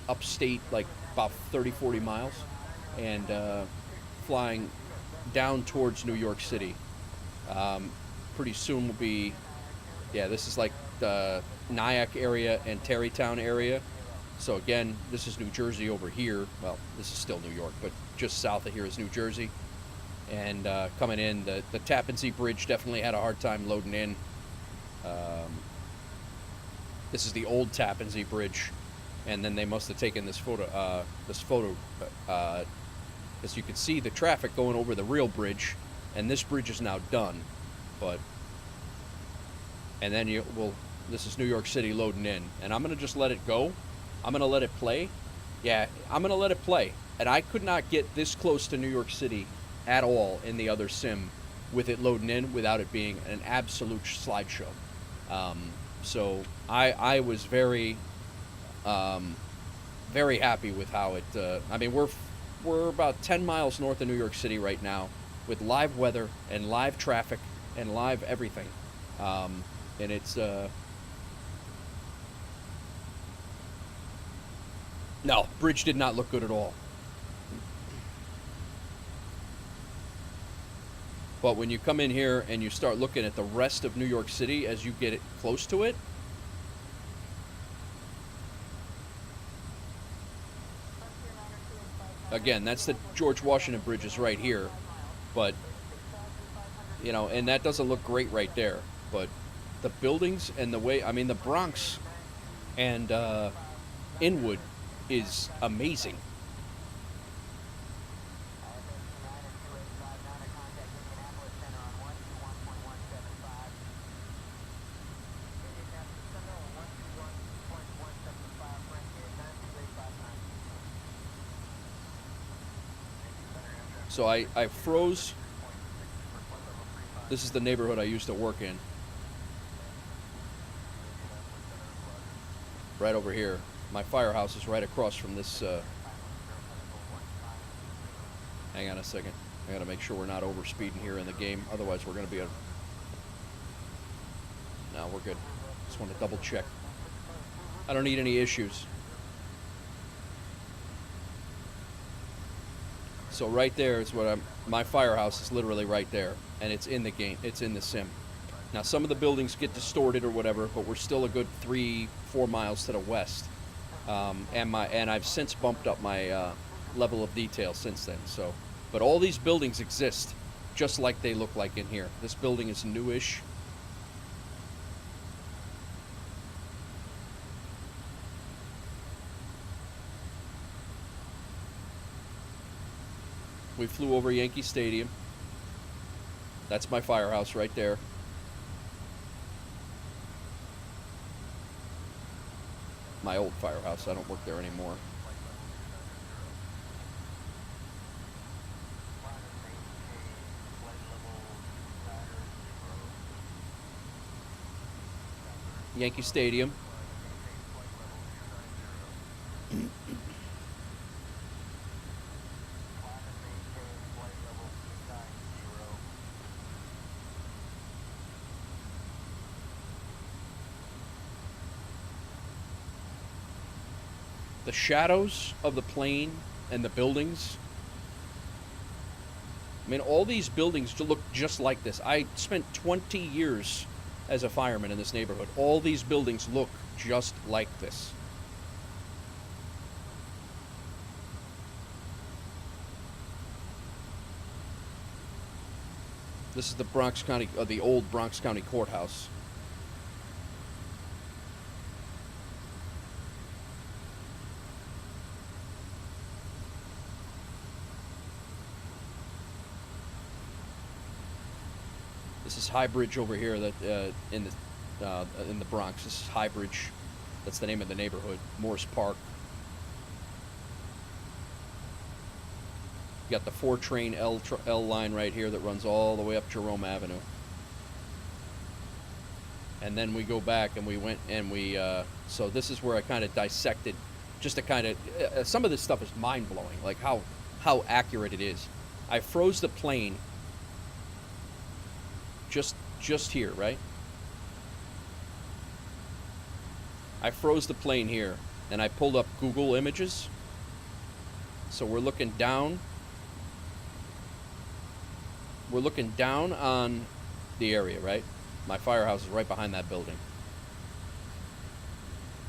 upstate, like about 30-40 miles, and flying down towards New York City. Pretty soon will be, yeah, this is like the Nyack area and Tarrytown area. So again, this is New Jersey over here. Well, this is still New York, but just south of here is New Jersey. And coming in, the Tappan Zee Bridge definitely had a hard time loading in. This is the old Tappan Zee Bridge, and then they must have taken this photo, as you can see the traffic going over the real bridge, and this bridge is now done. But, and then this is New York City loading in, and I'm gonna just let it go. I'm gonna let it play. Yeah, I'm gonna let it play. And I could not get this close to New York City at all in the other sim with it loading in without it being an absolute slideshow. So I was very very happy with how it. I mean, we're about 10 miles north of New York City right now, with live weather and live traffic and live everything, and it's. No, bridge did not look good at all. But when you come in here and you start looking at the rest of New York City as you get it close to it, again, that's the George Washington Bridge is right here, but, you know, and that doesn't look great right there, but the buildings and the way, I mean, the Bronx and Inwood is amazing. So I froze. This is the neighborhood I used to work in. Right over here. My firehouse is right across from this. Hang on a second. I gotta make sure we're not over speeding here in the game. Otherwise we're gonna be No, we're good. Just want to double check. I don't need any issues. So right there is what my firehouse is literally right there, and it's in the game. It's in the sim. Now some of the buildings get distorted or whatever, but we're still a good 3-4 miles to the west. And I've since bumped up my level of detail since then. So, but all these buildings exist just like they look like in here. This building is newish. We flew over Yankee Stadium. That's my firehouse right there. My old firehouse. I don't work there anymore. Yankee Stadium. The shadows of the plane and the buildings. I mean, all these buildings look just like this. I spent 20 years as a fireman in this neighborhood. All these buildings look just like this. This is the Bronx County, the old Bronx County Courthouse. This is High Bridge over here, that in the Bronx. This is High Bridge. That's the name of the neighborhood. Morris Park. You got the 4-train L line right here that runs all the way up Jerome Avenue. And then we go back and we went and we. So this is where I kind of dissected just to kind of, some of this stuff is mind-blowing, like how accurate it is. I froze the plane just here, right? I froze the plane here, and I pulled up Google Images. So we're looking down. We're looking down on the area, right? My firehouse is right behind that building.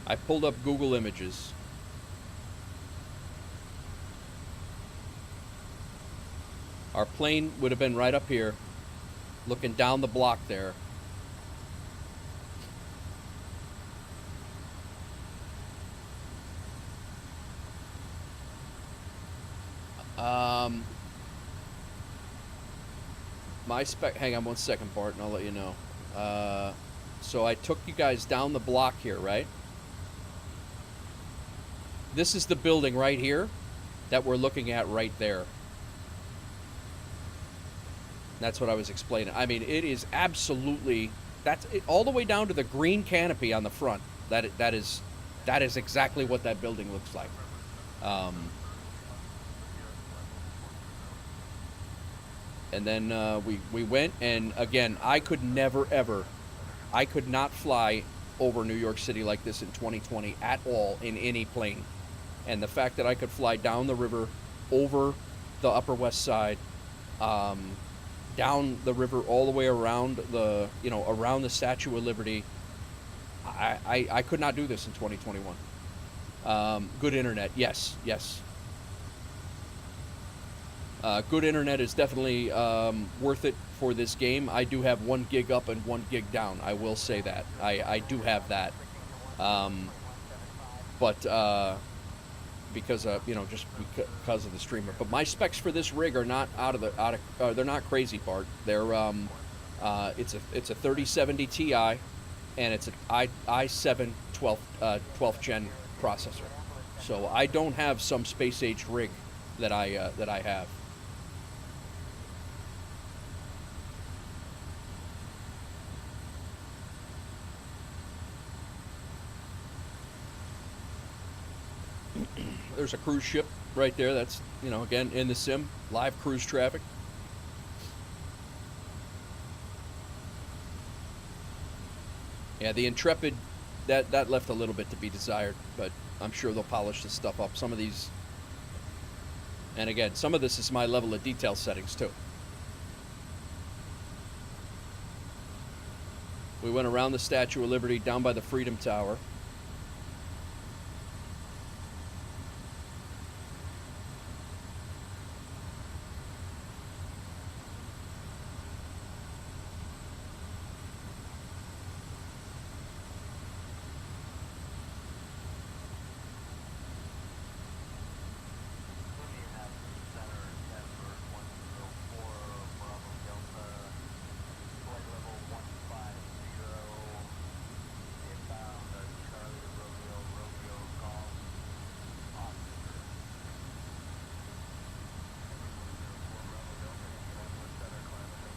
I pulled up Google Images. Our plane would have been right up here, looking down the block there. My spec, hang on one second, Bart, and I'll let you know. So I took you guys down the block here, right? This is the building right here that we're looking at right there. That's what I was explaining. I mean, it is absolutely, that's it, all the way down to the green canopy on the front. That is exactly what that building looks like. And then we went, and again, I could never, ever, I could not fly over New York City like this in 2020 at all in any plane. And the fact that I could fly down the river, over the Upper West Side, down the river all the way around the, around the Statue of Liberty, I could not do this in 2021. Good internet, yes. Good internet is definitely worth it for this game. I do have 1 gig up and 1 gig down. I will say that. I do have that. But because just because of the streamer. But my specs for this rig are not they're not crazy, Bart. They're it's a 3070 Ti, and it's an i7 12th gen processor. So I don't have some space age rig that I have. There's a cruise ship right there. That's, again, in the sim, live cruise traffic. Yeah, the Intrepid, that left a little bit to be desired, but I'm sure they'll polish this stuff up. Some of these, and again, some of this is my level of detail settings too. We went around the Statue of Liberty, down by the Freedom Tower.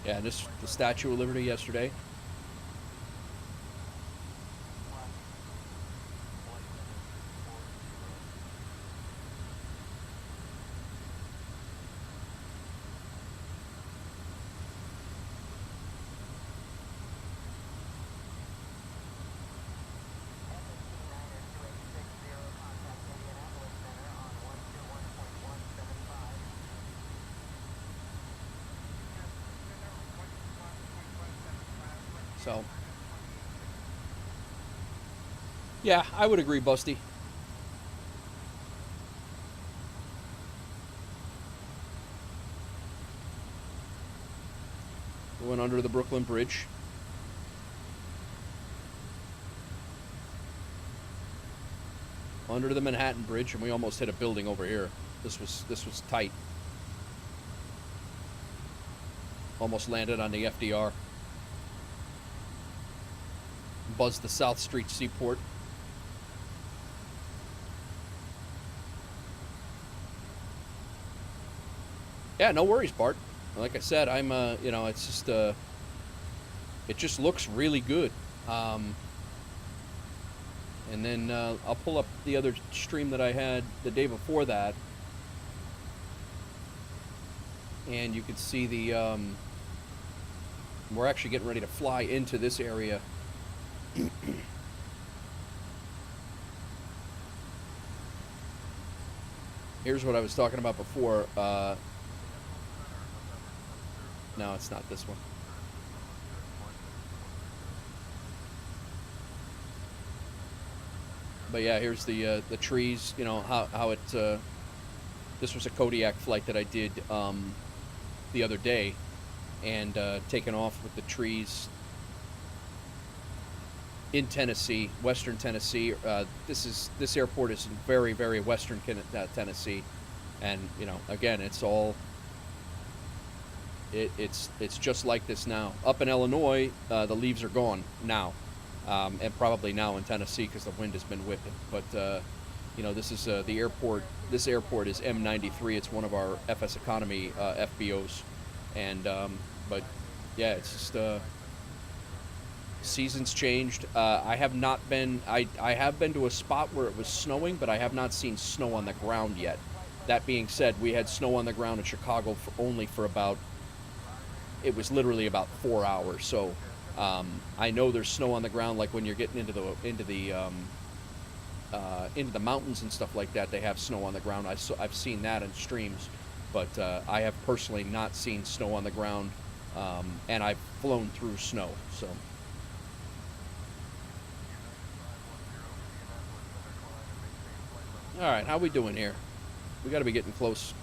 Yeah, this the Statue of Liberty yesterday. So, yeah, I would agree, Busty. We went under the Brooklyn Bridge. Under the Manhattan Bridge, and we almost hit a building over here. This was tight. Almost landed on the FDR. Buzzed the South Street Seaport. Yeah, no worries, Bart. Like I said, I'm, it's just, it just looks really good. And then I'll pull up the other stream that I had the day before that. And you can see the, we're actually getting ready to fly into this area. Here's what I was talking about before. No, it's not this one. But yeah, here's the trees. You know how it. This was a Kodiak flight that I did the other day, and taking off with the trees in Tennessee, Western Tennessee. This airport is in very, very Western Tennessee, and you know, again, it's all. It's just like this now. Up in Illinois, the leaves are gone now, and probably now in Tennessee because the wind has been whipping. But you know, this is the airport. This airport is M93. It's one of our FSEconomy FBOs, and but yeah, it's just seasons changed. I have not been. I have been to a spot where it was snowing, but I have not seen snow on the ground yet. That being said, we had snow on the ground in Chicago only for about. It was literally about 4 hours. So I know there's snow on the ground, like when you're getting into the mountains and stuff like that. They have snow on the ground. I've seen that in streams, but I have personally not seen snow on the ground, and I've flown through snow. So. All right, how we doing here? We got to be getting close.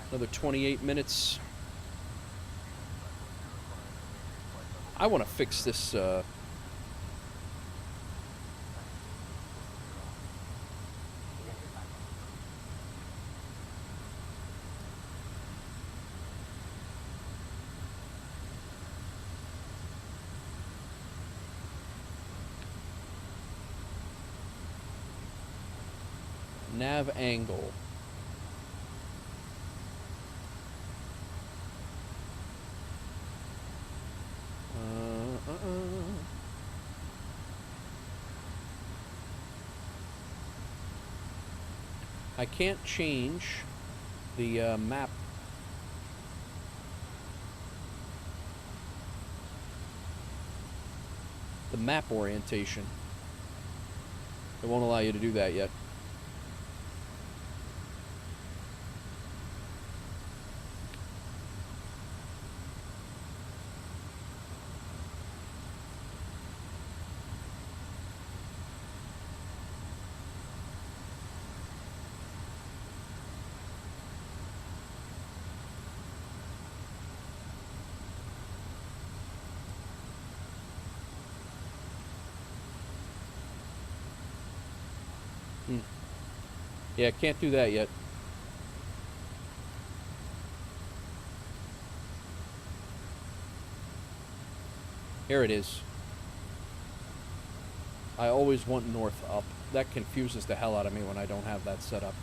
Another 28 minutes. I want to fix this. Nav angle. I can't change the map. The map orientation. It won't allow you to do that yet. Yeah, can't do that yet. Here it is. I always want north up. That confuses the hell out of me when I don't have that set up.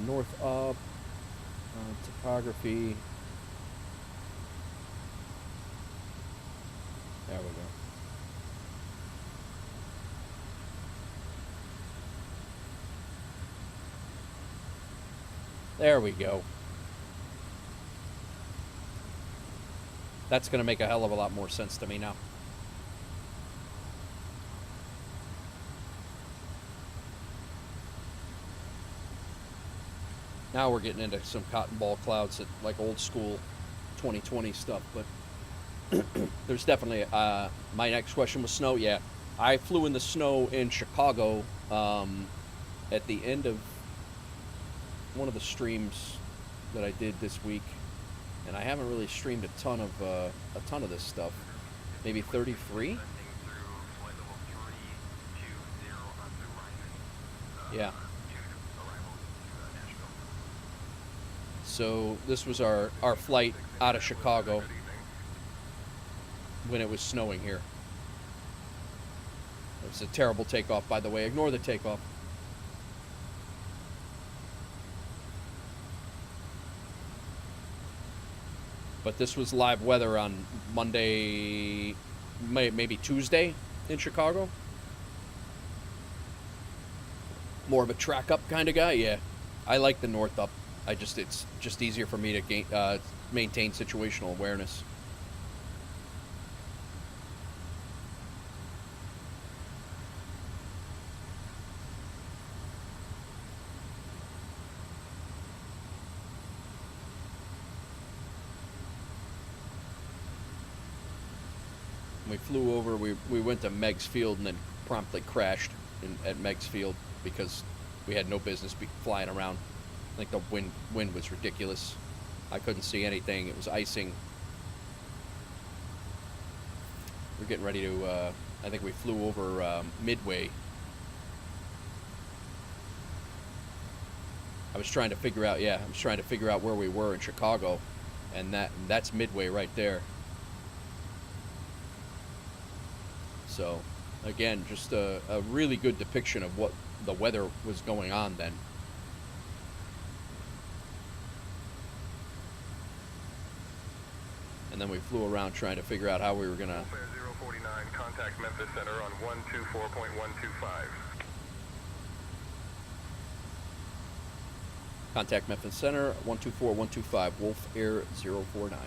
North up. Topography. There we go. There we go. That's going to make a hell of a lot more sense to me now. Now we're getting into some cotton ball clouds at like old school 2020 stuff, but there's definitely my next question was snow. Yeah, I flew in the snow in Chicago at the end of one of the streams that I did this week, and I haven't really streamed a ton of this stuff. Maybe 33. Yeah. So this was our flight out of Chicago when it was snowing here. It was a terrible takeoff, by the way. Ignore the takeoff. But this was live weather on Monday maybe Tuesday in Chicago. More of a track up kind of guy. Yeah, I like the north up. It's just easier for me to maintain situational awareness. We flew over, we went to Meigs Field and then promptly crashed at Meigs Field because we had no business flying around. I think the wind was ridiculous. I couldn't see anything. It was icing. We're getting ready to, I think we flew over Midway. I was trying to figure out where we were in Chicago, and that's Midway right there. So, again, just a really good depiction of what the weather was going on then. And then we flew around trying to figure out how we were gonna... 049, contact Memphis Center on 124.125. Contact Memphis Center, 124.125, Wolf Air 049.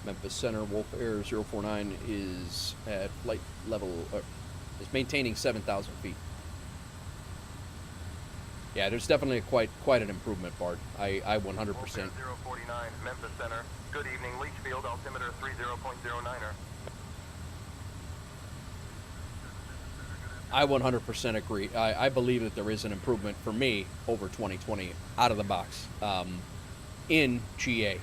Memphis Center, Wolf Air 049 is at flight level, is maintaining 7,000 feet. Yeah, there's definitely quite an improvement, Bart. I 100%. 049, Memphis Center. Good evening, Leach Field, altimeter 30.09er. I 100% agree. I believe that there is an improvement for me over 2020 out of the box in GA.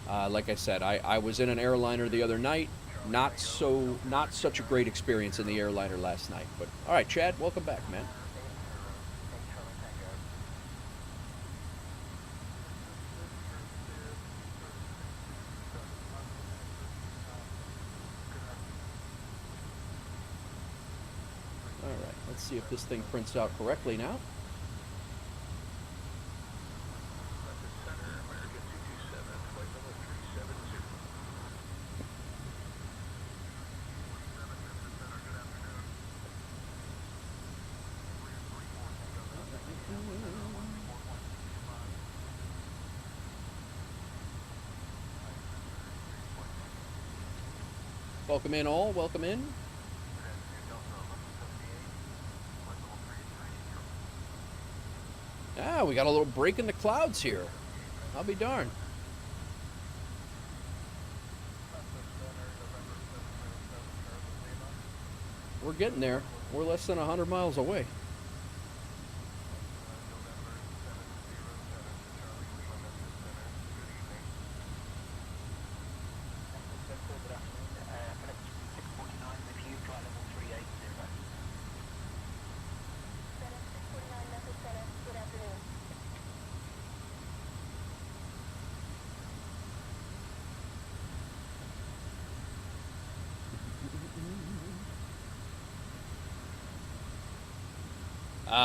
Like I said, I was in an airliner the other night. Not such a great experience in the airliner last night. But all right, Chad, welcome back, man. All right, let's see if this thing prints out correctly now. Welcome in all, welcome in. Ah, we got a little break in the clouds here. I'll be darned. We're getting there. We're less than 100 miles away.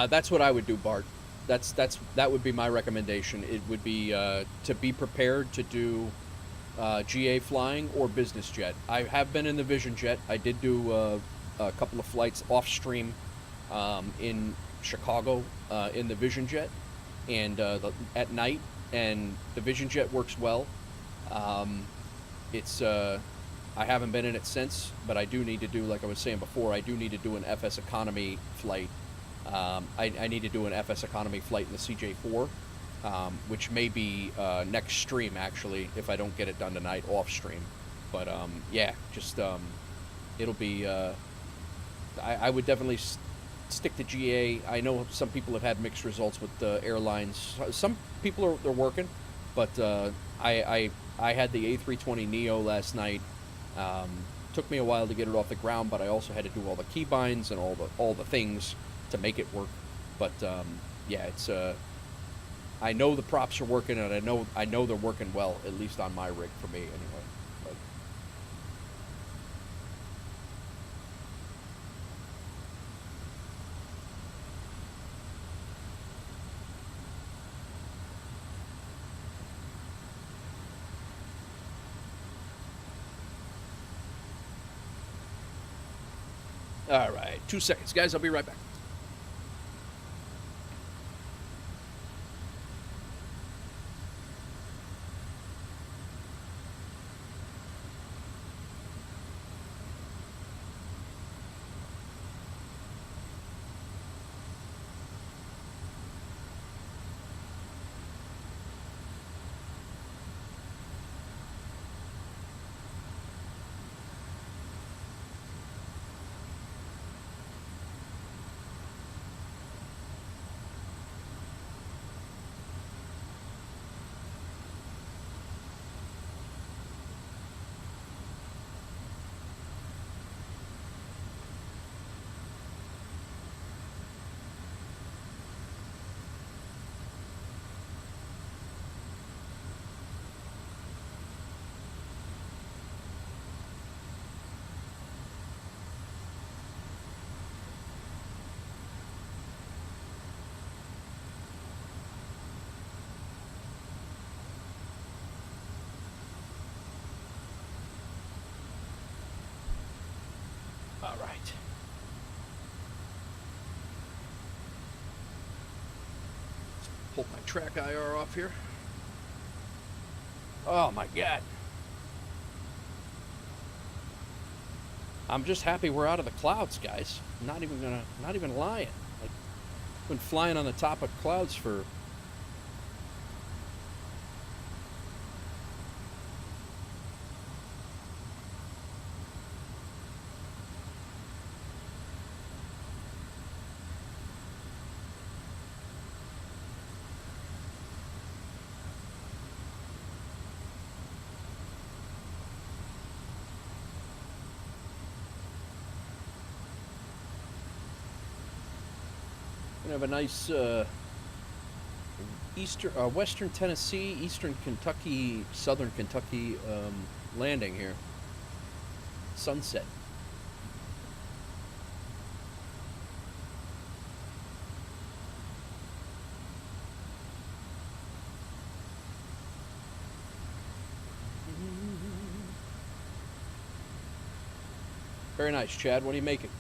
That's what I would do, Bart. That would be my recommendation. It would be to be prepared to do GA flying or business jet. I have been in the Vision Jet. I did do a couple of flights off stream in Chicago in the Vision Jet, and at night. And the Vision Jet works well. It's I haven't been in it since, but I do need to do, like I was saying before, I do need to do an FSEconomy flight. I need to do an FSEconomy flight in the CJ4, which may be next stream, actually, if I don't get it done tonight off stream. But yeah, just it'll be I would definitely stick to GA. I know some people have had mixed results with the airlines. Some people are working, but I had the A-320 Neo last night. Took me a while to get it off the ground, but I also had to do all the keybinds and all the things to make it work. But yeah, it's I know the props are working, and I know they're working well, at least on my rig for me anyway. But all right, 2 seconds, guys. I'll be right back. All right. Let's pull my track IR off here. Oh my God. I'm just happy we're out of the clouds, guys. I'm not even lying. Like, been flying on the top of clouds for have a nice western Tennessee, eastern Kentucky, southern Kentucky landing here. Sunset. Very nice, Chad. What are you making?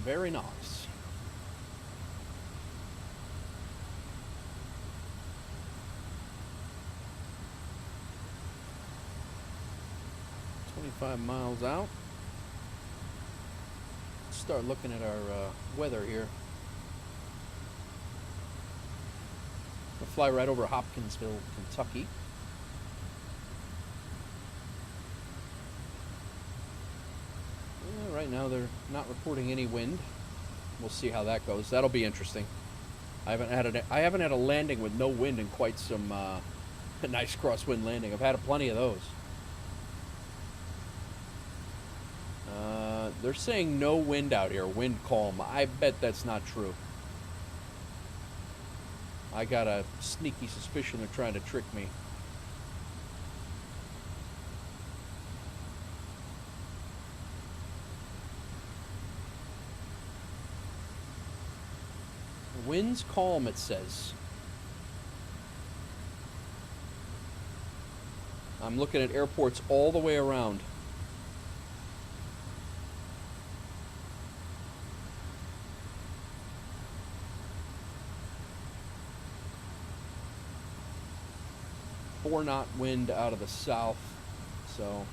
Very nice. "25 miles out." Let's start looking at our weather here. We'll fly right over Hopkinsville, Kentucky. Right now they're not reporting any wind. We'll see how that goes. That'll be interesting. I haven't had a landing with no wind in quite some a nice crosswind landing. I've had plenty of those. They're saying no wind out here, wind calm. I bet that's not true. I got a sneaky suspicion they're trying to trick me. Winds calm, it says. I'm looking at airports all the way around. Four-knot wind out of the south, so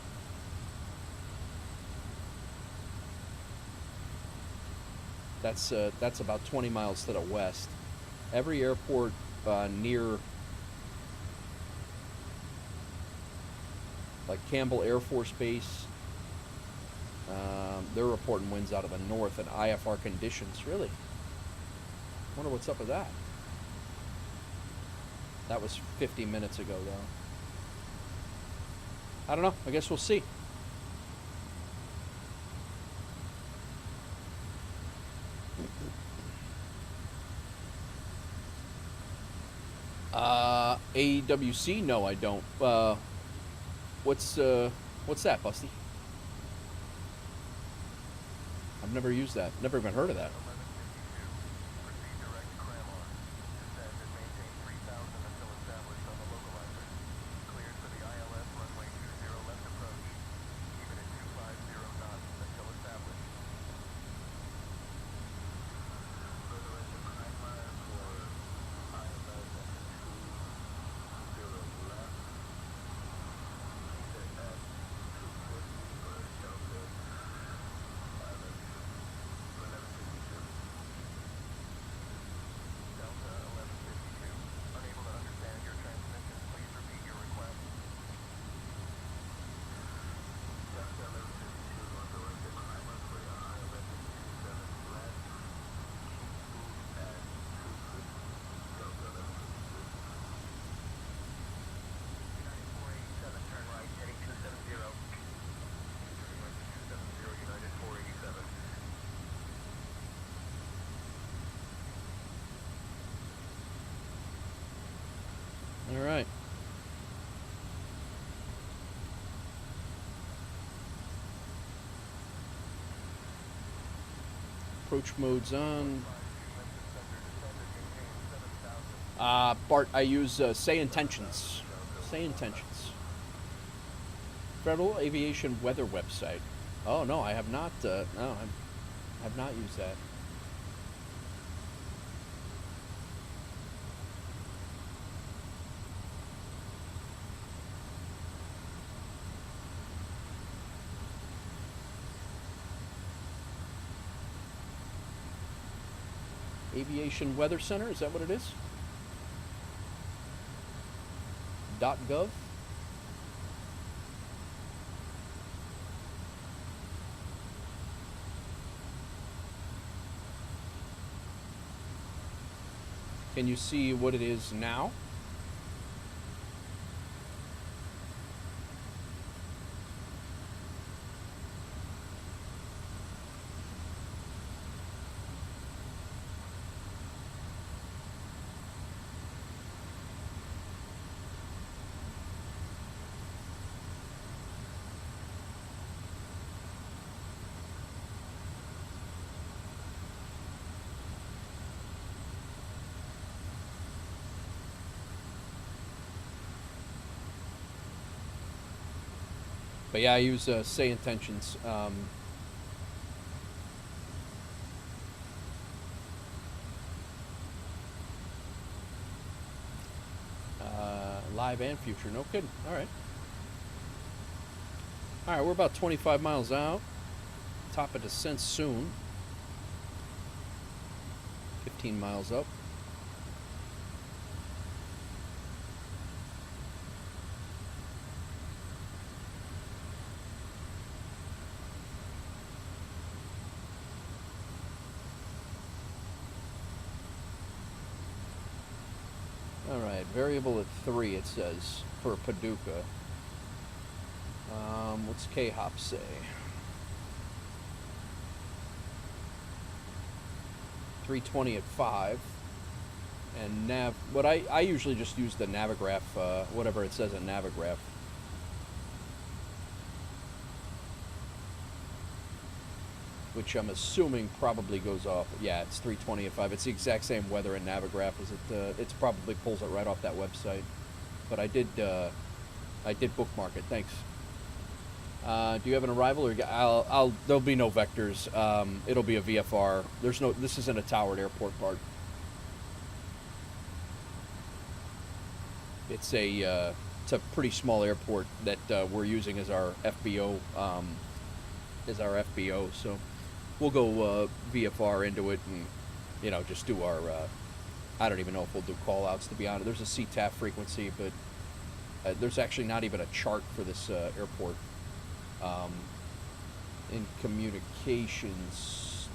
That's about 20 miles to the west. Every airport near, like Campbell Air Force Base, they're reporting winds out of the north and IFR conditions. Really? Wonder what's up with that. That was 50 minutes ago, though. I don't know. I guess we'll see. AWC? No, I don't. What's that, Busty? I've never used that. Never even heard of that. Proceed direct to Cramon. Descend and maintain 3,000 until established on the localizer. Cleared for the ILS runway 20 left approach. Keep it at 250 knots until established. Further into Cramon for ILS at 20 left. Keep it at 250 for Delta. Delta 1152. Unable to understand your transmission. Please repeat your request. Delta 1152 on the way to Climber for your ILS at 27 left. Keep at 250. Delta 1152. United 487, turn right, heading 270. Turning right to 270, United 487. All right. Approach mode's on. Bart, I use Say Intentions. Say Intentions. Federal Aviation Weather website. Oh no, I have not. No, I have not used that. Aviation Weather Center, is that what it is? .gov? Can you see what it is now? But yeah, I use Say Intentions. Live and future, no kidding. All right. All right, we're about 25 miles out. Top of descent soon. 15 miles up. Alright, variable at 3 it says for Paducah. What's K-Hop say? .320 at 5. And nav, what I usually just use the Navigraph, whatever it says in Navigraph. Which I'm assuming probably goes off. Yeah, it's 320 at 5. It's the exact same weather in Navigraph as it. It's probably pulls it right off that website. But I did bookmark it. Thanks. Do you have an arrival, or there'll be no vectors. It'll be a VFR. There's no. This isn't a towered airport, Bart. It's a pretty small airport that we're using as our FBO. So we'll go VFR into it and, you know, just do our, I don't even know if we'll do call-outs, to be honest. There's a CTAF frequency, but there's actually not even a chart for this airport. In communications,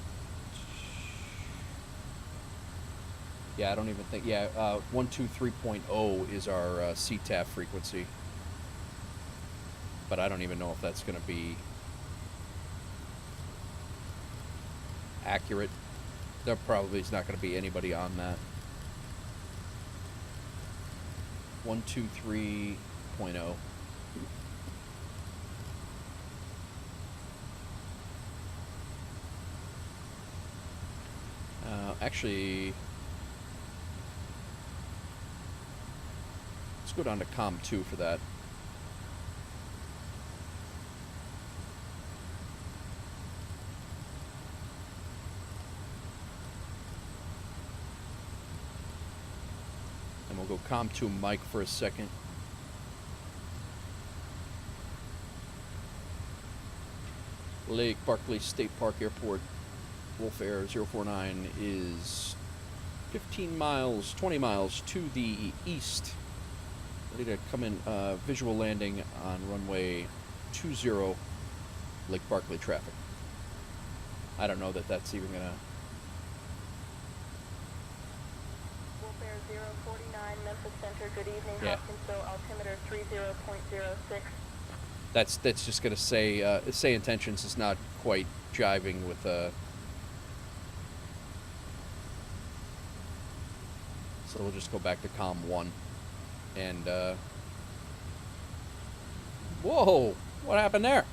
yeah, I don't even think, yeah, 123.0 is our CTAF frequency, but I don't even know if that's going to be accurate. There probably is not going to be anybody on that. 123.0. Actually, let's go down to COM 2 for that. And we'll go COM 2 Mike for a second. Lake Barkley State Park Airport. Wolf Air 049 is 15 miles, 20 miles to the east. Ready to come in visual landing on runway 20, Lake Barkley traffic. I don't know that that's even gonna... Wolf Air 049, Memphis Center, good evening. Yeah. Hopkinsville, altimeter 30.06. That's just gonna say intentions is not quite jiving with so we'll just go back to COM 1 and whoa, what happened there?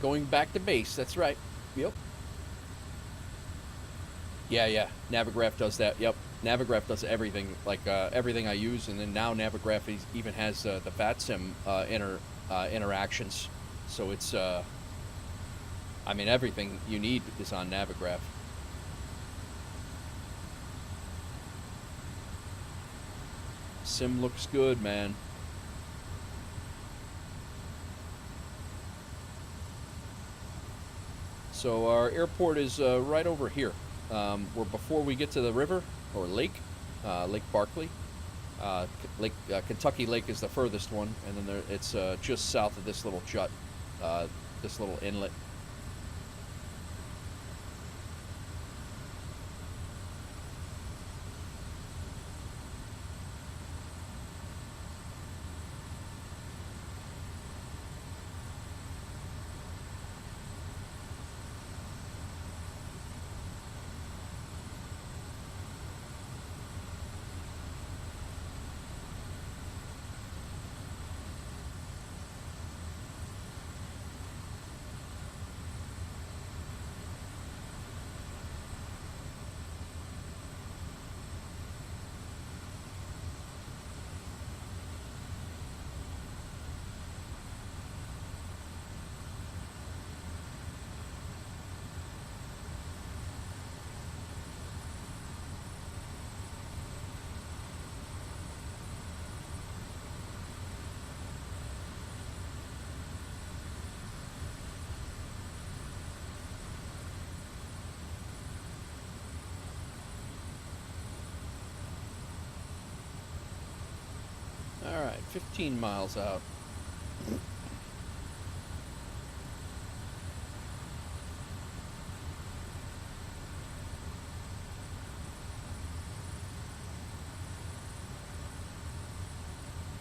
Going back to base, that's right. Yep. Yeah. Navigraph does that. Yep. Navigraph does everything, like everything I use, and then now Navigraph even has the VATSIM interactions. So it's, I mean, everything you need is on Navigraph. Sim looks good, man. So our airport is right over here. We're before we get to the river or lake, Lake Barkley. Kentucky Lake is the furthest one, and then it's just south of this little jut, this little inlet. All right, 15 miles out.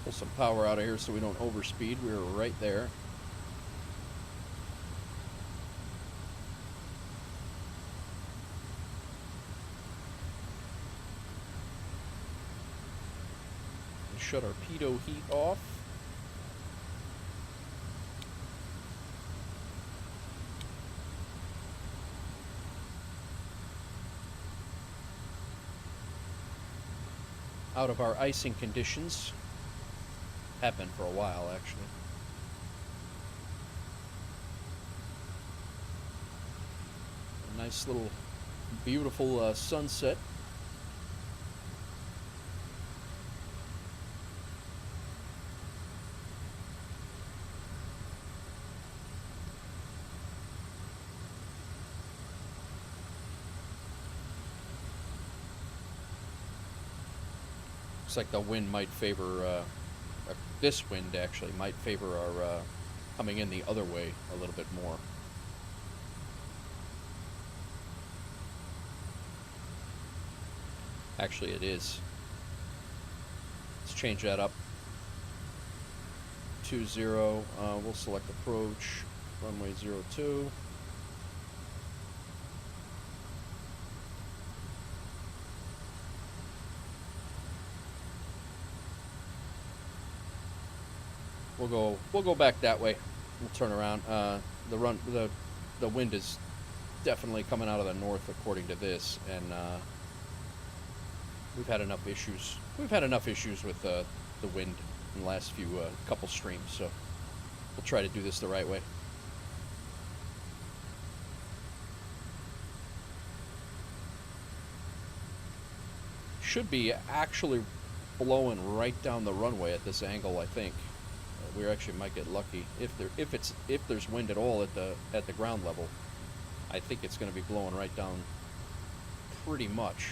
Pull some power out of here so we don't overspeed. We were right there. Shut our pitot heat off. Out of our icing conditions. Have been for a while, actually. A nice little Beautiful sunset. Looks like the wind might favor, this wind actually might favor our coming in the other way a little bit more. Actually, it is. Let's change that up. 20, we'll select approach, runway 02. We'll go back that way. We'll turn around. The wind is definitely coming out of the north according to this, and we've had enough issues. We've had enough issues with the wind in the last few couple streams, so we'll try to do this the right way. Should be actually blowing right down the runway at this angle, I think. We actually might get lucky if there's wind at all at the ground level. I think it's going to be blowing right down pretty much.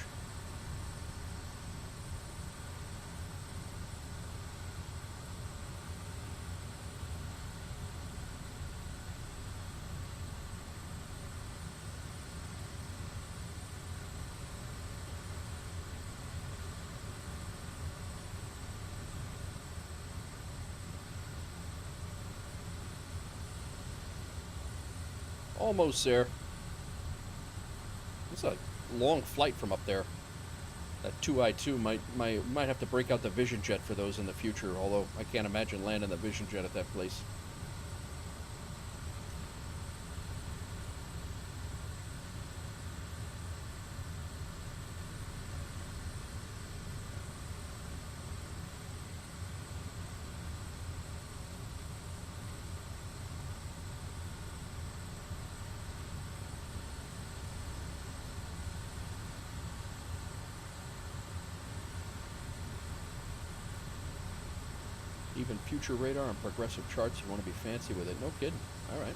Almost there. It's a long flight from up there. That 2I-2 might have to break out the Vision Jet for those in the future, although I can't imagine landing the Vision Jet at that place. Even future radar and progressive charts, you want to be fancy with it. No kidding. All right.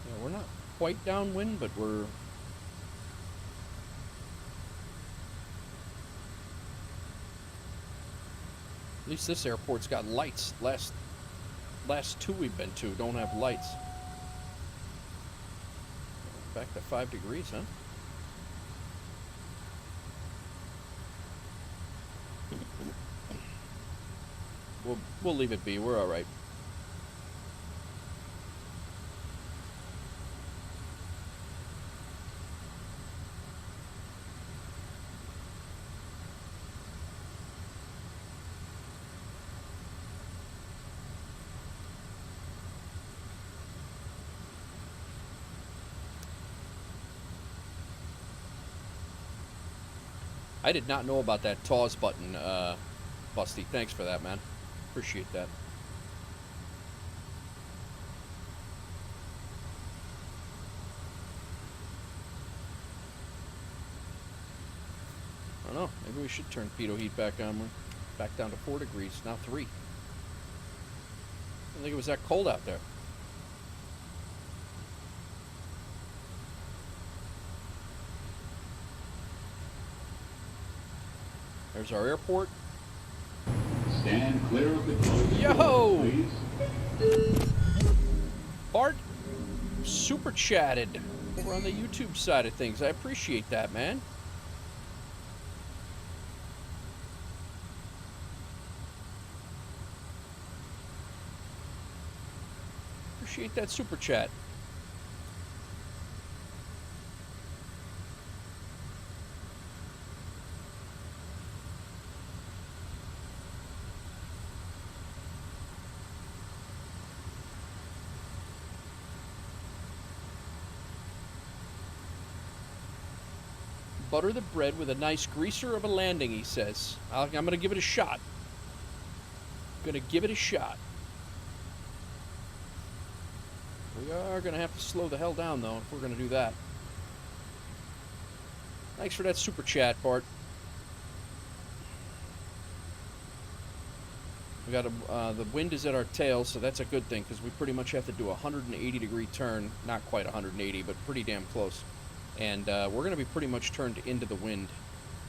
Yeah, we're not quite downwind, but we're... At least this airport's got lights. Last two we've been to don't have lights. Back to 5 degrees, huh? We'll leave it be. We're all right. I did not know about that pause button, Busty. Thanks for that, man. Appreciate that. I don't know. Maybe we should turn pitot heat back on. We're back down to 4 degrees, now 3. I didn't think it was that cold out there. There's our airport. Stand clear of the closing Yo! doors, please. Bart super chatted over on the YouTube side of things. I appreciate that, man. Appreciate that super chat. Butter the bread with a nice greaser of a landing, he says. I'm going to give it a shot. Going to give it a shot. We are going to have to slow the hell down, though, if we're going to do that. Thanks for that super chat, Bart. We got the wind is at our tail, so that's a good thing, because we pretty much have to do a 180-degree turn. Not quite 180, but pretty damn close. And we're going to be pretty much turned into the wind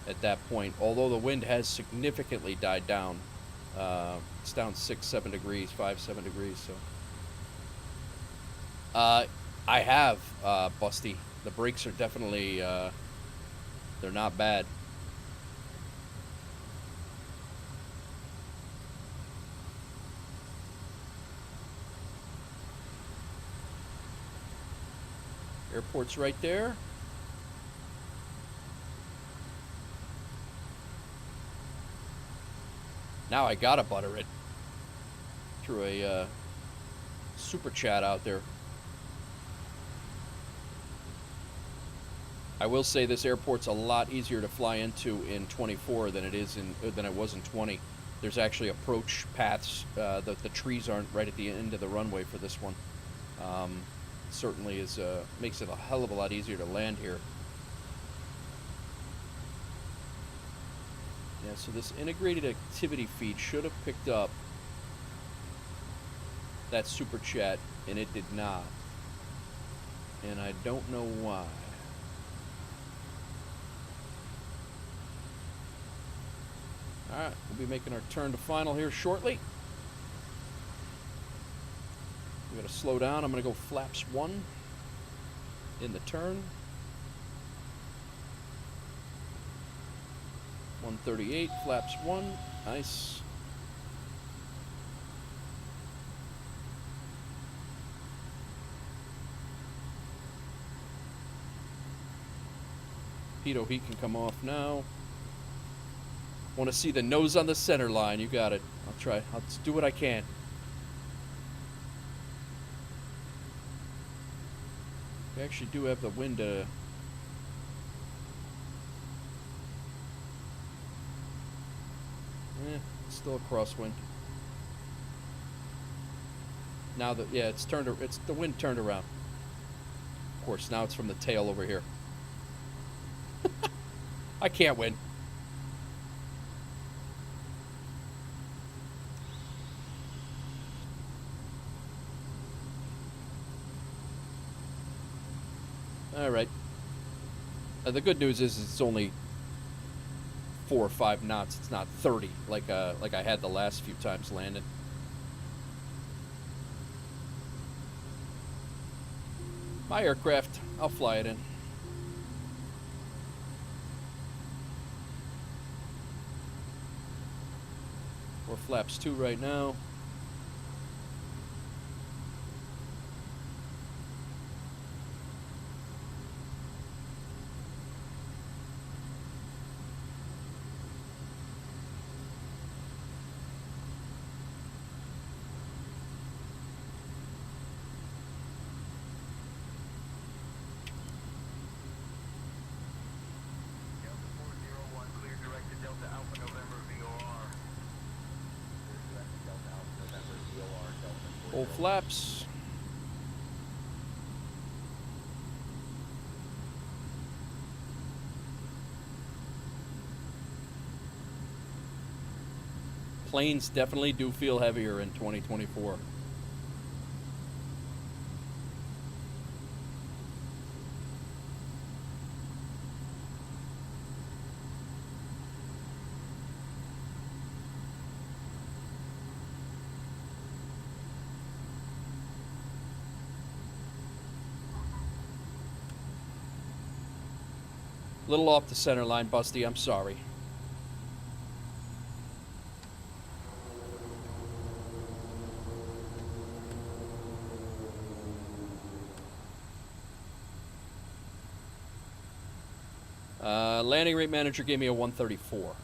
at that point, although the wind has significantly died down. It's down 6-7 degrees, 5-7 degrees, so... I have, Busty. The brakes are definitely, they're not bad. Airport's right there. Now I gotta butter it. Through a, super chat out there. I will say this airport's a lot easier to fly into in 24 than it was in 20. There's actually approach paths. The trees aren't right at the end of the runway for this one. Certainly is makes it a hell of a lot easier to land here. Yeah, so this integrated activity feed should have picked up that super chat, and it did not. And I don't know why. Alright, we'll be making our turn to final here shortly. We gotta slow down. I'm gonna go flaps 1 in the turn. 138, flaps 1. Nice. Pitot heat can come off now. Want to see the nose on the center line. You got it. I'll try. I'll do what I can. We actually do have the wind. Still a crosswind. Now that it's turned. It's the wind turned around. Of course, now it's from the tail over here. I can't win. All right. The good news is it's only 4 or 5 knots. It's not 30 like I had the last few times landing. My aircraft. I'll fly it in. We're flaps 2 right now. Full flaps. Planes definitely do feel heavier in 2024. Little off the center line, Busty. I'm sorry. Landing rate manager gave me a 134.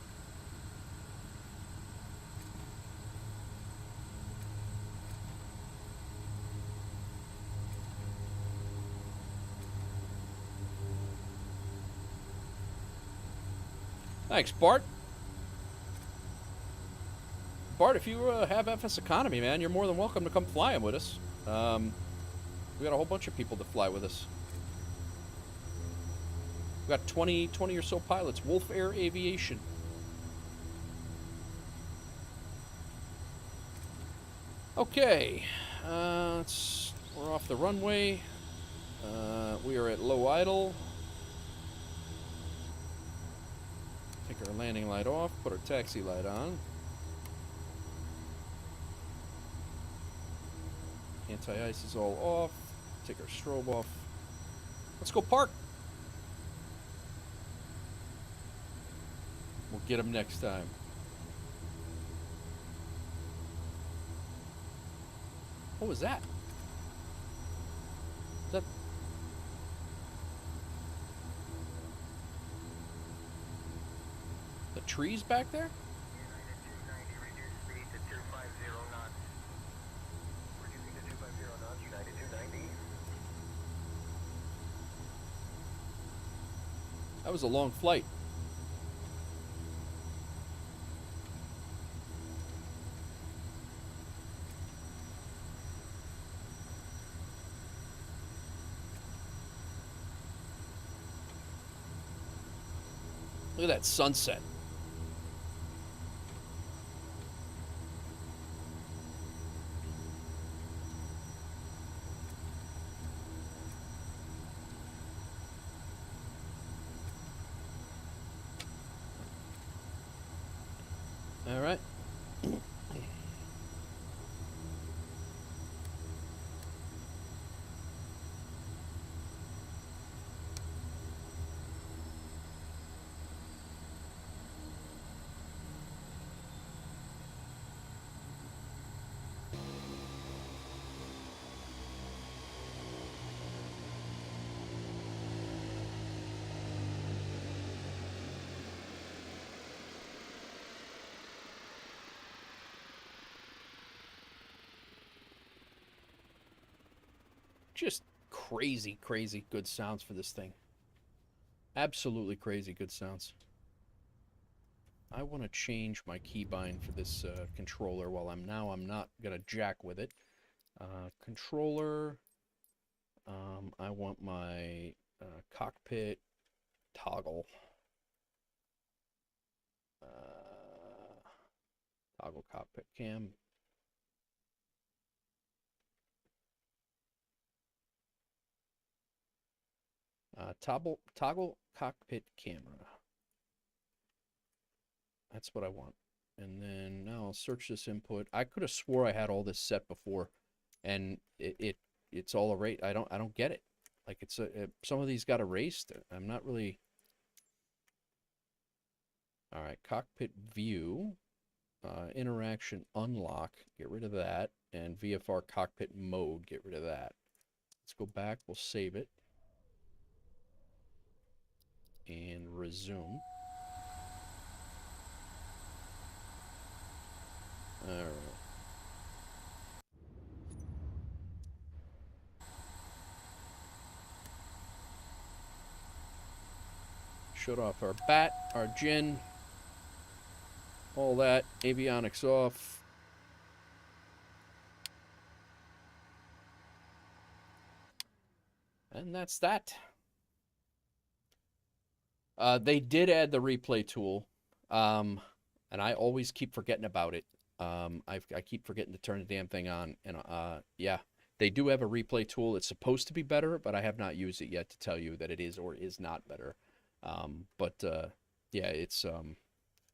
Thanks, Bart. Bart, if you have FSEconomy, man, you're more than welcome to come flying with us. We got a whole bunch of people that fly with us. We got 20 or so pilots. Wolf Air Aviation. Okay. We're off the runway. We are at low idle. Take our landing light off. Put our taxi light on. Anti-ice is all off. Take our strobe off. Let's go park. We'll get them next time. What was that? Is that... the trees back there? United 290, reduce speed to 250 knots. Reducing to 250 knots, United 290. That was a long flight. Look at that sunset. All right. Just crazy, crazy good sounds for this thing. Absolutely crazy good sounds. I want to change my keybind for this controller while I'm not going to jack with it. Controller, I want my cockpit toggle. Toggle cockpit cam. Toggle cockpit camera. That's what I want. And then now I'll search this input. I could have swore I had all this set before, and it's all erased. I don't get it. Like it's some of these got erased. I'm not really. All right, cockpit view, interaction unlock. Get rid of that, and VFR cockpit mode. Get rid of that. Let's go back. We'll save it. And resume. All right. Shut off our bat, our gin, all that. Avionics off. And that's that. They did add the replay tool, and I always keep forgetting about it. I keep forgetting to turn the damn thing on, and yeah, they do have a replay tool. It's supposed to be better, but I have not used it yet to tell you that it is or is not better. Yeah, it's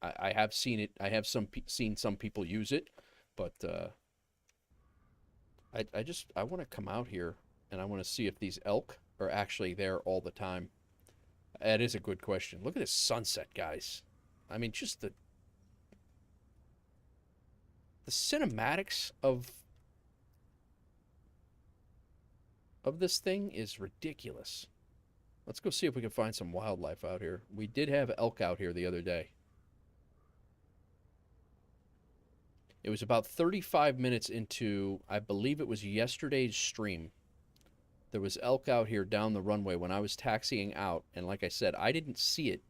I have seen it. I have seen some people use it, but I want to come out here and I want to see if these elk are actually there all the time. That is a good question. Look at this sunset, guys. I mean, just the cinematics of this thing is ridiculous. Let's go see if we can find some wildlife out here. We did have elk out here the other day. It was about 35 minutes into, I believe it was yesterday's stream. There was elk out here down the runway when I was taxiing out, and like I said, I didn't see it.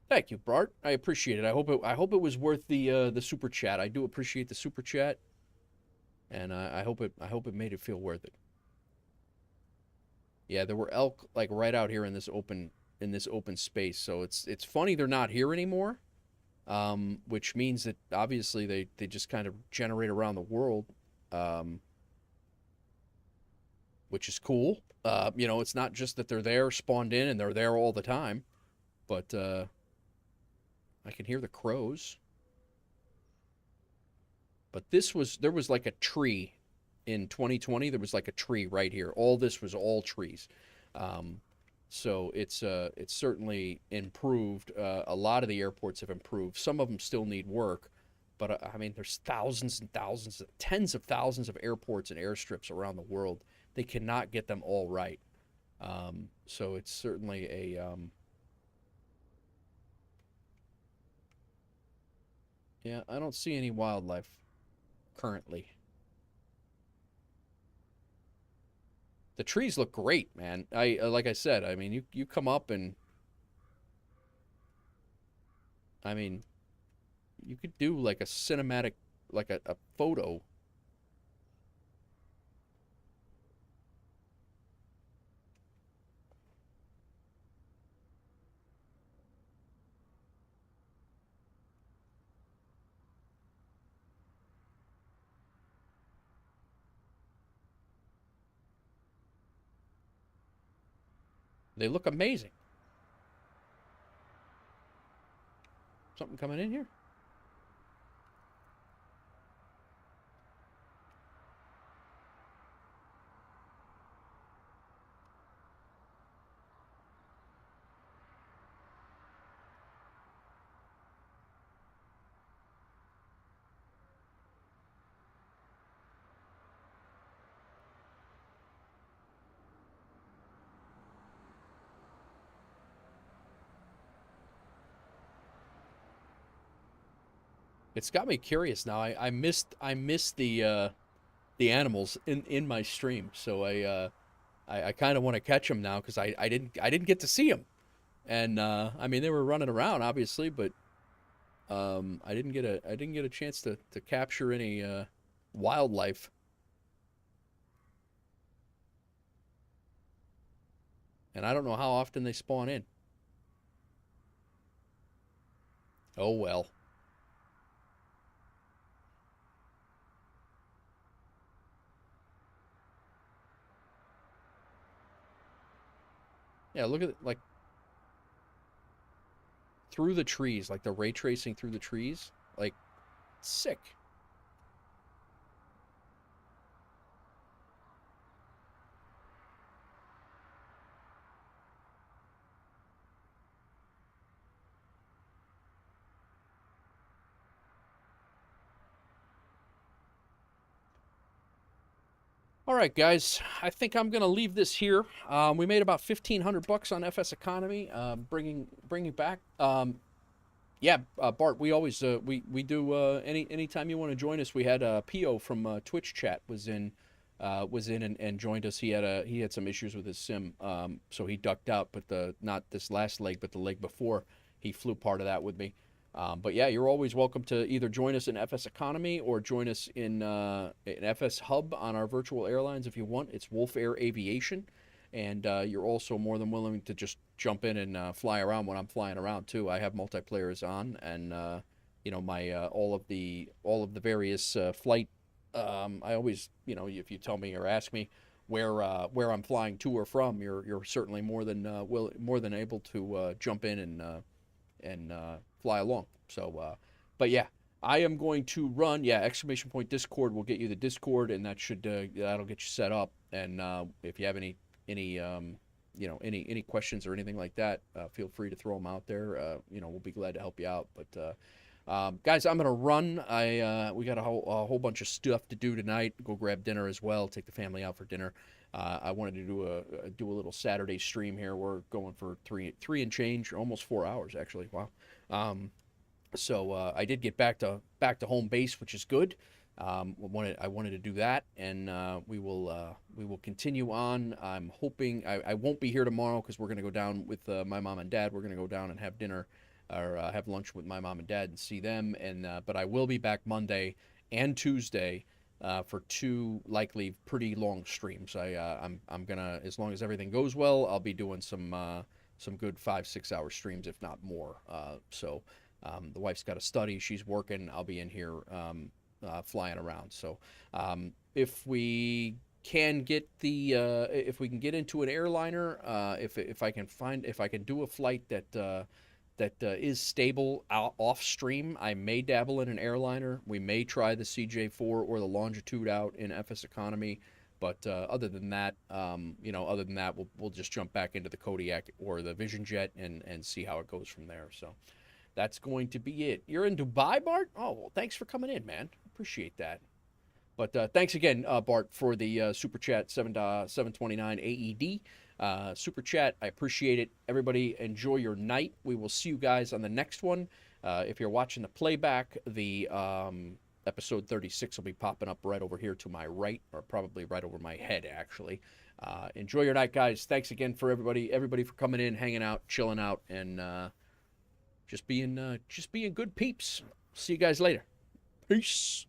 Thank you, Bart. I appreciate it. I hope it was worth the super chat. I do appreciate the super chat. and I hope it made it feel worth it. Yeah, there were elk like right out here in this open space. So it's funny they're not here anymore, which means that obviously they just kind of generate around the world, which is cool. You know, it's not just that they're there spawned in and they're there all the time, but I can hear the crows. But there was like a tree in 2020. There was like a tree right here. All this was all trees. So it's certainly improved. A lot of the airports have improved. Some of them still need work, but I mean, there's thousands and thousands, tens of thousands of airports and airstrips around the world. They cannot get them all right. So it's certainly a yeah. I don't see any wildlife currently. The trees look great, man. Like I said, I mean, you come up and I mean, you could do like a cinematic, like a photo. They look amazing. Something coming in here? It's got me curious now. I missed the animals in my stream, so I kind of want to catch them now because I didn't get to see them, and I mean they were running around obviously, but I didn't get a chance to capture any wildlife, and I don't know how often they spawn in. Oh well. Yeah, look at it, like through the trees, like the ray tracing through the trees, like sick. All right, guys, I think I'm gonna leave this here. We made about $1,500 on FSEconomy, bringing back. Yeah, Bart, we always we do anytime you want to join us. We had Pio from Twitch chat was in and joined us. He had some issues with his sim, so he ducked out. But not this last leg, but the leg before, he flew part of that with me. But yeah, you're always welcome to either join us in FSEconomy or join us in FS Hub on our virtual airlines if you want. It's Wolf Air Aviation, and you're also more than willing to just jump in and fly around when I'm flying around too. I have multiplayers on, and you know my all of the various flight. I always, you know, if you tell me or ask me where I'm flying to or from, you're certainly more than able to jump in and fly along. So, but yeah, I am going to run. Yeah, exclamation point Discord will get you the Discord, and that should that'll get you set up. And if you have any you know any questions or anything like that, feel free to throw them out there. You know, we'll be glad to help you out. But guys, I'm gonna run. We got a whole bunch of stuff to do tonight. Go grab dinner as well. Take the family out for dinner. I wanted to do a little Saturday stream here. We're going for three and change, almost 4 hours actually. Wow. So I did get back to home base, which is good. I wanted to do that, and we will continue on. I'm hoping I won't be here tomorrow because we're gonna go down with my mom and dad. We're gonna go down and have dinner or have lunch with my mom and dad and see them. And but I will be back Monday and Tuesday for 2 likely pretty long streams. I'm gonna, as long as everything goes well, I'll be doing some good 5-6 hour streams, if not more. So the wife's got to study, she's working, I'll be in here flying around. So if we can get if we can get into an airliner, if I can do a flight that is stable off stream, I may dabble in an airliner. We may try the CJ4 or the Longitude out in FSEconomy, but other than that, we'll just jump back into the Kodiak or the Vision Jet and see how it goes from there. So that's going to be it. You're in Dubai, Bart? Oh, well, thanks for coming in, man. Appreciate that. But thanks again, Bart, for the Super Chat 729 AED. Super Chat, I appreciate it. Everybody, enjoy your night. We will see you guys on the next one. If you're watching the playback, the episode 36 will be popping up right over here to my right, or probably right over my head, actually. Enjoy your night, guys. Thanks again for everybody for coming in, hanging out, chilling out, and just being good peeps. See you guys later. Peace.